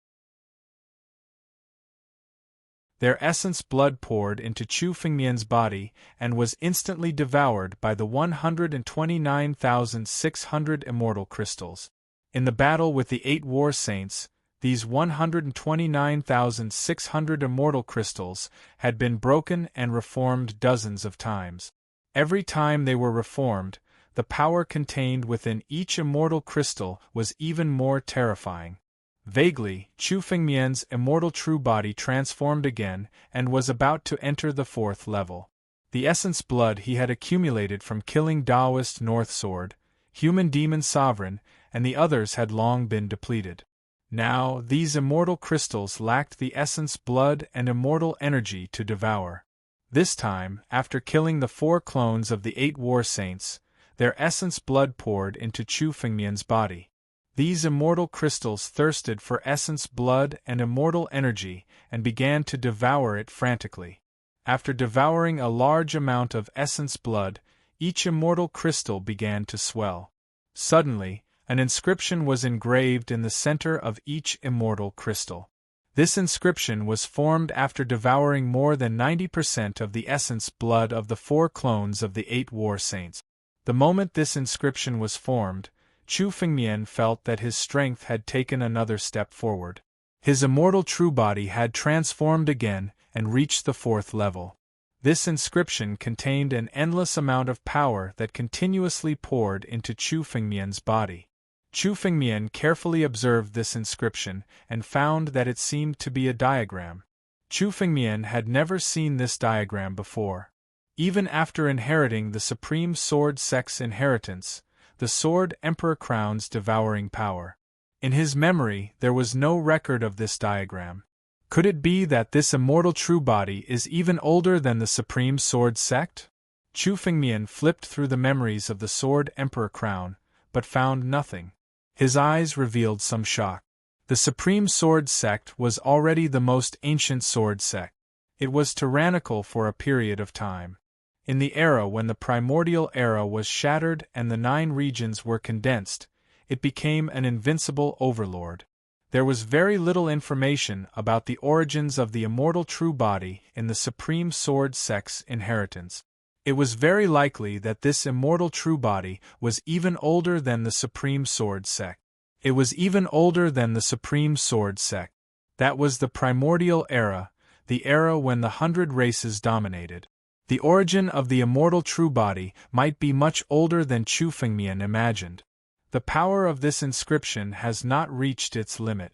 Their essence blood poured into Chu Fengmian's body and was instantly devoured by the 129,600 immortal crystals. In the battle with the 8 war saints, these 129,600 immortal crystals had been broken and reformed dozens of times. Every time they were reformed, the power contained within each immortal crystal was even more terrifying. Vaguely, Chu Fengmian's immortal true body transformed again and was about to enter the 4th level. The essence blood he had accumulated from killing Taoist North Sword, Human Demon Sovereign, and the others had long been depleted. Now, these immortal crystals lacked the essence blood and immortal energy to devour. This time, after killing the 4 clones of the 8 war saints, their essence blood poured into Chu Fengmian's body. These immortal crystals thirsted for essence blood and immortal energy and began to devour it frantically. After devouring a large amount of essence blood, each immortal crystal began to swell. Suddenly, an inscription was engraved in the center of each immortal crystal. This inscription was formed after devouring more than 90% of the essence blood of the 4 clones of the 8 war saints. The moment this inscription was formed, Chu Fengmian felt that his strength had taken another step forward. His immortal true body had transformed again and reached the 4th level. This inscription contained an endless amount of power that continuously poured into Chu Fengmian's body. Chu Fengmian carefully observed this inscription and found that it seemed to be a diagram. Chu Fengmian had never seen this diagram before. Even after inheriting the Supreme Sword Sect's inheritance, the Sword Emperor Crown's devouring power. In his memory, there was no record of this diagram. Could it be that this immortal true body is even older than the Supreme Sword Sect? Chu Fengmian flipped through the memories of the Sword Emperor Crown, but found nothing. His eyes revealed some shock. The Supreme Sword Sect was already the most ancient sword sect. It was tyrannical for a period of time. In the era when the primordial era was shattered and the 9 regions were condensed, it became an invincible overlord. There was very little information about the origins of the immortal true body in the Supreme Sword Sect's inheritance. It was very likely that this immortal true body was even older than the Supreme Sword Sect. It was even older than the Supreme Sword Sect. That was the primordial era, the era when the 100 races dominated. The origin of the immortal true body might be much older than Chu Fengmian imagined. The power of this inscription has not reached its limit.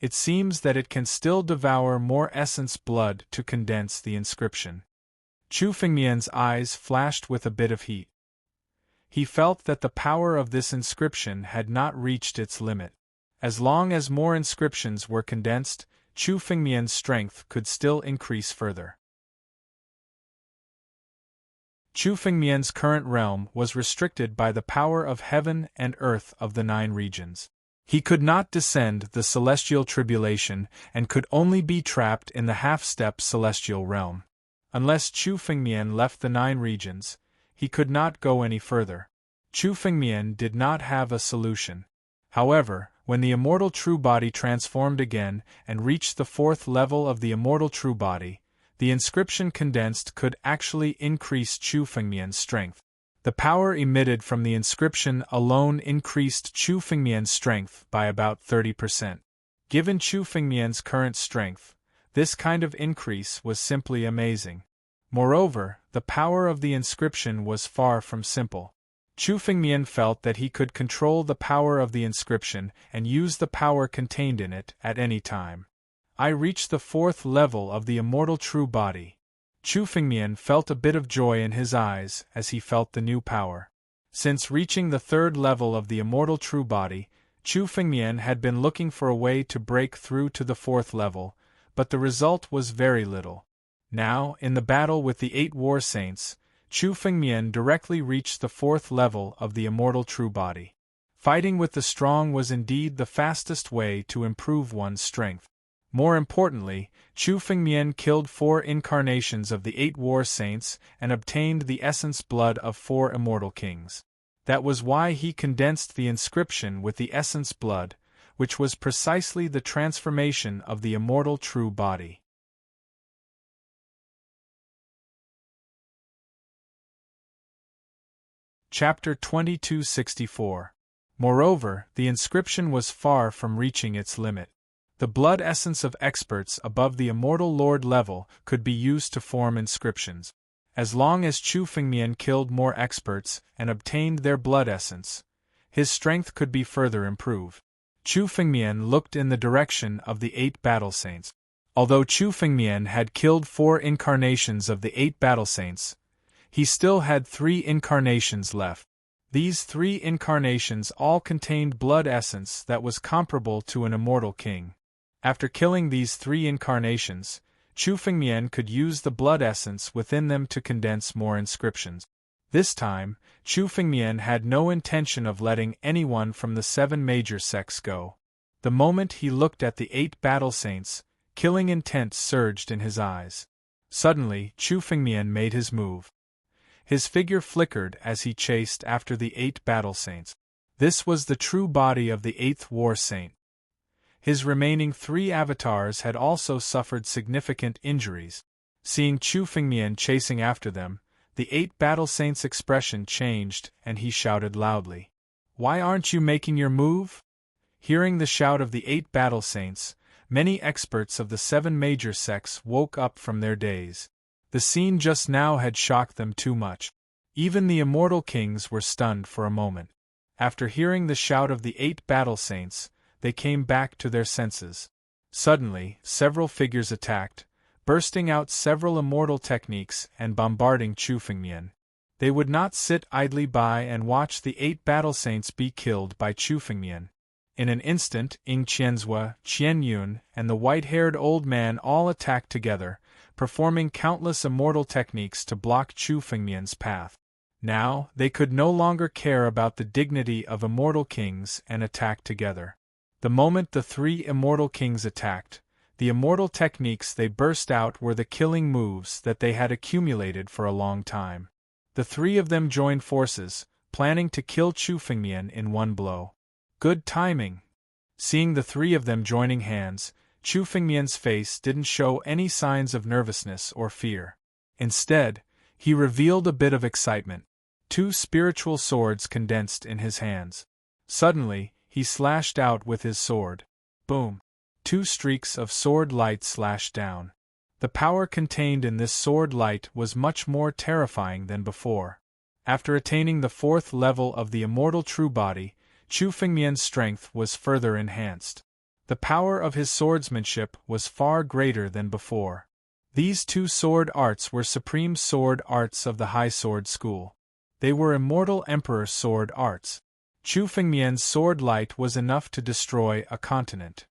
It seems that it can still devour more essence blood to condense the inscription. Chu Fengmian's eyes flashed with a bit of heat. He felt that the power of this inscription had not reached its limit. As long as more inscriptions were condensed, Chu Fengmian's strength could still increase further. Chu Fengmian's current realm was restricted by the power of heaven and earth of the 9 regions. He could not descend the celestial tribulation and could only be trapped in the half-step celestial realm. Unless Chu Fengmian left the 9 regions, he could not go any further. Chu Fengmian did not have a solution. However, when the immortal true body transformed again and reached the 4th level of the immortal true body, the inscription condensed could actually increase Chu Fengmian's strength. The power emitted from the inscription alone increased Chu Fengmian's strength by about 30%. Given Chu Fengmian's current strength, this kind of increase was simply amazing. Moreover, the power of the inscription was far from simple. Chu Fengmian felt that he could control the power of the inscription and use the power contained in it at any time. I reached the 4th level of the immortal true body. Chu Fengmian felt a bit of joy in his eyes as he felt the new power. Since reaching the 3rd level of the immortal true body, Chu Fengmian had been looking for a way to break through to the 4th level, but the result was very little. Now, in the battle with the 8 war saints, Chu Fengmian directly reached the 4th level of the immortal true body. Fighting with the strong was indeed the fastest way to improve one's strength. More importantly, Chu Fengmian killed 4 incarnations of the 8 war saints and obtained the essence blood of 4 immortal kings. That was why he condensed the inscription with the essence blood, which was precisely the transformation of the immortal true body. Chapter 2264. Moreover, the inscription was far from reaching its limit. The blood essence of experts above the immortal lord level could be used to form inscriptions. As long as Chu Fengmian killed more experts and obtained their blood essence, his strength could be further improved. Chu Fengmian looked in the direction of the 8 battle saints. Although Chu Fengmian had killed 4 incarnations of the 8 battle saints, he still had 3 incarnations left. These 3 incarnations all contained blood essence that was comparable to an immortal king. After killing these 3 incarnations, Chu Fengmian could use the blood essence within them to condense more inscriptions. This time, Chu Fengmian had no intention of letting anyone from the 7 major sects go. The moment he looked at the 8 battle saints, killing intent surged in his eyes. Suddenly, Chu Fengmian made his move. His figure flickered as he chased after the 8 battle saints. This was the true body of the 8th war saint. His remaining 3 avatars had also suffered significant injuries. Seeing Chu Fengmian chasing after them, the 8 battle saints' expression changed and he shouted loudly, "Why aren't you making your move?" Hearing the shout of the 8 battle saints, many experts of the 7 major sects woke up from their daze. The scene just now had shocked them too much. Even the immortal kings were stunned for a moment. After hearing the shout of the 8 battle saints, they came back to their senses. Suddenly, several figures attacked, bursting out several immortal techniques and bombarding Chu Fengmian. They would not sit idly by and watch the 8 battle saints be killed by Chu Fengmian. In an instant, Ying Qianzhua, Qian Yun, and the white-haired old man all attacked together, performing countless immortal techniques to block Chu Fengmian's path. Now, they could no longer care about the dignity of immortal kings and attacked together. The moment the 3 immortal kings attacked, the immortal techniques they burst out were the killing moves that they had accumulated for a long time. The 3 of them joined forces, planning to kill Chu Fengmian in one blow. Good timing! Seeing the 3 of them joining hands, Chu Fengmian's face didn't show any signs of nervousness or fear. Instead, he revealed a bit of excitement. 2 spiritual swords condensed in his hands. Suddenly, he slashed out with his sword. Boom! 2 streaks of sword light slashed down. The power contained in this sword light was much more terrifying than before. After attaining the 4th level of the immortal true body, Chu Fengmian's strength was further enhanced. The power of his swordsmanship was far greater than before. These 2 sword arts were supreme sword arts of the High Sword School. They were immortal emperor sword arts. Chu Fengmian's sword light was enough to destroy a continent.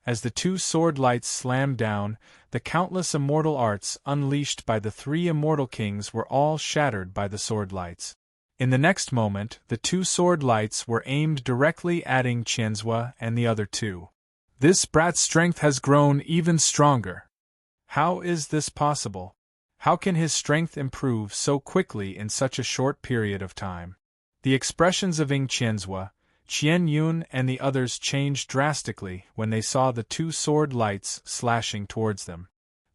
As the 2 sword lights slammed down, the countless immortal arts unleashed by the 3 immortal kings were all shattered by the sword lights. In the next moment, the 2 sword lights were aimed directly at Ying Qianzhua and the other 2. This brat's strength has grown even stronger. How is this possible? How can his strength improve so quickly in such a short period of time? The expressions of Ying Qianzhua, Qian Yun and the others changed drastically when they saw the 2 sword lights slashing towards them.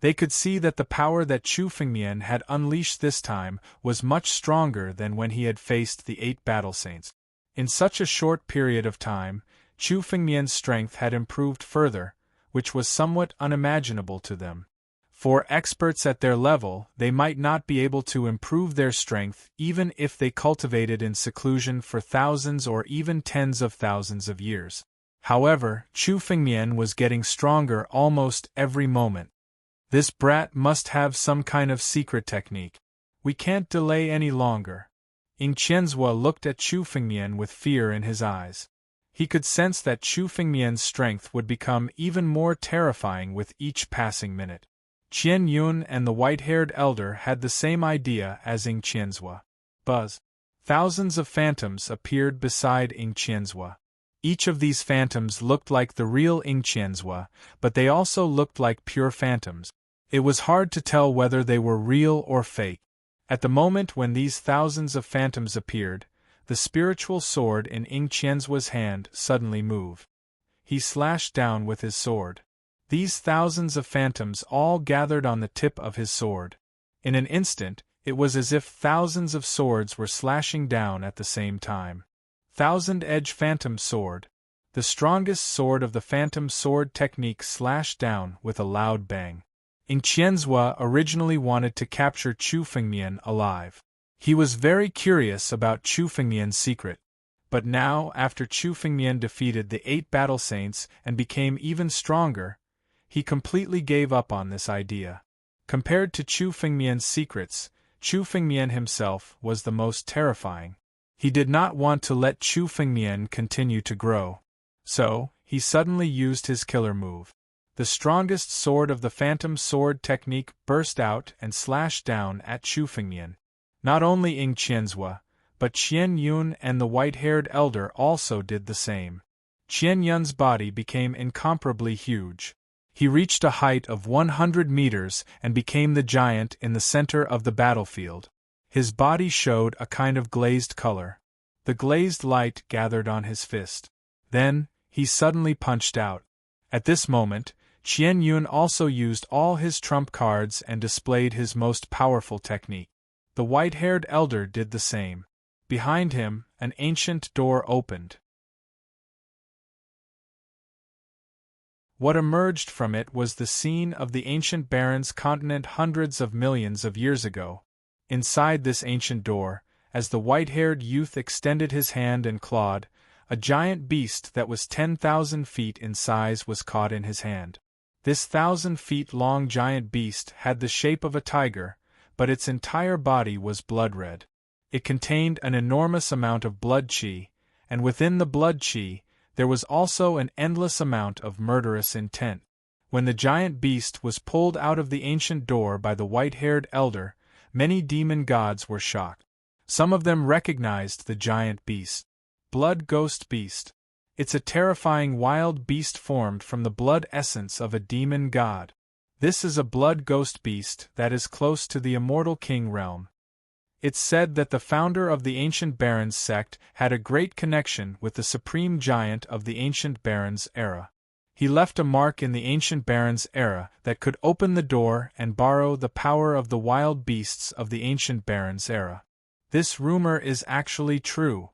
They could see that the power that Chu Fengmian had unleashed this time was much stronger than when he had faced the 8 battle saints. In such a short period of time, Chu Fengmian's strength had improved further, which was somewhat unimaginable to them. For experts at their level, they might not be able to improve their strength even if they cultivated in seclusion for thousands or even tens of thousands of years. However, Chu Fengmian was getting stronger almost every moment. This brat must have some kind of secret technique. We can't delay any longer. Ying Qianzhua looked at Chu Fengmian with fear in his eyes. He could sense that Chu Fengmian's strength would become even more terrifying with each passing minute. Qian Yun and the white-haired elder had the same idea as Ying Qianzhua. Buzz. Thousands of phantoms appeared beside Ying Qianzhua. Each of these phantoms looked like the real Ying Qianzhua, but they also looked like pure phantoms. It was hard to tell whether they were real or fake. At the moment when these thousands of phantoms appeared, the spiritual sword in Ying Qianzhua's hand suddenly moved. He slashed down with his sword. These thousands of phantoms all gathered on the tip of his sword. In an instant, it was as if thousands of swords were slashing down at the same time. Thousand-edge phantom sword. The strongest sword of the phantom sword technique slashed down with a loud bang. Ying Qianzhua originally wanted to capture Chu Fengmian alive. He was very curious about Chu Fengmian's secret. But now, after Chu Fengmian defeated the 8 battle saints and became even stronger, he completely gave up on this idea. Compared to Chu Fengmian's secrets, Chu Fengmian himself was the most terrifying. He did not want to let Chu Fengmian continue to grow. So, he suddenly used his killer move. The strongest sword of the phantom sword technique burst out and slashed down at Chu Fengmian. Not only Ying Qianzhua, but Qian Yun and the white-haired elder also did the same. Qian Yun's body became incomparably huge. He reached a height of 100 meters and became the giant in the center of the battlefield. His body showed a kind of glazed color. The glazed light gathered on his fist. Then, he suddenly punched out. At this moment, Qian Yun also used all his trump cards and displayed his most powerful technique. The white-haired elder did the same. Behind him, an ancient door opened. What emerged from it was the scene of the ancient Baron's continent hundreds of millions of years ago. Inside this ancient door, as the white-haired youth extended his hand and clawed, a giant beast that was 10,000 feet in size was caught in his hand. This 1,000-feet-long giant beast had the shape of a tiger, but its entire body was blood-red. It contained an enormous amount of blood qi, and within the blood qi, there was also an endless amount of murderous intent. When the giant beast was pulled out of the ancient door by the white-haired elder, many demon gods were shocked. Some of them recognized the giant beast. Blood ghost beast. It's a terrifying wild beast formed from the blood essence of a demon god. This is a blood ghost beast that is close to the immortal king realm. It's said that the founder of the ancient barons sect had a great connection with the supreme giant of the ancient barons era. He left a mark in the ancient barons era that could open the door and borrow the power of the wild beasts of the ancient barons era. This rumor is actually true.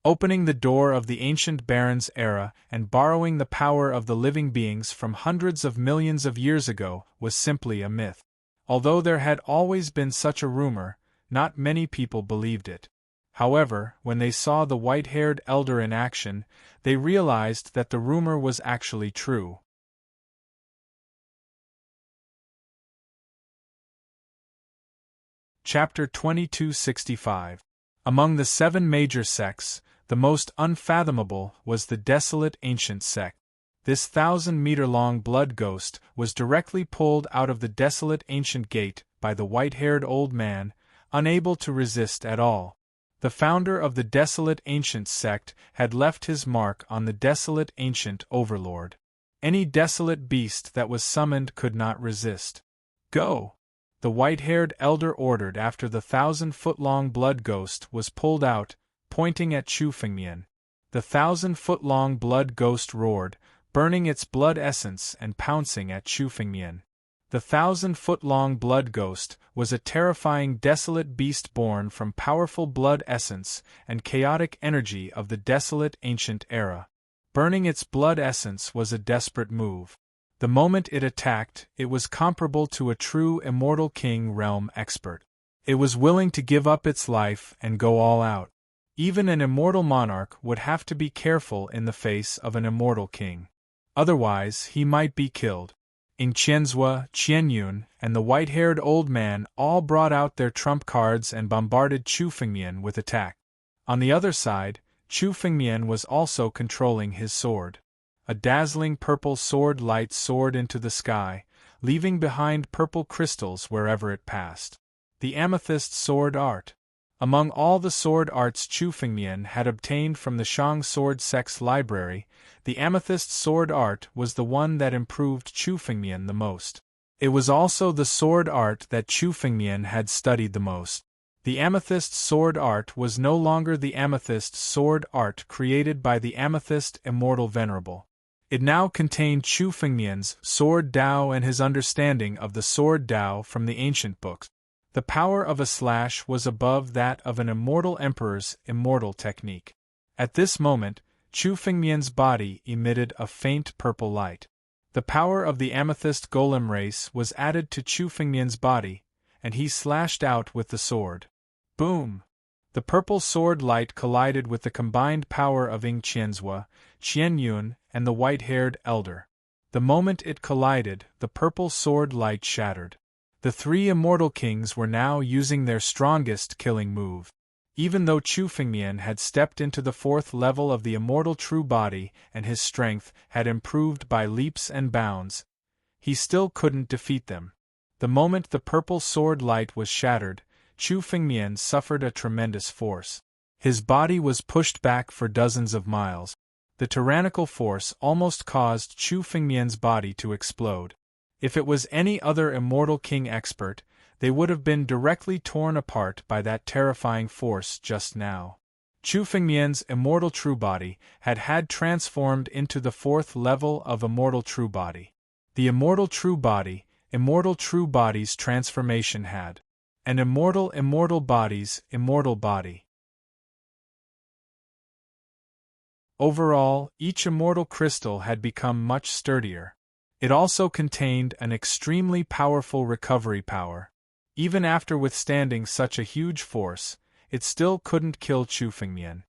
Opening the door of the ancient barons era and borrowing the power of the living beings from hundreds of millions of years ago was simply a myth. Although there had always been such a rumor, not many people believed it. However, when they saw the white-haired elder in action, they realized that the rumor was actually true. Chapter 2265. Among the 7 major sects, the most unfathomable was the desolate ancient sect. This 1,000-meter-long blood ghost was directly pulled out of the desolate ancient gate by the white-haired old man, unable to resist at all. The founder of the desolate ancient sect had left his mark on the desolate ancient overlord. Any desolate beast that was summoned could not resist. Go! The white-haired elder ordered after the 1,000-foot-long blood ghost was pulled out, pointing at Chu Fengmian. The 1,000-foot-long blood ghost roared, burning its blood essence and pouncing at Chu Fengmian. The 1,000-foot-long blood ghost was a terrifying desolate beast born from powerful blood essence and chaotic energy of the desolate ancient era. Burning its blood essence was a desperate move. The moment it attacked, it was comparable to a true immortal king realm expert. It was willing to give up its life and go all out. Even an immortal monarch would have to be careful in the face of an immortal king. Otherwise, he might be killed. Ing Qianzhua, Qianyun, and the white-haired old man all brought out their trump cards and bombarded Chu Fengmian with attack. On the other side, Chu Fengmian was also controlling his sword. A dazzling purple sword light soared into the sky, leaving behind purple crystals wherever it passed. The amethyst sword art. Among all the sword arts Chu Fengmian had obtained from the Shang Sword Sect's library, the amethyst sword art was the one that improved Chu Fengmian the most. It was also the sword art that Chu Fengmian had studied the most. The amethyst sword art was no longer the amethyst sword art created by the amethyst immortal venerable. It now contained Chu Fengmian's sword Dao and his understanding of the sword Dao from the ancient books. The power of a slash was above that of an immortal emperor's immortal technique. At this moment, Chu Fengmian's body emitted a faint purple light. The power of the amethyst golem race was added to Chu Fengmian's body, and he slashed out with the sword. Boom! The purple sword light collided with the combined power of Ing Qianzhua, Qianyun, and the white-haired elder. The moment it collided, the purple sword light shattered. The three immortal kings were now using their strongest killing move. Even though Chu Fengmian had stepped into the 4th level of the immortal true body and his strength had improved by leaps and bounds, he still couldn't defeat them. The moment the purple sword light was shattered, Chu Fengmian suffered a tremendous force. His body was pushed back for dozens of miles. The tyrannical force almost caused Chu Fengmian's body to explode. If it was any other immortal king expert, they would have been directly torn apart by that terrifying force just now. Chu Fengmian's immortal true body had transformed into the 4th level of immortal true body. The immortal true body's transformation had an immortal body's immortal body. Overall, each immortal crystal had become much sturdier. It also contained an extremely powerful recovery power. Even after withstanding such a huge force, it still couldn't kill Chu Fengmian.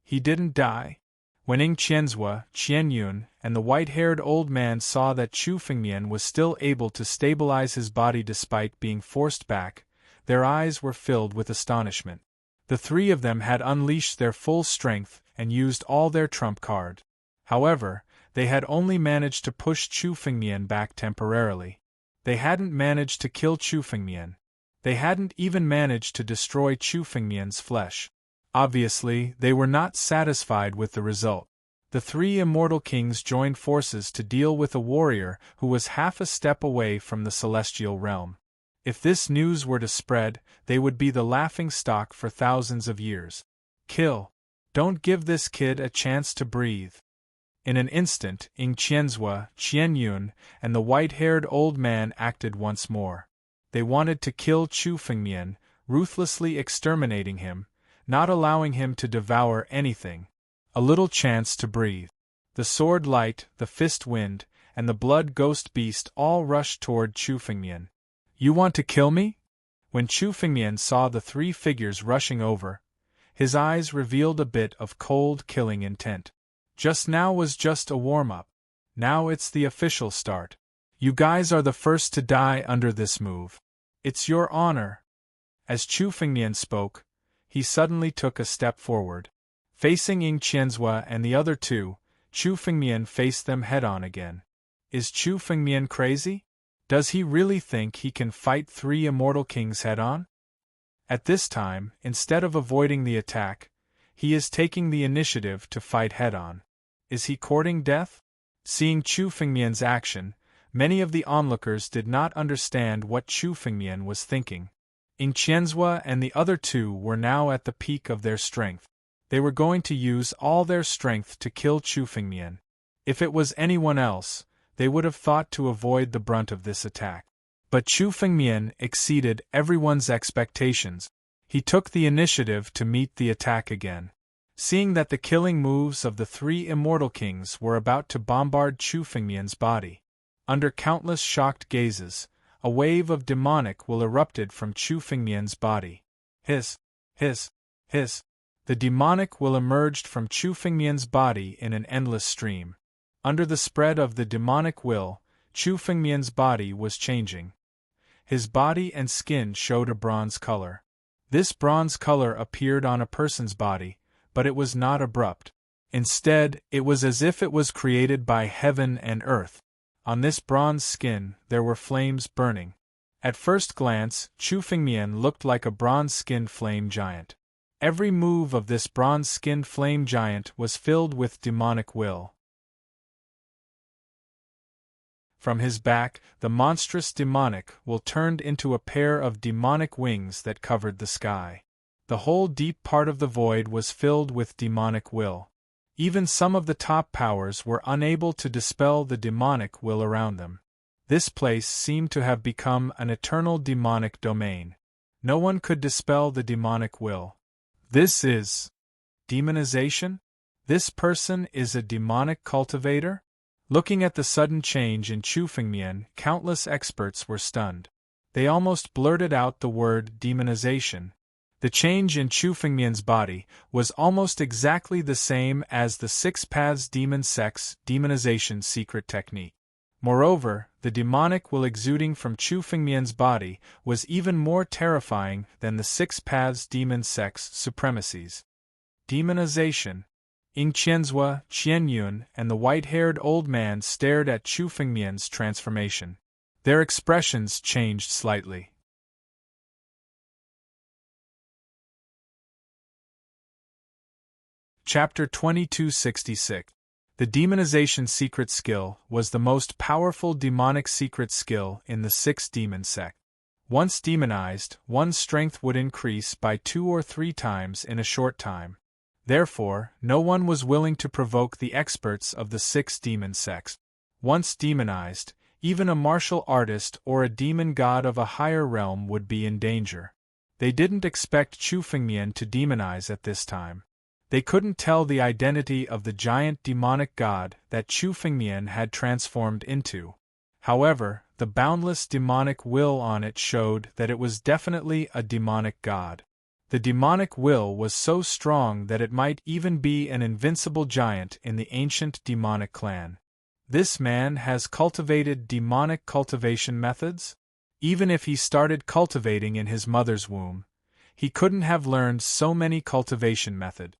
He didn't die. When Ing Qianzhua, Qianyun, and the white-haired old man saw that Chu Fengmian was still able to stabilize his body despite being forced back, their eyes were filled with astonishment. The three of them had unleashed their full strength and used all their trump card. However, they had only managed to push Chu Fengmian back temporarily. They hadn't managed to kill Chu Fengmian. They hadn't even managed to destroy Chu Fengmian's flesh. Obviously, they were not satisfied with the result. The three immortal kings joined forces to deal with a warrior who was half a step away from the celestial realm. If this news were to spread, they would be the laughingstock for thousands of years. Kill. Don't give this kid a chance to breathe. In an instant, Ing Qianzhua, Qianyun, and the white-haired old man acted once more. They wanted to kill Chu Fengmian, ruthlessly exterminating him, not allowing him to devour anything. A little chance to breathe. The sword light, the fist wind, and the blood ghost beast all rushed toward Chu Fengmian. You want to kill me? When Chu Fengmian saw the three figures rushing over, his eyes revealed a bit of cold killing intent. Just now was just a warm-up. Now it's the official start. You guys are the first to die under this move. It's your honor. As Chu Fengmian spoke, he suddenly took a step forward. Facing Ing Qianzhua and the other two, Chu Fengmian faced them head-on again. Is Chu Fengmian crazy? Does he really think he can fight three immortal kings head-on? At this time, instead of avoiding the attack, he is taking the initiative to fight head-on. Is he courting death? Seeing Chu Fengmian's action, many of the onlookers did not understand what Chu Fengmian was thinking. Ing Qianzhua and the other two were now at the peak of their strength. They were going to use all their strength to kill Chu Fengmian. If it was anyone else, they would have thought to avoid the brunt of this attack. But Chu Fengmian exceeded everyone's expectations. He took the initiative to meet the attack again. Seeing that the killing moves of the three immortal kings were about to bombard Chu Fengmian's body, under countless shocked gazes, a wave of demonic will erupted from Chu Fengmian's body. Hiss. The demonic will emerged from Chu Fengmian's body in an endless stream. Under the spread of the demonic will, Chu Fengmian's body was changing. His body and skin showed a bronze color. This bronze color appeared on a person's body, but it was not abrupt. Instead, it was as if it was created by heaven and earth. On this bronze skin, there were flames burning. At first glance, Chu Fengmian looked like a bronze-skinned flame giant. Every move of this bronze-skinned flame giant was filled with demonic will. From his back, the monstrous demonic will turned into a pair of demonic wings that covered the sky. The whole deep part of the void was filled with demonic will. Even some of the top powers were unable to dispel the demonic will around them. This place seemed to have become an eternal demonic domain. No one could dispel the demonic will. This is demonization? This person is a demonic cultivator? Looking at the sudden change in Chu Fengmian, countless experts were stunned. They almost blurted out the word demonization. The change in Chu Fengmian's body was almost exactly the same as the Six Paths Demon Sect's demonization secret technique. Moreover, the demonic will exuding from Chu Fengmian's body was even more terrifying than the Six Paths Demon Sect's supremacies. Demonization. Ying Qianzhua, Qianyun, and the white-haired old man stared at Chu Fengmian's transformation. Their expressions changed slightly. Chapter 2266. The demonization secret skill was the most powerful demonic secret skill in the Six Demon Sect. Once demonized, one's strength would increase by 2 or 3 times in a short time. Therefore, no one was willing to provoke the experts of the Six Demon Sects. Once demonized, even a martial artist or a demon god of a higher realm would be in danger. They didn't expect Chu Fengmian to demonize at this time. They couldn't tell the identity of the giant demonic god that Chu Fengmian had transformed into. However, the boundless demonic will on it showed that it was definitely a demonic god. The demonic will was so strong that it might even be an invincible giant in the ancient demonic clan. This man has cultivated demonic cultivation methods? Even if he started cultivating in his mother's womb, he couldn't have learned so many cultivation methods.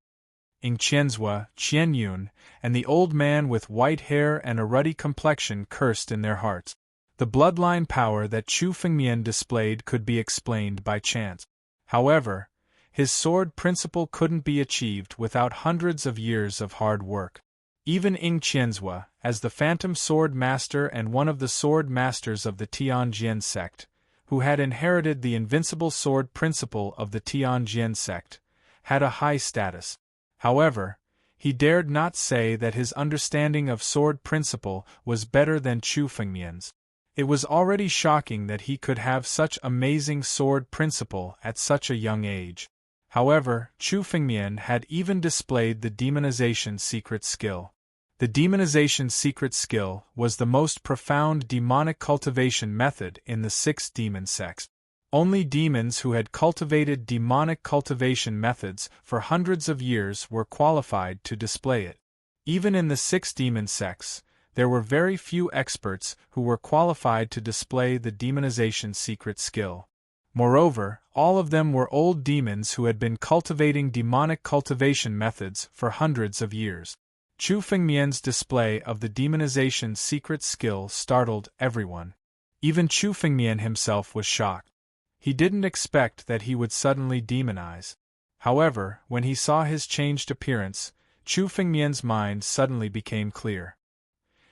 Ying Qianzhua, Qianyun, and the old man with white hair and a ruddy complexion cursed in their hearts. The bloodline power that Chu Fengmian displayed could be explained by chance. However, his sword principle couldn't be achieved without hundreds of years of hard work. Even Ying Qianzhua, as the Phantom Sword Master and one of the Sword Masters of the Tianjian sect, who had inherited the invincible sword principle of the Tianjian sect, had a high status. However, he dared not say that his understanding of sword principle was better than Chu Fengmian's. It was already shocking that he could have such amazing sword principle at such a young age. However, Chu Fengmian had even displayed the demonization secret skill. The demonization secret skill was the most profound demonic cultivation method in the Six Demon Sects. Only demons who had cultivated demonic cultivation methods for hundreds of years were qualified to display it. Even in the Six Demon Sects, there were very few experts who were qualified to display the demonization secret skill. Moreover, all of them were old demons who had been cultivating demonic cultivation methods for hundreds of years. Chu Fengmian's display of the demonization secret skill startled everyone. Even Chu Fengmian himself was shocked. He didn't expect that he would suddenly demonize. However, when he saw his changed appearance, Chu Fengmian's mind suddenly became clear.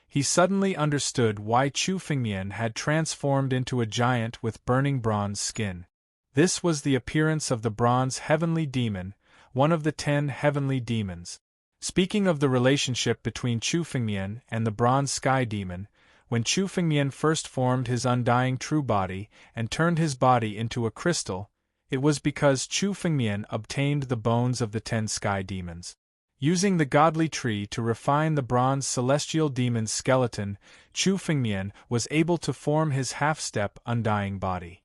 He suddenly understood why Chu Fengmian had transformed into a giant with burning bronze skin. This was the appearance of the bronze heavenly demon, one of the 10 heavenly demons. Speaking of the relationship between Chu Fengmian and the bronze sky demon, When Chu Fengmian first formed his undying true body and turned his body into a crystal, it was because Chu Fengmian obtained the bones of the 10 sky demons. Using the godly tree to refine the bronze celestial demon's skeleton, Chu Fengmian was able to form his half-step undying body.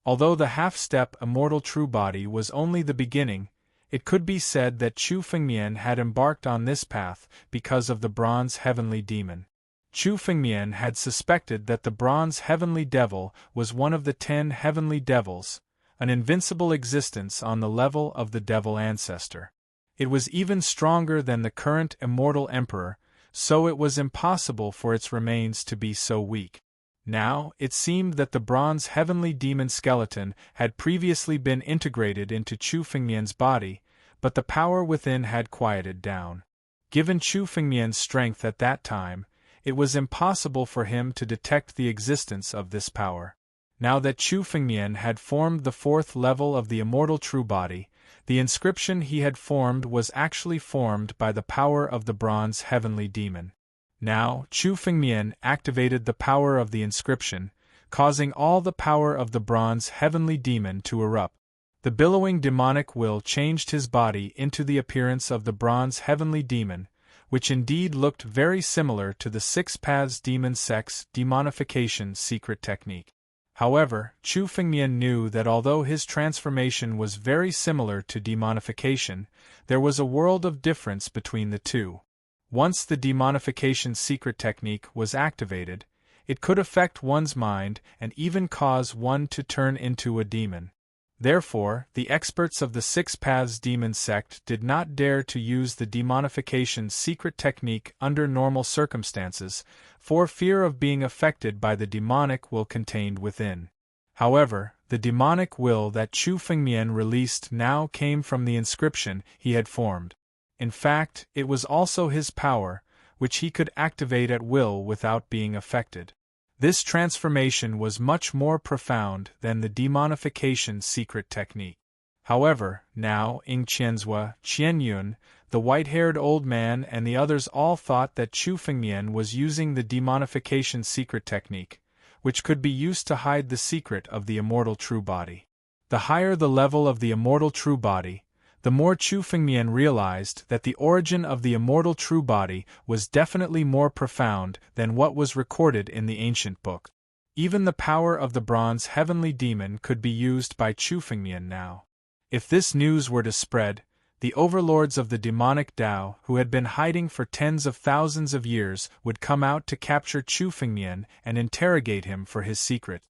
Although the half-step immortal true body was only the beginning, it could be said that Chu Fengmian had embarked on this path because of the bronze heavenly demon. Chu Fengmian had suspected that the bronze heavenly devil was one of the 10 heavenly devils, an invincible existence on the level of the devil ancestor. It was even stronger than the current immortal emperor, so it was impossible for its remains to be so weak. Now, it seemed that the bronze heavenly demon skeleton had previously been integrated into Chu Fengmian's body, but the power within had quieted down. Given Chu Fengmian's strength at that time, it was impossible for him to detect the existence of this power. Now that Chu Fengmian had formed the 4th level of the immortal true body, the inscription he had formed was actually formed by the power of the bronze heavenly demon. Now, Chu Fengmian activated the power of the inscription, causing all the power of the bronze heavenly demon to erupt. The billowing demonic will changed his body into the appearance of the bronze heavenly demon, which indeed looked very similar to the 6 paths demon sex demonification secret technique. However, Chu Fengmian knew that although his transformation was very similar to demonification, there was a world of difference between the two. Once the demonification secret technique was activated, it could affect one's mind and even cause one to turn into a demon. Therefore, the experts of the 6 paths demon sect did not dare to use the demonification secret technique under normal circumstances, for fear of being affected by the demonic will contained within. However, the demonic will that Chu Fengmian released now came from the inscription he had formed. In fact, it was also his power, which he could activate at will without being affected. This transformation was much more profound than the demonification secret technique. However, now Ing Qianzhua, Qianyun, the white-haired old man and the others all thought that Chu Fengmian was using the demonification secret technique, which could be used to hide the secret of the immortal true body. The higher the level of the immortal true body, the more Chu Fengmian realized that the origin of the immortal true body was definitely more profound than what was recorded in the ancient book. Even the power of the bronze heavenly demon could be used by Chu Fengmian now. If this news were to spread, the overlords of the demonic Tao, who had been hiding for tens of thousands of years, would come out to capture Chu Fengmian and interrogate him for his secret.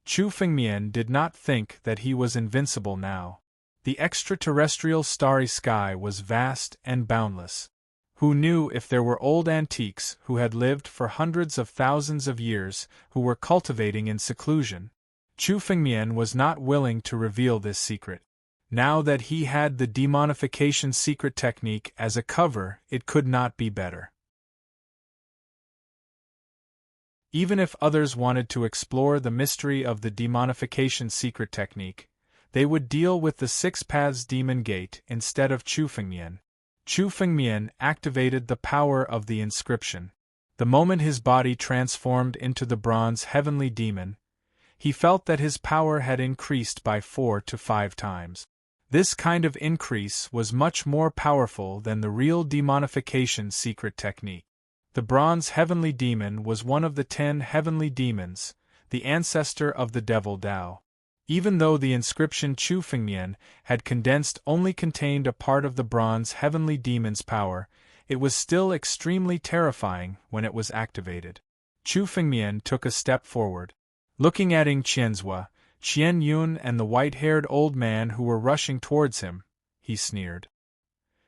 Chu Fengmian did not think that he was invincible now. The extraterrestrial starry sky was vast and boundless. Who knew if there were old antiques who had lived for hundreds of thousands of years who were cultivating in seclusion? Chu Fengmian was not willing to reveal this secret. Now that he had the demonification secret technique as a cover, it could not be better. Even if others wanted to explore the mystery of the demonification secret technique, they would deal with the 6 paths demon gate instead of Chu Fengmian. Chu Fengmian activated the power of the inscription. The moment his body transformed into the bronze heavenly demon, he felt that his power had increased by 4 to 5 times. This kind of increase was much more powerful than the real demonification secret technique. The bronze heavenly demon was one of the 10 heavenly demons, the ancestor of the devil Tao. Even though the inscription Chu Fengmian had condensed only contained a part of the bronze heavenly demon's power, it was still extremely terrifying when it was activated. Chu Fengmian took a step forward. Looking at Ing Qianzhua, Qianyun and the white-haired old man who were rushing towards him, he sneered.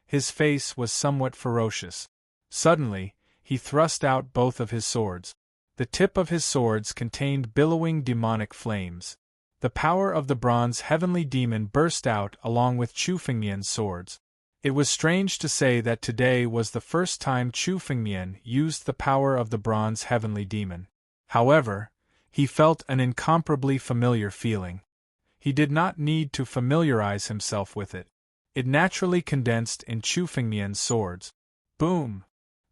His face was somewhat ferocious. Suddenly, he thrust out both of his swords. The tip of his swords contained billowing demonic flames. The power of the bronze heavenly demon burst out along with Chu Fengmian's swords. It was strange to say that today was the first time Chu Fengmian used the power of the bronze heavenly demon. However, he felt an incomparably familiar feeling. He did not need to familiarize himself with it. It naturally condensed in Chu Fengmian's swords. Boom!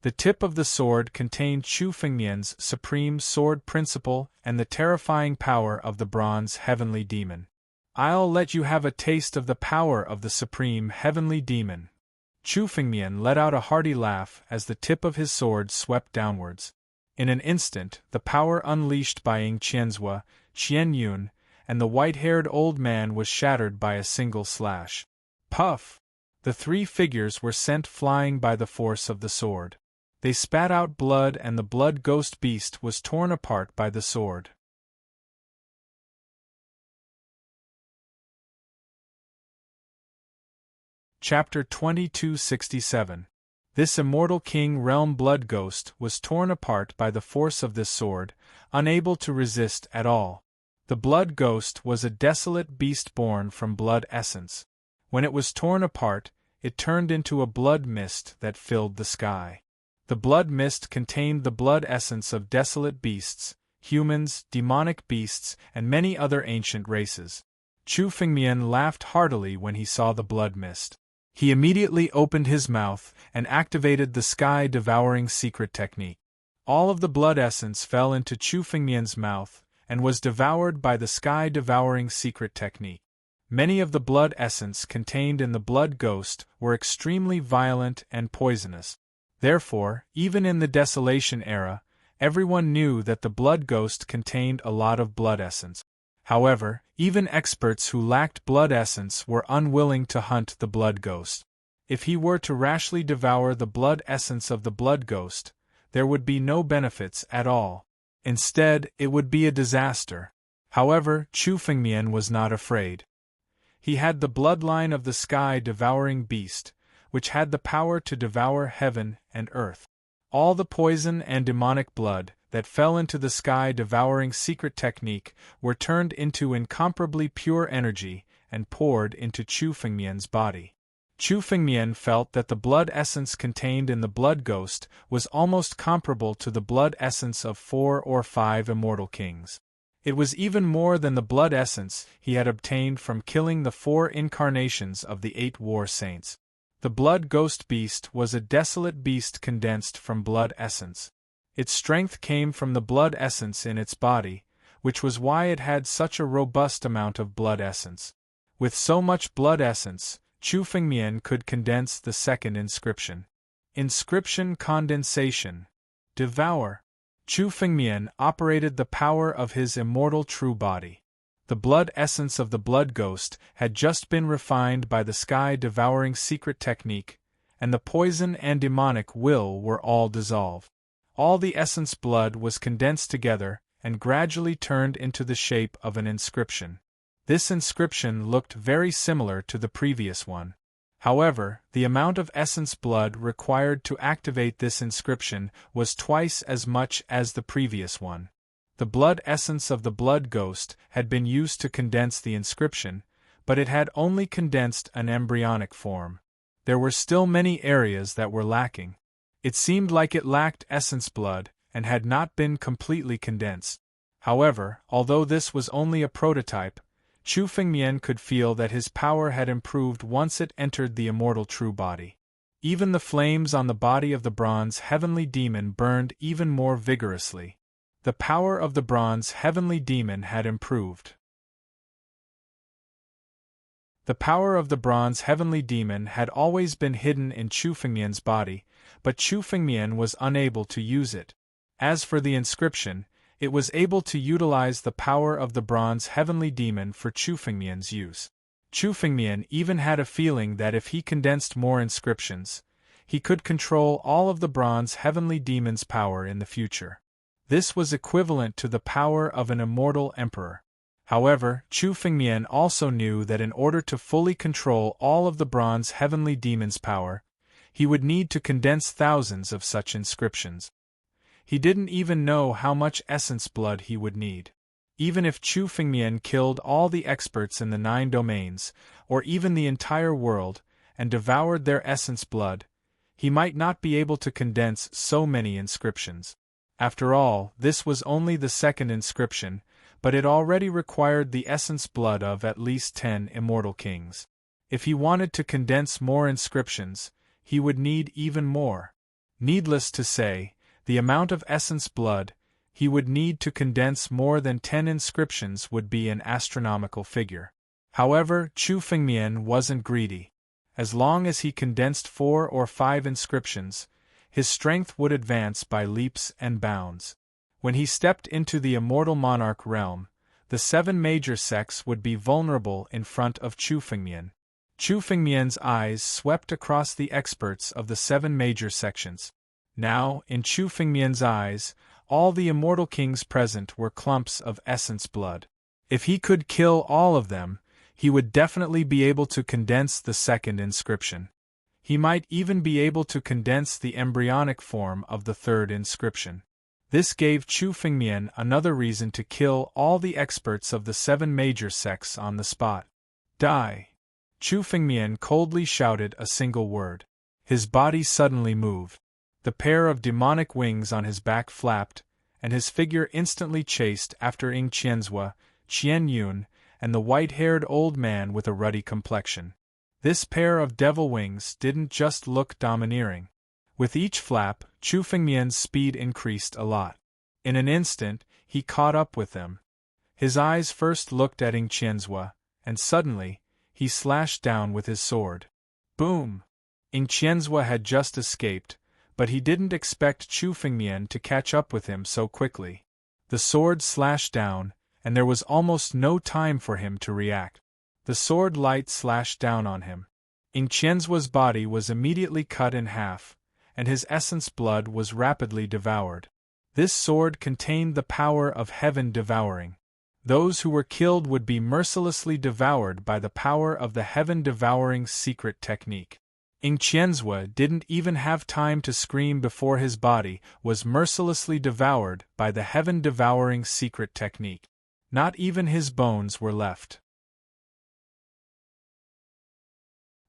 The tip of the sword contained Chu Fengmian's supreme sword principle and the terrifying power of the bronze heavenly demon. I'll let you have a taste of the power of the supreme heavenly demon. Chu Fengmian let out a hearty laugh as the tip of his sword swept downwards. In an instant, the power unleashed by Ying Qianzhua, Qian Yun, and the white-haired old man was shattered by a single slash. Puff! The three figures were sent flying by the force of the sword. They spat out blood and the blood ghost beast was torn apart by the sword. Chapter 2267. This immortal king realm blood ghost was torn apart by the force of this sword, unable to resist at all. The blood ghost was a desolate beast born from blood essence. When it was torn apart, it turned into a blood mist that filled the sky. The blood mist contained the blood essence of desolate beasts, humans, demonic beasts, and many other ancient races. Chu Fengmian laughed heartily when he saw the blood mist. He immediately opened his mouth and activated the sky-devouring secret technique. All of the blood essence fell into Chu Fengmian's mouth and was devoured by the sky-devouring secret technique. Many of the blood essence contained in the blood ghost were extremely violent and poisonous. Therefore, even in the Desolation era, everyone knew that the blood ghost contained a lot of blood essence. However, even experts who lacked blood essence were unwilling to hunt the blood ghost. If he were to rashly devour the blood essence of the blood ghost, there would be no benefits at all. Instead, it would be a disaster. However, Chu Fengmian was not afraid. He had the bloodline of the sky-devouring beast, which had the power to devour heaven and earth. All the poison and demonic blood that fell into the sky-devouring secret technique were turned into incomparably pure energy and poured into Chu Fengmian's body. Chu Fengmian felt that the blood essence contained in the blood ghost was almost comparable to the blood essence of 4 or 5 immortal kings. It was even more than the blood essence he had obtained from killing the 4 incarnations of the 8 war saints. The blood ghost beast was a desolate beast condensed from blood essence. Its strength came from the blood essence in its body, which was why it had such a robust amount of blood essence. With so much blood essence, Chu Fengmian could condense the second inscription. Inscription condensation. Devour. Chu Fengmian operated the power of his immortal true body. The blood essence of the blood ghost had just been refined by the sky-devouring secret technique, and the poison and demonic will were all dissolved. All the essence blood was condensed together and gradually turned into the shape of an inscription. This inscription looked very similar to the previous one. However, the amount of essence blood required to activate this inscription was twice as much as the previous one. The blood essence of the blood ghost had been used to condense the inscription, but it had only condensed an embryonic form. There were still many areas that were lacking. It seemed like it lacked essence blood and had not been completely condensed. However, although this was only a prototype, Chu Fengmian could feel that his power had improved once it entered the immortal true body. Even the flames on the body of the bronze heavenly demon burned even more vigorously. The power of the bronze heavenly demon had improved. The power of the bronze heavenly demon had always been hidden in Chu Fengmian's body, but Chu Fengmian was unable to use it. As for the inscription, it was able to utilize the power of the bronze heavenly demon for Chu Fengmian's use. Chu Fengmian even had a feeling that if he condensed more inscriptions, he could control all of the bronze heavenly demon's power in the future. This was equivalent to the power of an immortal emperor. However, Chu Fengmian also knew that in order to fully control all of the bronze heavenly demon's power, he would need to condense thousands of such inscriptions. He didn't even know how much essence blood he would need. Even if Chu Fengmian killed all the experts in the 9 domains, or even the entire world, and devoured their essence blood, he might not be able to condense so many inscriptions. After all, this was only the second inscription, but it already required the essence blood of at least 10 immortal kings. If he wanted to condense more inscriptions, he would need even more. Needless to say, the amount of essence blood he would need to condense more than 10 inscriptions would be an astronomical figure. However, Chu Fengmian wasn't greedy. As long as he condensed 4 or 5 inscriptions, his strength would advance by leaps and bounds. When he stepped into the immortal monarch realm, the 7 major sects would be vulnerable in front of Chu Fengmian. Chu Fengmian's eyes swept across the experts of the 7 major sections. Now, in Chu Fengmian's eyes, all the immortal kings present were clumps of essence blood. If he could kill all of them, he would definitely be able to condense the 2nd inscription. He might even be able to condense the embryonic form of the 3rd inscription. This gave Chu Fengmian another reason to kill all the experts of the 7 major sects on the spot. Die! Chu Fengmian coldly shouted a single word. His body suddenly moved. The pair of demonic wings on his back flapped, and his figure instantly chased after Ying Qianzhua, Qian Yun, and the white-haired old man with a ruddy complexion. This pair of devil wings didn't just look domineering. With each flap, Chu Fengmian's speed increased a lot. In an instant, he caught up with them. His eyes first looked at Ying Qianzhua, and suddenly, he slashed down with his sword. Boom! Ying Qianzhua had just escaped, but he didn't expect Chu Fengmian to catch up with him so quickly. The sword slashed down, and there was almost no time for him to react. The sword light slashed down on him. Ying Qianzhua's body was immediately cut in half, and his essence blood was rapidly devoured. This sword contained the power of heaven devouring. Those who were killed would be mercilessly devoured by the power of the heaven-devouring secret technique. Ying Qianzhua didn't even have time to scream before his body was mercilessly devoured by the heaven-devouring secret technique. Not even his bones were left.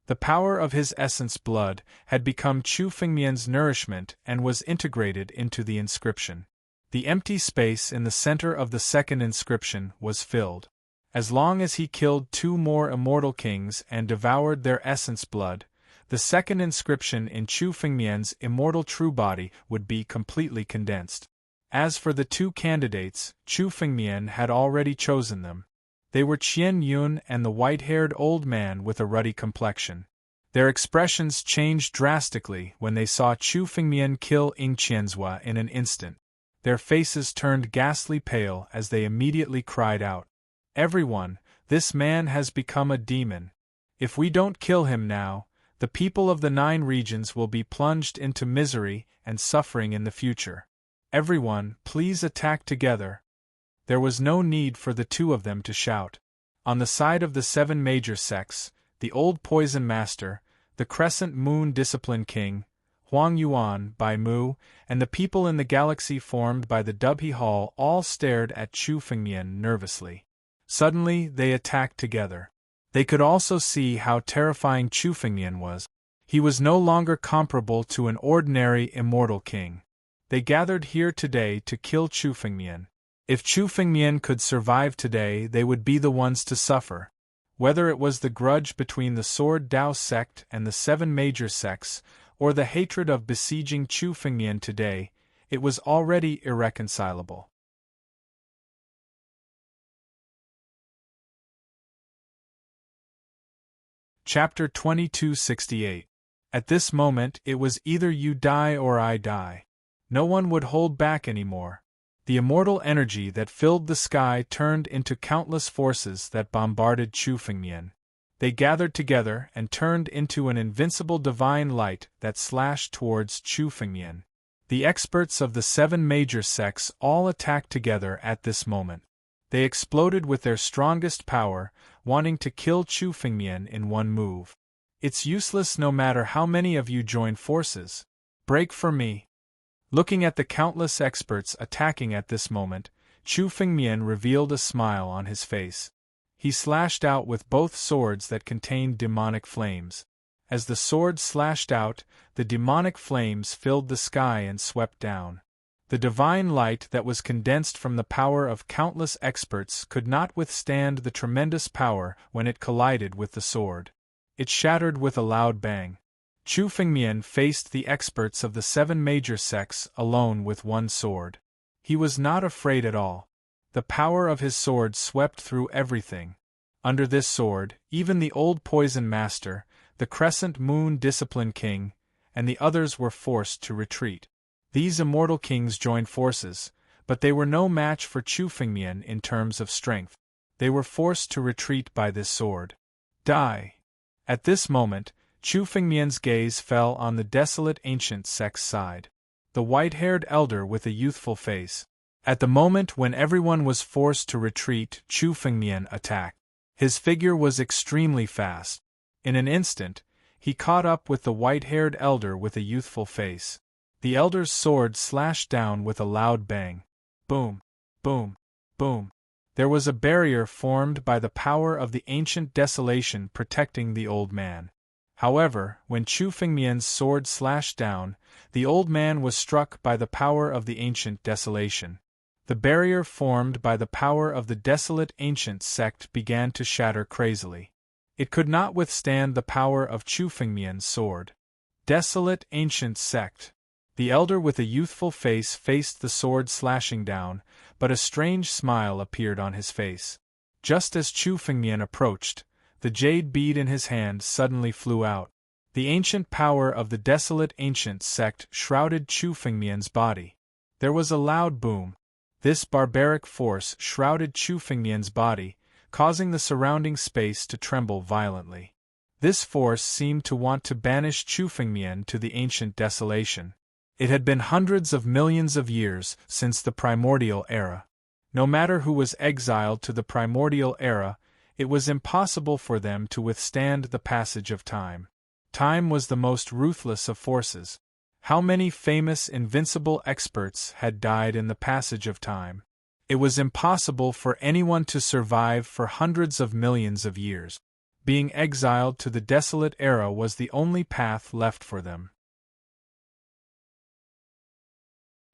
The power of his essence blood had become Chu Fengmian's nourishment and was integrated into the inscription. The empty space in the center of the 2nd inscription was filled. As long as he killed 2 more immortal kings and devoured their essence blood, the 2nd inscription in Chu Fengmian's immortal true body would be completely condensed. As for the 2 candidates, Chu Fengmian had already chosen them. They were Qian Yun and the white-haired old man with a ruddy complexion. Their expressions changed drastically when they saw Chu Fengmian kill Ying Qianzhua in an instant. Their faces turned ghastly pale as they immediately cried out, "Everyone, this man has become a demon. If we don't kill him now, the people of the 9 regions will be plunged into misery and suffering in the future. Everyone, please attack together." There was no need for the 2 of them to shout. On the side of the 7 major sects, the old poison master, the Crescent Moon Discipline King, Huang Yuan, Bai Mu, and the people in the galaxy formed by the Dubhe Hall all stared at Chu Fengmian nervously. Suddenly, they attacked together. They could also see how terrifying Chu Fengmian was. He was no longer comparable to an ordinary immortal king. They gathered here today to kill Chu Fengmian. If Chu Fengmian could survive today, they would be the ones to suffer. Whether it was the grudge between the Sword Dao sect and the 7 major sects, or the hatred of besieging Chu Fengmian today, it was already irreconcilable. Chapter 2268. At this moment, it was either you die or I die. No one would hold back anymore. The immortal energy that filled the sky turned into countless forces that bombarded Chu Fengmian. They gathered together and turned into an invincible divine light that slashed towards Chu Fengmian. The experts of the 7 major sects all attacked together at this moment. They exploded with their strongest power, wanting to kill Chu Fengmian in one move. It's useless no matter how many of you join forces. Break for me. Looking at the countless experts attacking at this moment, Chu Fengmian revealed a smile on his face. He slashed out with both swords that contained demonic flames. As the swords slashed out, the demonic flames filled the sky and swept down. The divine light that was condensed from the power of countless experts could not withstand the tremendous power when it collided with the sword. It shattered with a loud bang. Chu Fengmian faced the experts of the 7 major sects alone with one sword. He was not afraid at all. The power of his sword swept through everything. Under this sword, even the old Poison Master, the Crescent Moon Discipline King, and the others were forced to retreat. These immortal kings joined forces, but they were no match for Chu Fengmian in terms of strength. They were forced to retreat by this sword. Die! At this moment, Chu Fengmian's gaze fell on the desolate ancient sect's side. The white-haired elder with a youthful face. At the moment when everyone was forced to retreat, Chu Fengmian attacked. His figure was extremely fast. In an instant, he caught up with the white-haired elder with a youthful face. The elder's sword slashed down with a loud bang. Boom! Boom! Boom! There was a barrier formed by the power of the ancient desolation protecting the old man. However, when Chu Fengmian's sword slashed down, the old man was struck by the power of the ancient desolation. The barrier formed by the power of the desolate ancient sect began to shatter crazily. It could not withstand the power of Chu Fengmian's sword. Desolate ancient sect. The elder with a youthful face faced the sword slashing down, but a strange smile appeared on his face. Just as Chu Fengmian approached, the jade bead in his hand suddenly flew out. The ancient power of the desolate ancient sect shrouded Chu Fengmian's body. There was a loud boom. This barbaric force shrouded Chu Fengmian's body, causing the surrounding space to tremble violently. This force seemed to want to banish Chu Fengmian to the ancient desolation. It had been hundreds of millions of years since the primordial era. No matter who was exiled to the primordial era, it was impossible for them to withstand the passage of time. Time was the most ruthless of forces. How many famous invincible experts had died in the passage of time? It was impossible for anyone to survive for hundreds of millions of years. Being exiled to the desolate era was the only path left for them.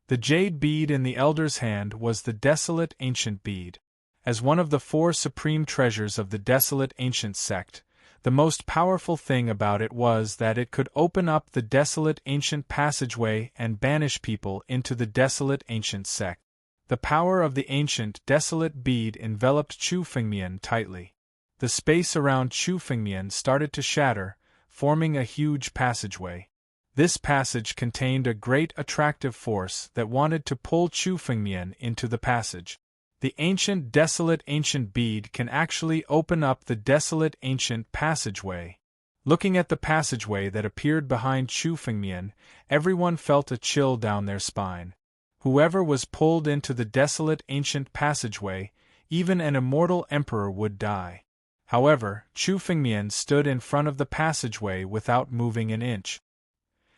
The jade bead in the elder's hand was the desolate ancient bead. As one of the 4 supreme treasures of the desolate ancient sect, the most powerful thing about it was that it could open up the desolate ancient passageway and banish people into the desolate ancient sect. The power of the ancient desolate bead enveloped Chu Fengmian tightly. The space around Chu Fengmian started to shatter, forming a huge passageway. This passage contained a great attractive force that wanted to pull Chu Fengmian into the passage. The ancient desolate ancient bead can actually open up the desolate ancient passageway. Looking at the passageway that appeared behind Chu Fengmian, everyone felt a chill down their spine. Whoever was pulled into the desolate ancient passageway, even an immortal emperor would die. However, Chu Fengmian stood in front of the passageway without moving an inch.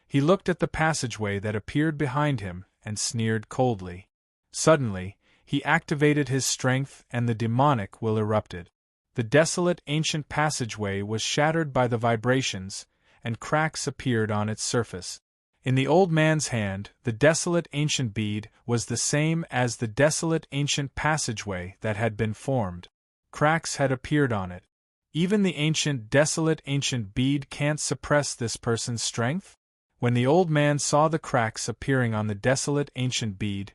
He looked at the passageway that appeared behind him and sneered coldly. Suddenly, he activated his strength and the demonic will erupted. The desolate ancient passageway was shattered by the vibrations, and cracks appeared on its surface. In the old man's hand, the desolate ancient bead was the same as the desolate ancient passageway that had been formed. Cracks had appeared on it. Even the ancient desolate ancient bead can't suppress this person's strength? When the old man saw the cracks appearing on the desolate ancient bead,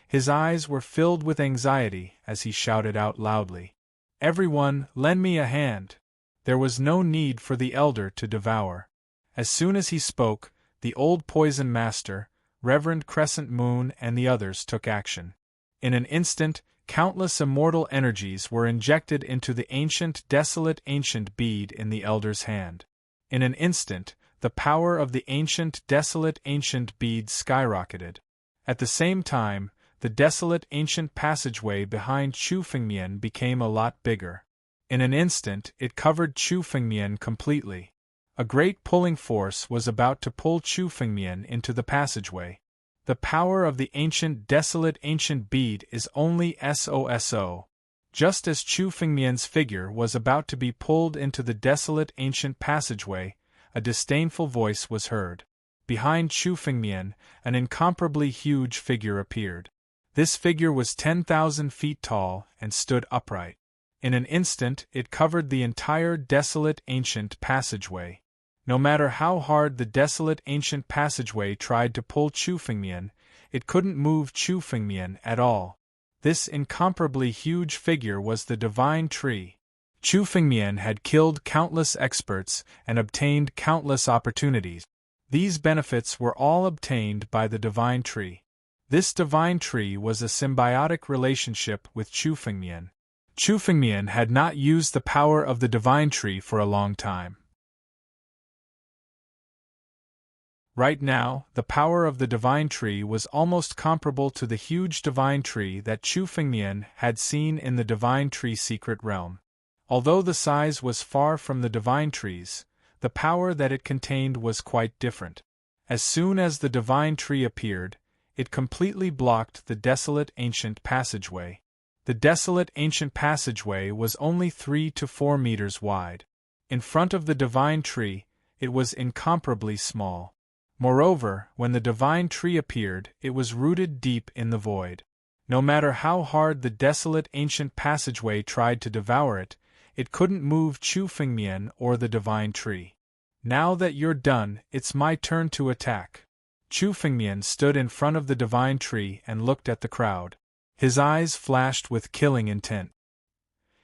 his eyes were filled with anxiety as he shouted out loudly, "Everyone, lend me a hand!" There was no need for the elder to devour. As soon as he spoke, the old Poison Master, Reverend Crescent Moon and the others took action. In an instant, countless immortal energies were injected into the ancient desolate ancient bead in the elder's hand. In an instant, the power of the ancient desolate ancient bead skyrocketed. At the same time, the desolate ancient passageway behind Chu Fengmian became a lot bigger. In an instant, it covered Chu Fengmian completely. A great pulling force was about to pull Chu Fengmian into the passageway. The power of the ancient desolate ancient bead is only SOSO. Just as Chu Fengmian's figure was about to be pulled into the desolate ancient passageway, a disdainful voice was heard. Behind Chu Fengmian, an incomparably huge figure appeared. This figure was 10,000 feet tall and stood upright. In an instant, it covered the entire desolate ancient passageway. No matter how hard the desolate ancient passageway tried to pull Chu Fengmian, it couldn't move Chu Fengmian at all. This incomparably huge figure was the divine tree. Chu Fengmian had killed countless experts and obtained countless opportunities. These benefits were all obtained by the divine tree. This divine tree was a symbiotic relationship with Chu Fengmian. Chu Fengmian had not used the power of the divine tree for a long time. Right now, the power of the divine tree was almost comparable to the huge divine tree that Chu Fengmian had seen in the divine tree secret realm. Although the size was far from the divine tree's, the power that it contained was quite different. As soon as the divine tree appeared, it completely blocked the desolate ancient passageway. The desolate ancient passageway was only 3 to 4 meters wide. In front of the divine tree, it was incomparably small. Moreover, when the divine tree appeared, it was rooted deep in the void. No matter how hard the desolate ancient passageway tried to devour it, it couldn't move Chu Fengmian or the divine tree. Now that you're done, it's my turn to attack. Chu Fengmian stood in front of the divine tree and looked at the crowd. His eyes flashed with killing intent.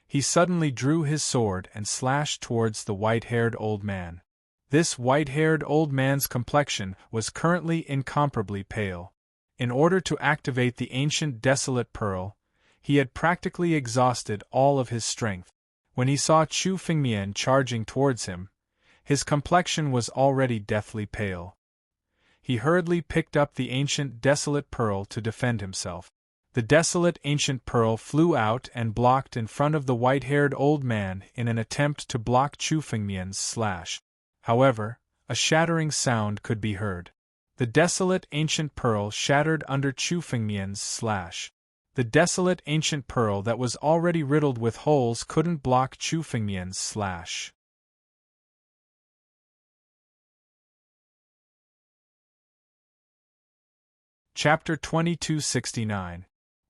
He suddenly drew his sword and slashed towards the white-haired old man. This white-haired old man's complexion was currently incomparably pale. In order to activate the ancient desolate pearl, he had practically exhausted all of his strength. When he saw Chu Fengmian charging towards him, his complexion was already deathly pale. He hurriedly picked up the ancient desolate pearl to defend himself. The desolate ancient pearl flew out and blocked in front of the white-haired old man in an attempt to block Chu Fengmian's slash. However, a shattering sound could be heard. The desolate ancient pearl shattered under Chu Fengmian's slash. The desolate ancient pearl that was already riddled with holes couldn't block Chu Fengmian's slash. Chapter 2269.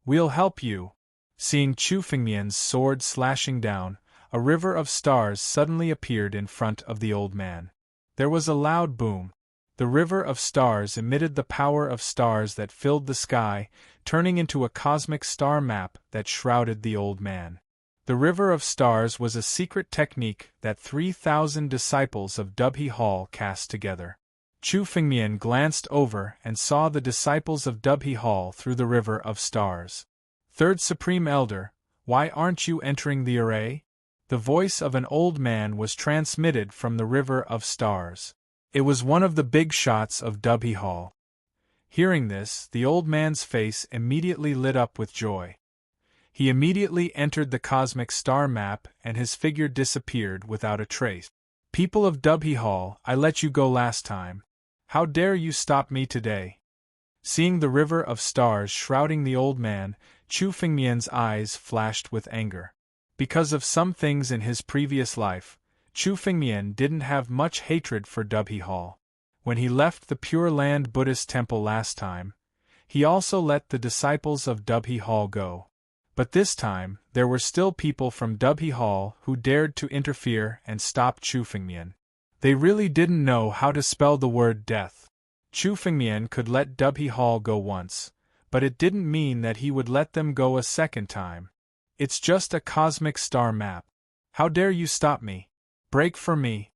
We'll help you. Seeing Chu Fengmian's sword slashing down, a river of stars suddenly appeared in front of the old man. There was a loud boom. The river of stars emitted the power of stars that filled the sky, turning into a cosmic star map that shrouded the old man. The river of stars was a secret technique that 3,000 disciples of Dubhe Hall cast together. Chu Fengmian glanced over and saw the disciples of Dubhe Hall through the river of stars. Third Supreme Elder, why aren't you entering the array? The voice of an old man was transmitted from the river of stars. It was one of the big shots of Dubhe Hall. Hearing this, the old man's face immediately lit up with joy. He immediately entered the cosmic star map and his figure disappeared without a trace. People of Dubhe Hall, I let you go last time. How dare you stop me today? Seeing the river of stars shrouding the old man, Chu Fengmian's eyes flashed with anger. Because of some things in his previous life, Chu Fengmian didn't have much hatred for Dubhe Hall. When he left the Pure Land Buddhist temple last time, he also let the disciples of Dubhe Hall go. But this time, there were still people from Dubhe Hall who dared to interfere and stop Chu Fengmian. They really didn't know how to spell the word death. Chu Fengmian could let Dubhe Hall go once, but it didn't mean that he would let them go a second time. It's just a cosmic star map. How dare you stop me? Break for me.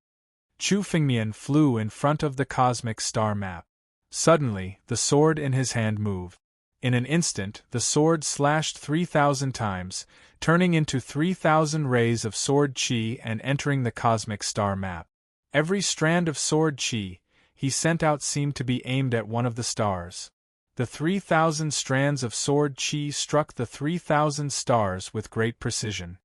Chu Fengmian flew in front of the cosmic star map. Suddenly, the sword in his hand moved. In an instant, the sword slashed 3,000 times, turning into 3,000 rays of sword chi and entering the cosmic star map. Every strand of sword chi he sent out seemed to be aimed at one of the stars. The 3,000 strands of sword chi struck the 3,000 stars with great precision.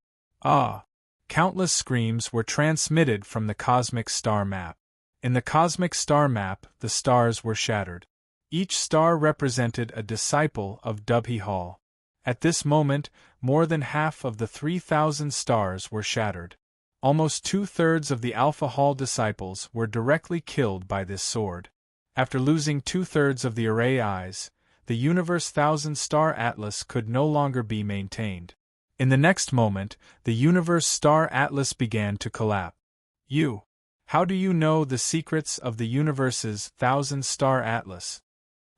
Ah! Countless screams were transmitted from the cosmic star map. In the cosmic star map, the stars were shattered. Each star represented a disciple of Dubhe Hall. At this moment, more than half of the 3,000 stars were shattered. Almost 2/3 of the Alpha Hall disciples were directly killed by this sword. After losing 2/3 of the array eyes, the Universe Thousand Star Atlas could no longer be maintained. In the next moment, the Universe Star Atlas began to collapse. You! How do you know the secrets of the universe's thousand-star atlas?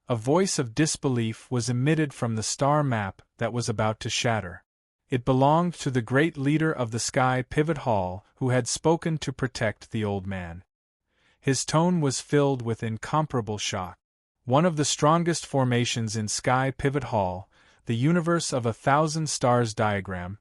A voice of disbelief was emitted from the star map that was about to shatter. It belonged to the great leader of the Sky Pivot Hall who had spoken to protect the old man. His tone was filled with incomparable shock. One of the strongest formations in Sky Pivot Hall, the universe of 1,000 stars diagram,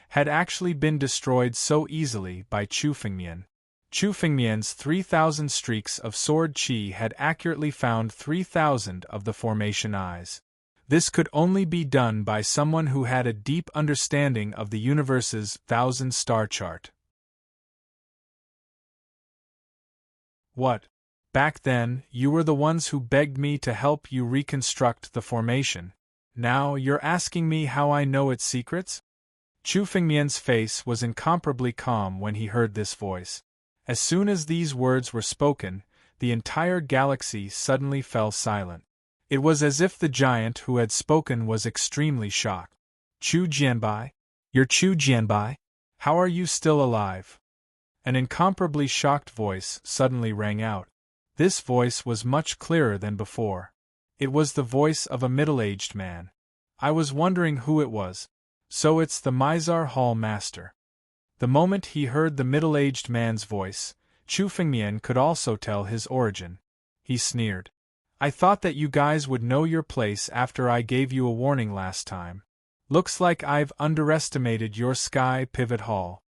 had actually been destroyed so easily by Chu Fengmian. Chu Fengmian's 3,000 streaks of sword chi had accurately found 3,000 of the formation eyes. This could only be done by someone who had a deep understanding of the universe's 1,000-star chart. What? Back then, you were the ones who begged me to help you reconstruct the formation. Now you're asking me how I know its secrets? Chu Fengmian's face was incomparably calm when he heard this voice. As soon as these words were spoken, the entire galaxy suddenly fell silent. It was as if the giant who had spoken was extremely shocked. Chu Jianbai? You're Chu Jianbai? How are you still alive? An incomparably shocked voice suddenly rang out. This voice was much clearer than before. It was the voice of a middle-aged man. I was wondering who it was. So it's the Mizar Hall Master. The moment he heard the middle-aged man's voice, Chu Fengmian could also tell his origin. He sneered. I thought that you guys would know your place after I gave you a warning last time. Looks like I've underestimated your Sky Pivot Hall.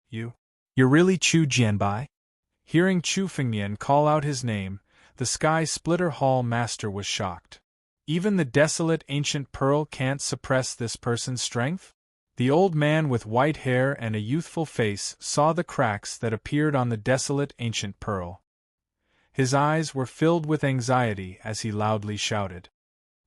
You're really Chu Jianbai? Hearing Chu Fengmian call out his name, the Sky Splitter Hall Master was shocked. Even the desolate ancient pearl can't suppress this person's strength? The old man with white hair and a youthful face saw the cracks that appeared on the desolate ancient pearl. His eyes were filled with anxiety as he loudly shouted,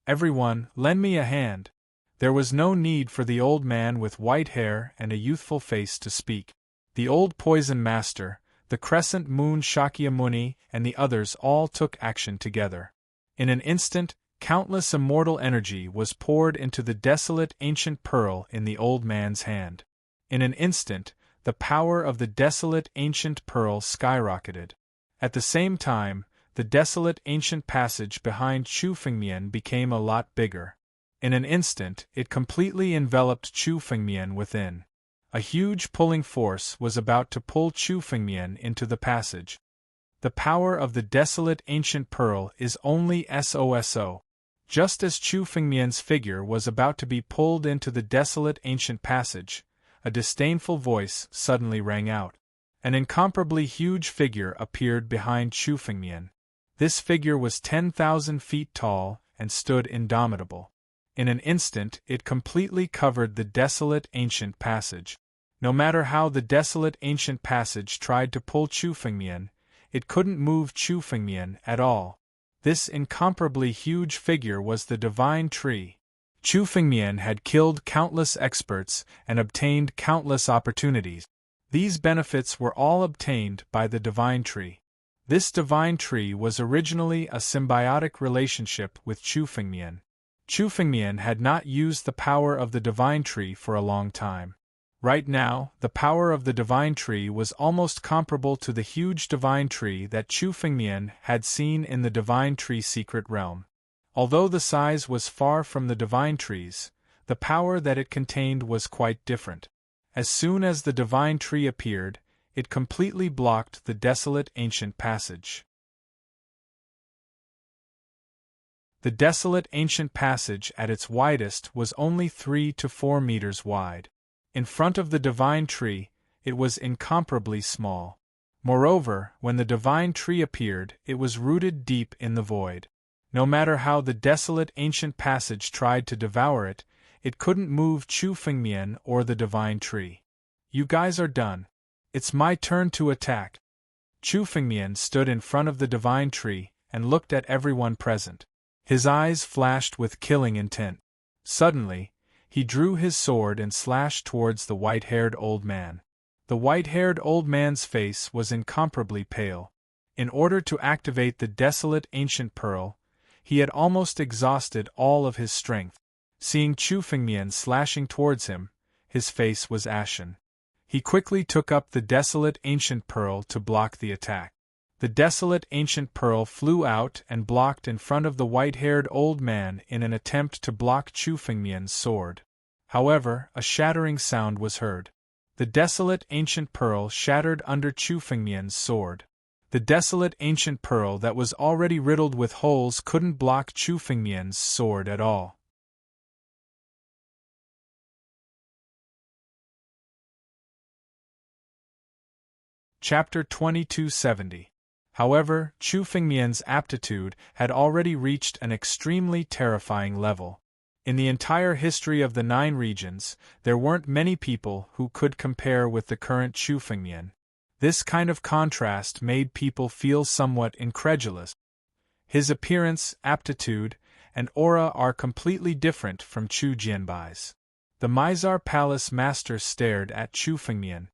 "Everyone, lend me a hand!" There was no need for the old man with white hair and a youthful face to speak. The old poison master, the crescent moon Shakyamuni, and the others all took action together. In an instant, countless immortal energy was poured into the desolate ancient pearl in the old man's hand. In an instant, the power of the desolate ancient pearl skyrocketed. At the same time, the desolate ancient passage behind Chu Fengmian became a lot bigger. In an instant, it completely enveloped Chu Fengmian within. A huge pulling force was about to pull Chu Fengmian into the passage. The power of the desolate ancient pearl is only SOSO. Just as Chu Fengmian's figure was about to be pulled into the desolate ancient passage, a disdainful voice suddenly rang out. An incomparably huge figure appeared behind Chu Fengmian. This figure was 10,000 feet tall and stood indomitable. In an instant it completely covered the desolate ancient passage. No matter how the desolate ancient passage tried to pull Chu Fengmian, it couldn't move Chu Fengmian at all. This incomparably huge figure was the Divine Tree. Chu Fengmian had killed countless experts and obtained countless opportunities. These benefits were all obtained by the Divine Tree. This Divine Tree was originally a symbiotic relationship with Chu Fengmian. Chu Fengmian had not used the power of the Divine Tree for a long time. Right now, the power of the Divine Tree was almost comparable to the huge Divine Tree that Chu Fengmian had seen in the Divine Tree Secret Realm. Although the size was far from the Divine Tree's, the power that it contained was quite different. As soon as the Divine Tree appeared, it completely blocked the desolate ancient passage. The desolate ancient passage at its widest was only 3 to 4 meters wide. In front of the Divine Tree, it was incomparably small. Moreover, when the Divine Tree appeared, it was rooted deep in the void. No matter how the desolate ancient passage tried to devour it, it couldn't move Chu Fengmian or the Divine Tree. You guys are done. It's my turn to attack. Chu Fengmian stood in front of the Divine Tree and looked at everyone present. His eyes flashed with killing intent. Suddenly, he drew his sword and slashed towards the white-haired old man. The white-haired old man's face was incomparably pale. In order to activate the desolate ancient pearl, he had almost exhausted all of his strength. Seeing Chu Fengmian slashing towards him, his face was ashen. He quickly took up the desolate ancient pearl to block the attack. The desolate ancient pearl flew out and blocked in front of the white-haired old man in an attempt to block Chu Fengmian's sword. However, a shattering sound was heard. The desolate ancient pearl shattered under Chu Fengmian's sword. The desolate ancient pearl that was already riddled with holes couldn't block Chu Fengmian's sword at all. Chapter 2270. However, Chu Fengmian's aptitude had already reached an extremely terrifying level. In the entire history of the 9 regions, there weren't many people who could compare with the current Chu Fengmian. This kind of contrast made people feel somewhat incredulous. His appearance, aptitude, and aura are completely different from Chu Jianbai's. The Mizar Palace master stared at Chu Fengmian.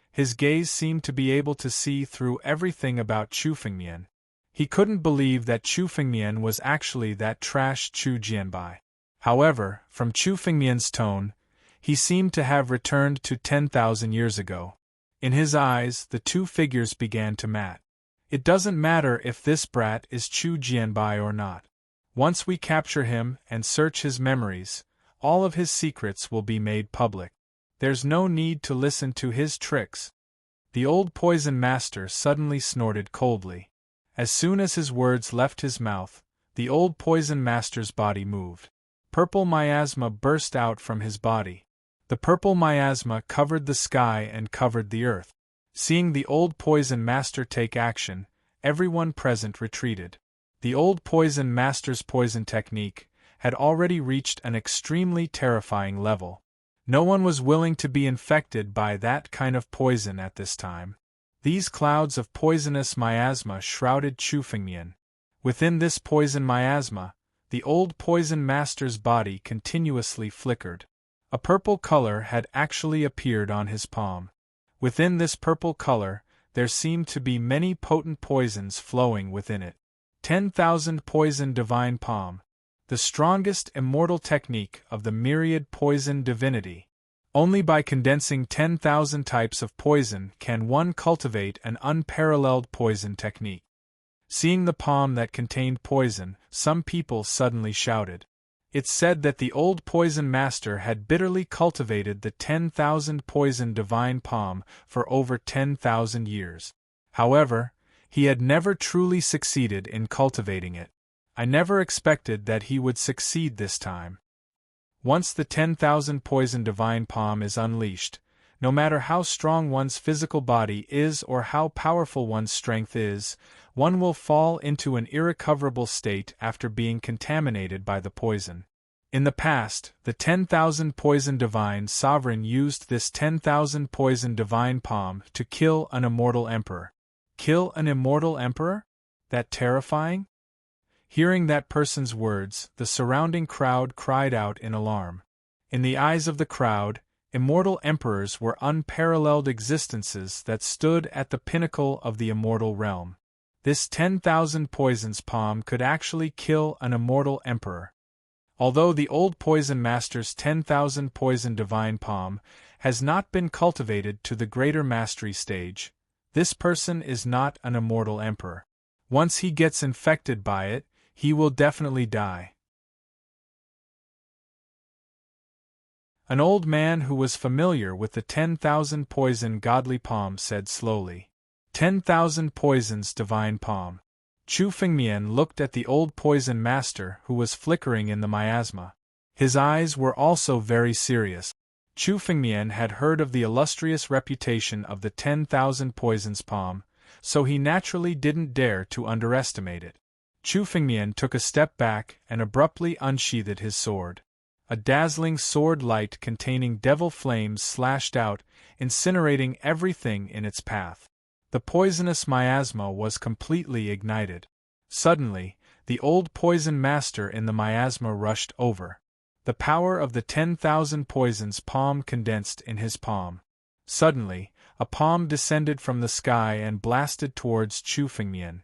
His gaze seemed to be able to see through everything about Chu Fengmian. He couldn't believe that Chu Fengmian was actually that trash Chu Jianbai. However, from Chu Fengmian's tone, he seemed to have returned to 10,000 years ago. In his eyes, the two figures began to match. It doesn't matter if this brat is Chu Jianbai or not. Once we capture him and search his memories, all of his secrets will be made public. There's no need to listen to his tricks. The old poison master suddenly snorted coldly. As soon as his words left his mouth, the old poison master's body moved. Purple miasma burst out from his body. The purple miasma covered the sky and covered the earth. Seeing the old poison master take action, everyone present retreated. The old poison master's poison technique had already reached an extremely terrifying level. No one was willing to be infected by that kind of poison at this time. These clouds of poisonous miasma shrouded Chu Fengmian. Within this poison miasma, the old poison master's body continuously flickered. A purple color had actually appeared on his palm. Within this purple color, there seemed to be many potent poisons flowing within it. 10,000 poison divine palm. The strongest immortal technique of the myriad poison divinity. Only by condensing 10,000 types of poison can one cultivate an unparalleled poison technique. Seeing the palm that contained poison, some people suddenly shouted. It's said that the old poison master had bitterly cultivated the 10,000 poison divine palm for over 10,000 years. However, he had never truly succeeded in cultivating it. I never expected that he would succeed this time. Once the 10,000 poison divine palm is unleashed, no matter how strong one's physical body is or how powerful one's strength is, one will fall into an irrecoverable state after being contaminated by the poison. In the past, the 10,000 poison divine sovereign used this 10,000 poison divine palm to kill an immortal emperor. Kill an immortal emperor? That terrifying? Hearing that person's words, the surrounding crowd cried out in alarm. In the eyes of the crowd, immortal emperors were unparalleled existences that stood at the pinnacle of the immortal realm. This 10,000 poisons palm could actually kill an immortal emperor. Although the old poison master's 10,000 poison divine palm has not been cultivated to the greater mastery stage, this person is not an immortal emperor. Once he gets infected by it, he will definitely die. An old man who was familiar with the 10,000 poison godly palm said slowly, 10,000 poisons divine palm. Chu Fengmian looked at the old poison master who was flickering in the miasma. His eyes were also very serious. Chu Fengmian had heard of the illustrious reputation of the 10,000 poisons palm, so he naturally didn't dare to underestimate it. Chu Fengmian took a step back and abruptly unsheathed his sword. A dazzling sword light containing devil flames slashed out, incinerating everything in its path. The poisonous miasma was completely ignited. Suddenly, the old poison master in the miasma rushed over. The power of the 10,000 poisons palm condensed in his palm. Suddenly, a palm descended from the sky and blasted towards Chu Fengmian.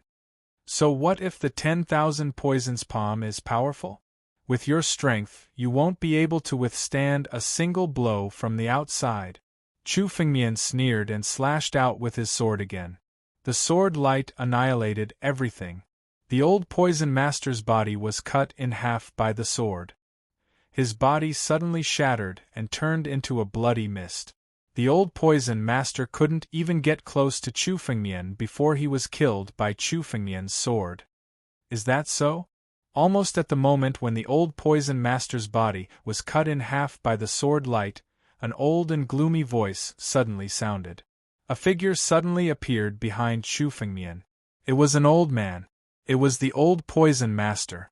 So what if the 10,000 poisons palm is powerful? With your strength, you won't be able to withstand a single blow from the outside. Chu Fengmian sneered and slashed out with his sword again. The sword light annihilated everything. The old poison master's body was cut in half by the sword. His body suddenly shattered and turned into a bloody mist. The old poison master couldn't even get close to Chu Fengmian before he was killed by Chu Fengmian's sword. Is that so? Almost at the moment when the old poison master's body was cut in half by the sword light, an old and gloomy voice suddenly sounded. A figure suddenly appeared behind Chu Fengmian. It was an old man. It was the old poison master.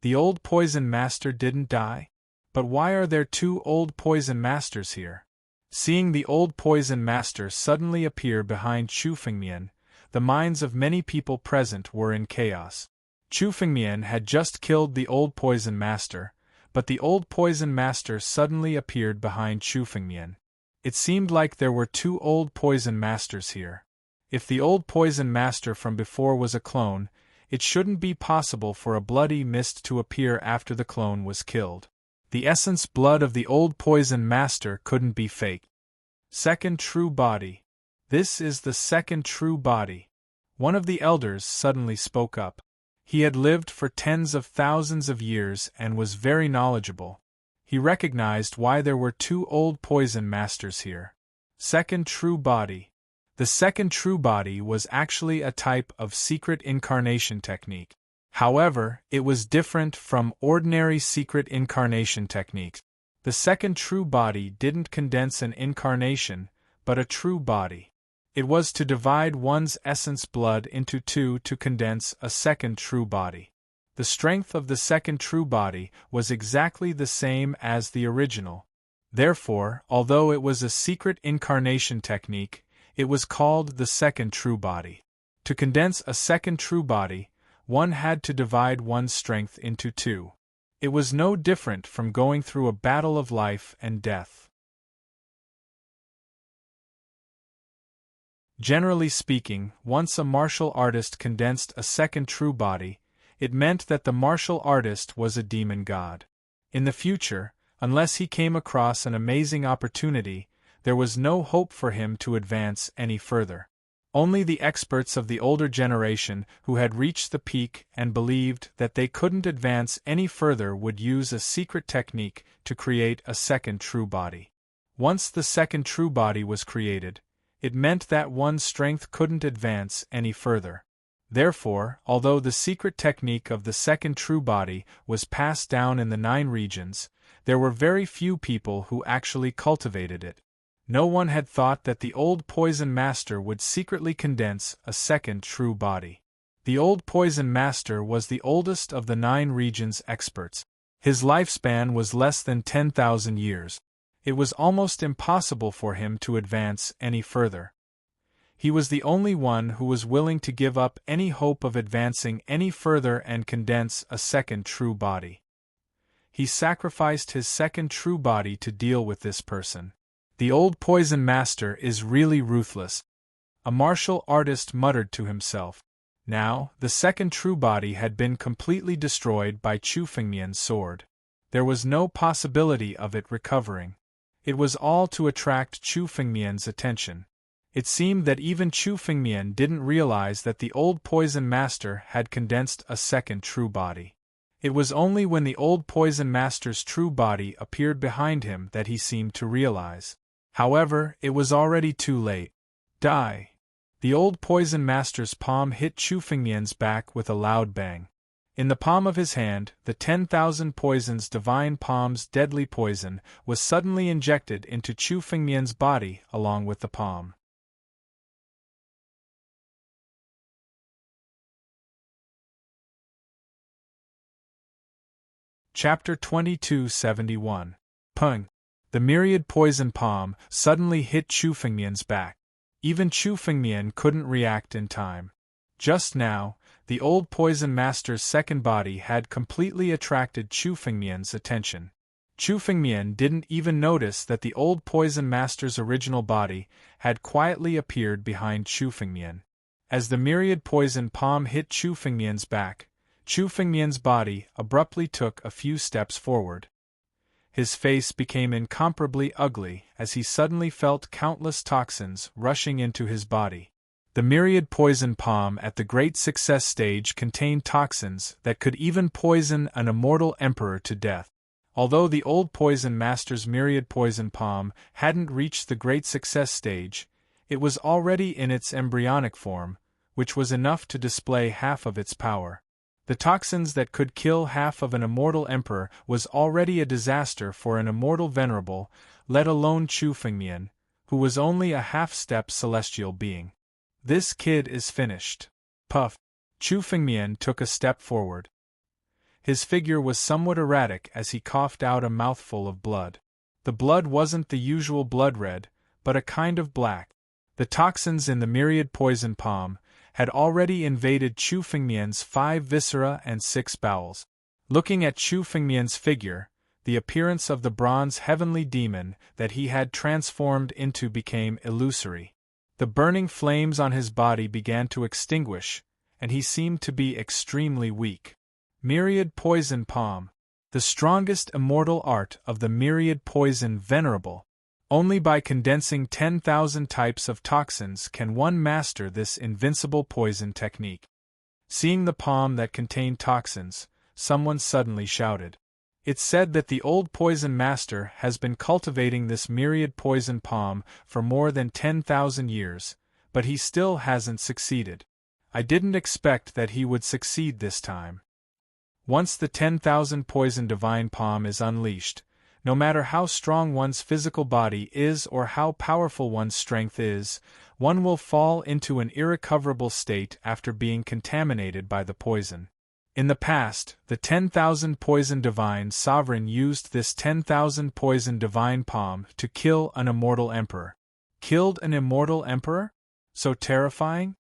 The old poison master didn't die? But why are there two old poison masters here? Seeing the old poison master suddenly appear behind Chu Fengmian, the minds of many people present were in chaos. Chu Fengmian had just killed the old poison master, but the old poison master suddenly appeared behind Chu Fengmian. It seemed like there were two old poison masters here. If the old poison master from before was a clone, it shouldn't be possible for a bloody mist to appear after the clone was killed. The essence blood of the old poison master couldn't be fake. Second true body. This is the second true body. One of the elders suddenly spoke up. He had lived for tens of thousands of years and was very knowledgeable. He recognized why there were two old poison masters here. Second true body. The second true body was actually a type of secret incarnation technique. However, it was different from ordinary secret incarnation techniques. The second true body didn't condense an incarnation, but a true body. It was to divide one's essence blood into two to condense a second true body. The strength of the second true body was exactly the same as the original. Therefore, although it was a secret incarnation technique, it was called the second true body. To condense a second true body, one had to divide one's strength into two. It was no different from going through a battle of life and death. Generally speaking, once a martial artist condensed a second true body, it meant that the martial artist was a demon god. In the future, unless he came across an amazing opportunity, there was no hope for him to advance any further. Only the experts of the older generation who had reached the peak and believed that they couldn't advance any further would use a secret technique to create a second true body. Once the second true body was created, it meant that one's strength couldn't advance any further. Therefore, although the secret technique of the second true body was passed down in the 9 regions, there were very few people who actually cultivated it. No one had thought that the old poison master would secretly condense a second true body. The old poison master was the oldest of the 9 regions experts. His lifespan was less than 10,000 years. It was almost impossible for him to advance any further. He was the only one who was willing to give up any hope of advancing any further and condense a second true body. He sacrificed his second true body to deal with this person. The old poison master is really ruthless. A martial artist muttered to himself. Now, the second true body had been completely destroyed by Chu Fengmian's sword. There was no possibility of it recovering. It was all to attract Chu Fengmian's attention. It seemed that even Chu Fengmian didn't realize that the old poison master had condensed a second true body. It was only when the old poison master's true body appeared behind him that he seemed to realize. However, it was already too late. Die! The old poison master's palm hit Chu Fengmian's back with a loud bang. In the palm of his hand, the 10,000 poisons divine palm's deadly poison was suddenly injected into Chu Fengmian's body along with the palm. Chapter 2271. Pung. The myriad poison palm suddenly hit Chu Fengmian's back. Even Chu Fengmian couldn't react in time. Just now, the old poison master's second body had completely attracted Chu Fengmian's attention. Chu Fengmian didn't even notice that the old poison master's original body had quietly appeared behind Chu Fengmian. As the myriad poison palm hit Chu Fengmian's back, Chu Fengmian's body abruptly took a few steps forward. His face became incomparably ugly as he suddenly felt countless toxins rushing into his body. The myriad poison palm at the great success stage contained toxins that could even poison an immortal emperor to death. Although the old poison master's myriad poison palm hadn't reached the great success stage, it was already in its embryonic form, which was enough to display half of its power. The toxins that could kill half of an immortal emperor was already a disaster for an immortal venerable, let alone Chu Fengmian, who was only a half-step celestial being. This kid is finished. Puff. Chu Fengmian took a step forward. His figure was somewhat erratic as he coughed out a mouthful of blood. The blood wasn't the usual blood red, but a kind of black. The toxins in the myriad poison palm had already invaded Chu Fengmian's 5 viscera and 6 bowels. Looking at Chu Fengmian's figure, the appearance of the bronze heavenly demon that he had transformed into became illusory. The burning flames on his body began to extinguish, and he seemed to be extremely weak. Myriad poison palm. The strongest immortal art of the myriad poison venerable. Only by condensing 10,000 types of toxins can one master this invincible poison technique. Seeing the palm that contained toxins, someone suddenly shouted. It's said that the old poison master has been cultivating this myriad poison palm for more than 10,000 years, but he still hasn't succeeded. I didn't expect that he would succeed this time. Once the 10,000 poison divine palm is unleashed, no matter how strong one's physical body is or how powerful one's strength is, one will fall into an irrecoverable state after being contaminated by the poison. In the past, the 10,000 poison divine sovereign used this 10,000 poison divine palm to kill an immortal emperor. Killed an immortal emperor? So terrifying?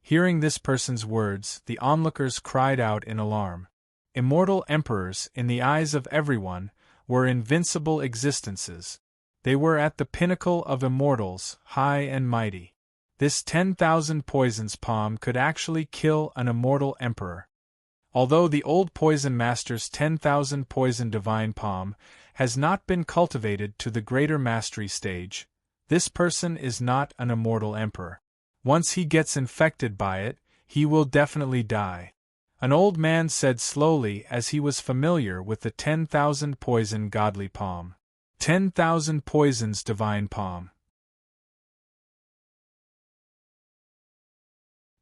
Hearing this person's words, the onlookers cried out in alarm. Immortal emperors, in the eyes of everyone, were invincible existences. They were at the pinnacle of immortals, high and mighty. This 10,000 poisons palm could actually kill an immortal emperor. Although the old poison master's 10,000 poison divine palm has not been cultivated to the greater mastery stage, this person is not an immortal emperor. Once he gets infected by it, he will definitely die. An old man said slowly as he was familiar with the 10,000 poison godly palm. 10,000 poisons divine palm.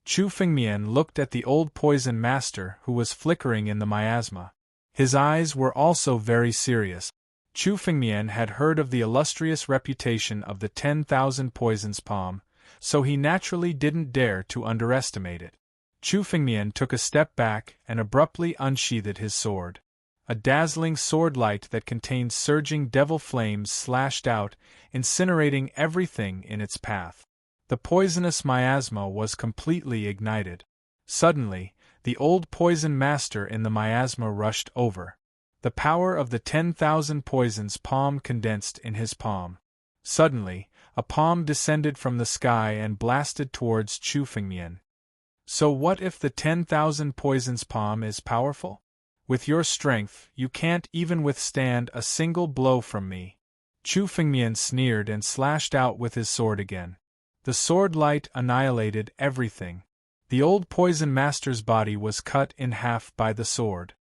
Chu Fengmian looked at the old poison master who was flickering in the miasma. His eyes were also very serious. Chu Fengmian had heard of the illustrious reputation of the 10,000 poisons palm, so he naturally didn't dare to underestimate it. Chu Fengmian took a step back and abruptly unsheathed his sword. A dazzling sword light that contained surging devil flames slashed out, incinerating everything in its path. The poisonous miasma was completely ignited. Suddenly, the old poison master in the miasma rushed over. The power of the 10,000 poisons palm condensed in his palm. Suddenly, a palm descended from the sky and blasted towards Chu Fengmian. So what if the 10,000 poisons palm is powerful? With your strength, you can't even withstand a single blow from me. Chu Fengmian sneered and slashed out with his sword again. The sword light annihilated everything. The old poison master's body was cut in half by the sword.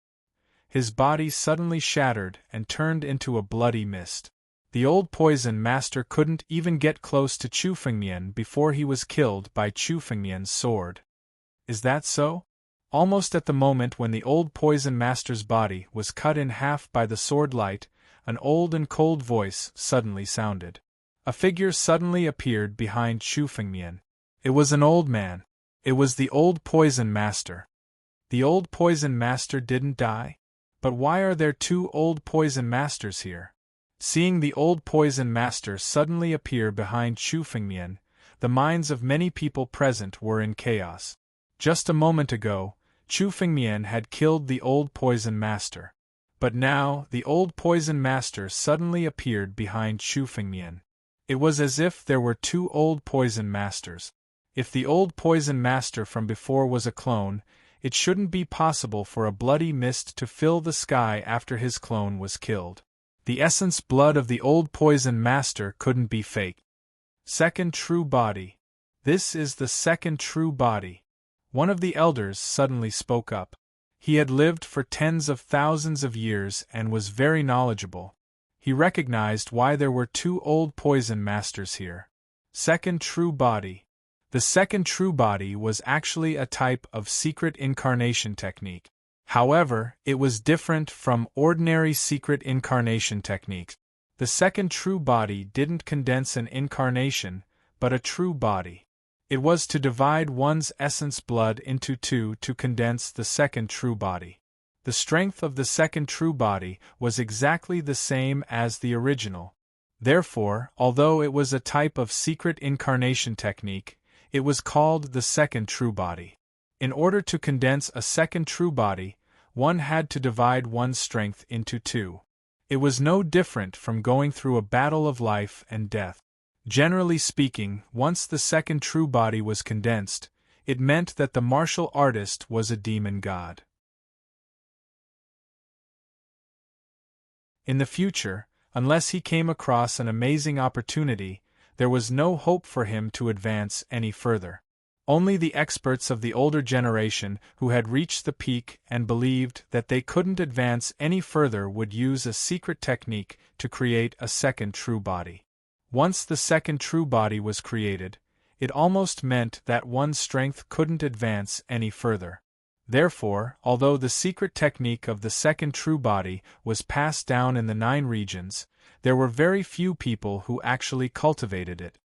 His body suddenly shattered and turned into a bloody mist. The old poison master couldn't even get close to Chu Fengmian before he was killed by Chu Fengmian's sword. Is that so? Almost at the moment when the old poison master's body was cut in half by the sword light, an old and cold voice suddenly sounded. A figure suddenly appeared behind Chu Fengmian. It was an old man. It was the old poison master. The old poison master didn't die? But why are there 2 old poison masters here? Seeing the old poison master suddenly appear behind Chu Fengmian, the minds of many people present were in chaos. Just a moment ago, Chu Fengmian had killed the old poison master. But now, the old poison master suddenly appeared behind Chu Fengmian. It was as if there were 2 old poison masters. If the old poison master from before was a clone, it shouldn't be possible for a bloody mist to fill the sky after his clone was killed. The essence blood of the old poison master couldn't be fake. Second true body. This is the second true body. One of the elders suddenly spoke up. He had lived for tens of thousands of years and was very knowledgeable. He recognized why there were two old poison masters here. Second true body. The second true body was actually a type of secret incarnation technique. However, it was different from ordinary secret incarnation techniques. The second true body didn't condense an incarnation, but a true body. It was to divide one's essence blood into two to condense the second true body. The strength of the second true body was exactly the same as the original. Therefore, although it was a type of secret incarnation technique, it was called the second true body. In order to condense a second true body, one had to divide one's strength into two. It was no different from going through a battle of life and death. Generally speaking, once the second true body was condensed, it meant that the martial artist was a demon god. In the future, unless he came across an amazing opportunity, there was no hope for him to advance any further. Only the experts of the older generation who had reached the peak and believed that they couldn't advance any further would use a secret technique to create a second true body. Once the second true body was created, it almost meant that one's strength couldn't advance any further. Therefore, although the secret technique of the second true body was passed down in the 9 regions, there were very few people who actually cultivated it.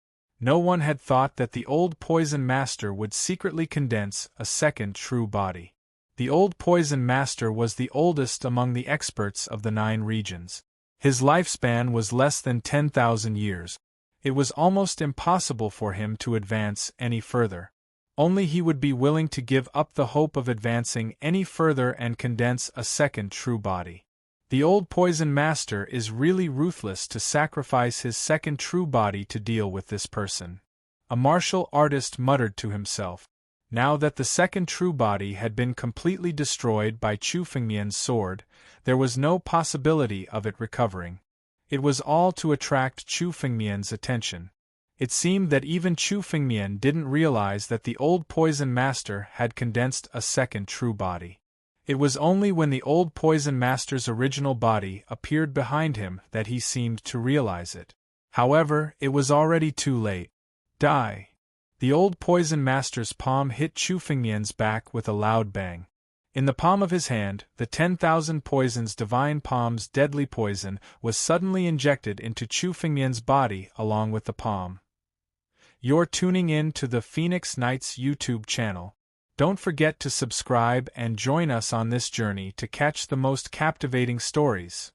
No one had thought that the old poison master would secretly condense a second true body. The old poison master was the oldest among the experts of the 9 regions. His lifespan was less than 10,000 years. It was almost impossible for him to advance any further. Only he would be willing to give up the hope of advancing any further and condense a second true body. The old poison master is really ruthless to sacrifice his second true body to deal with this person. A martial artist muttered to himself. Now that the second true body had been completely destroyed by Chu Fengmian's sword, there was no possibility of it recovering. It was all to attract Chu Fengmian's attention. It seemed that even Chu Fengmian didn't realize that the old poison master had condensed a second true body. It was only when the old poison master's original body appeared behind him that he seemed to realize it. However, it was already too late. Die! The old poison master's palm hit Chu Fengmian's back with a loud bang. In the palm of his hand, the 10,000 poisons divine palm's deadly poison was suddenly injected into Chu Fengmian's body along with the palm. You're tuning in to the Phoenix Knights YouTube channel. Don't forget to subscribe and join us on this journey to catch the most captivating stories.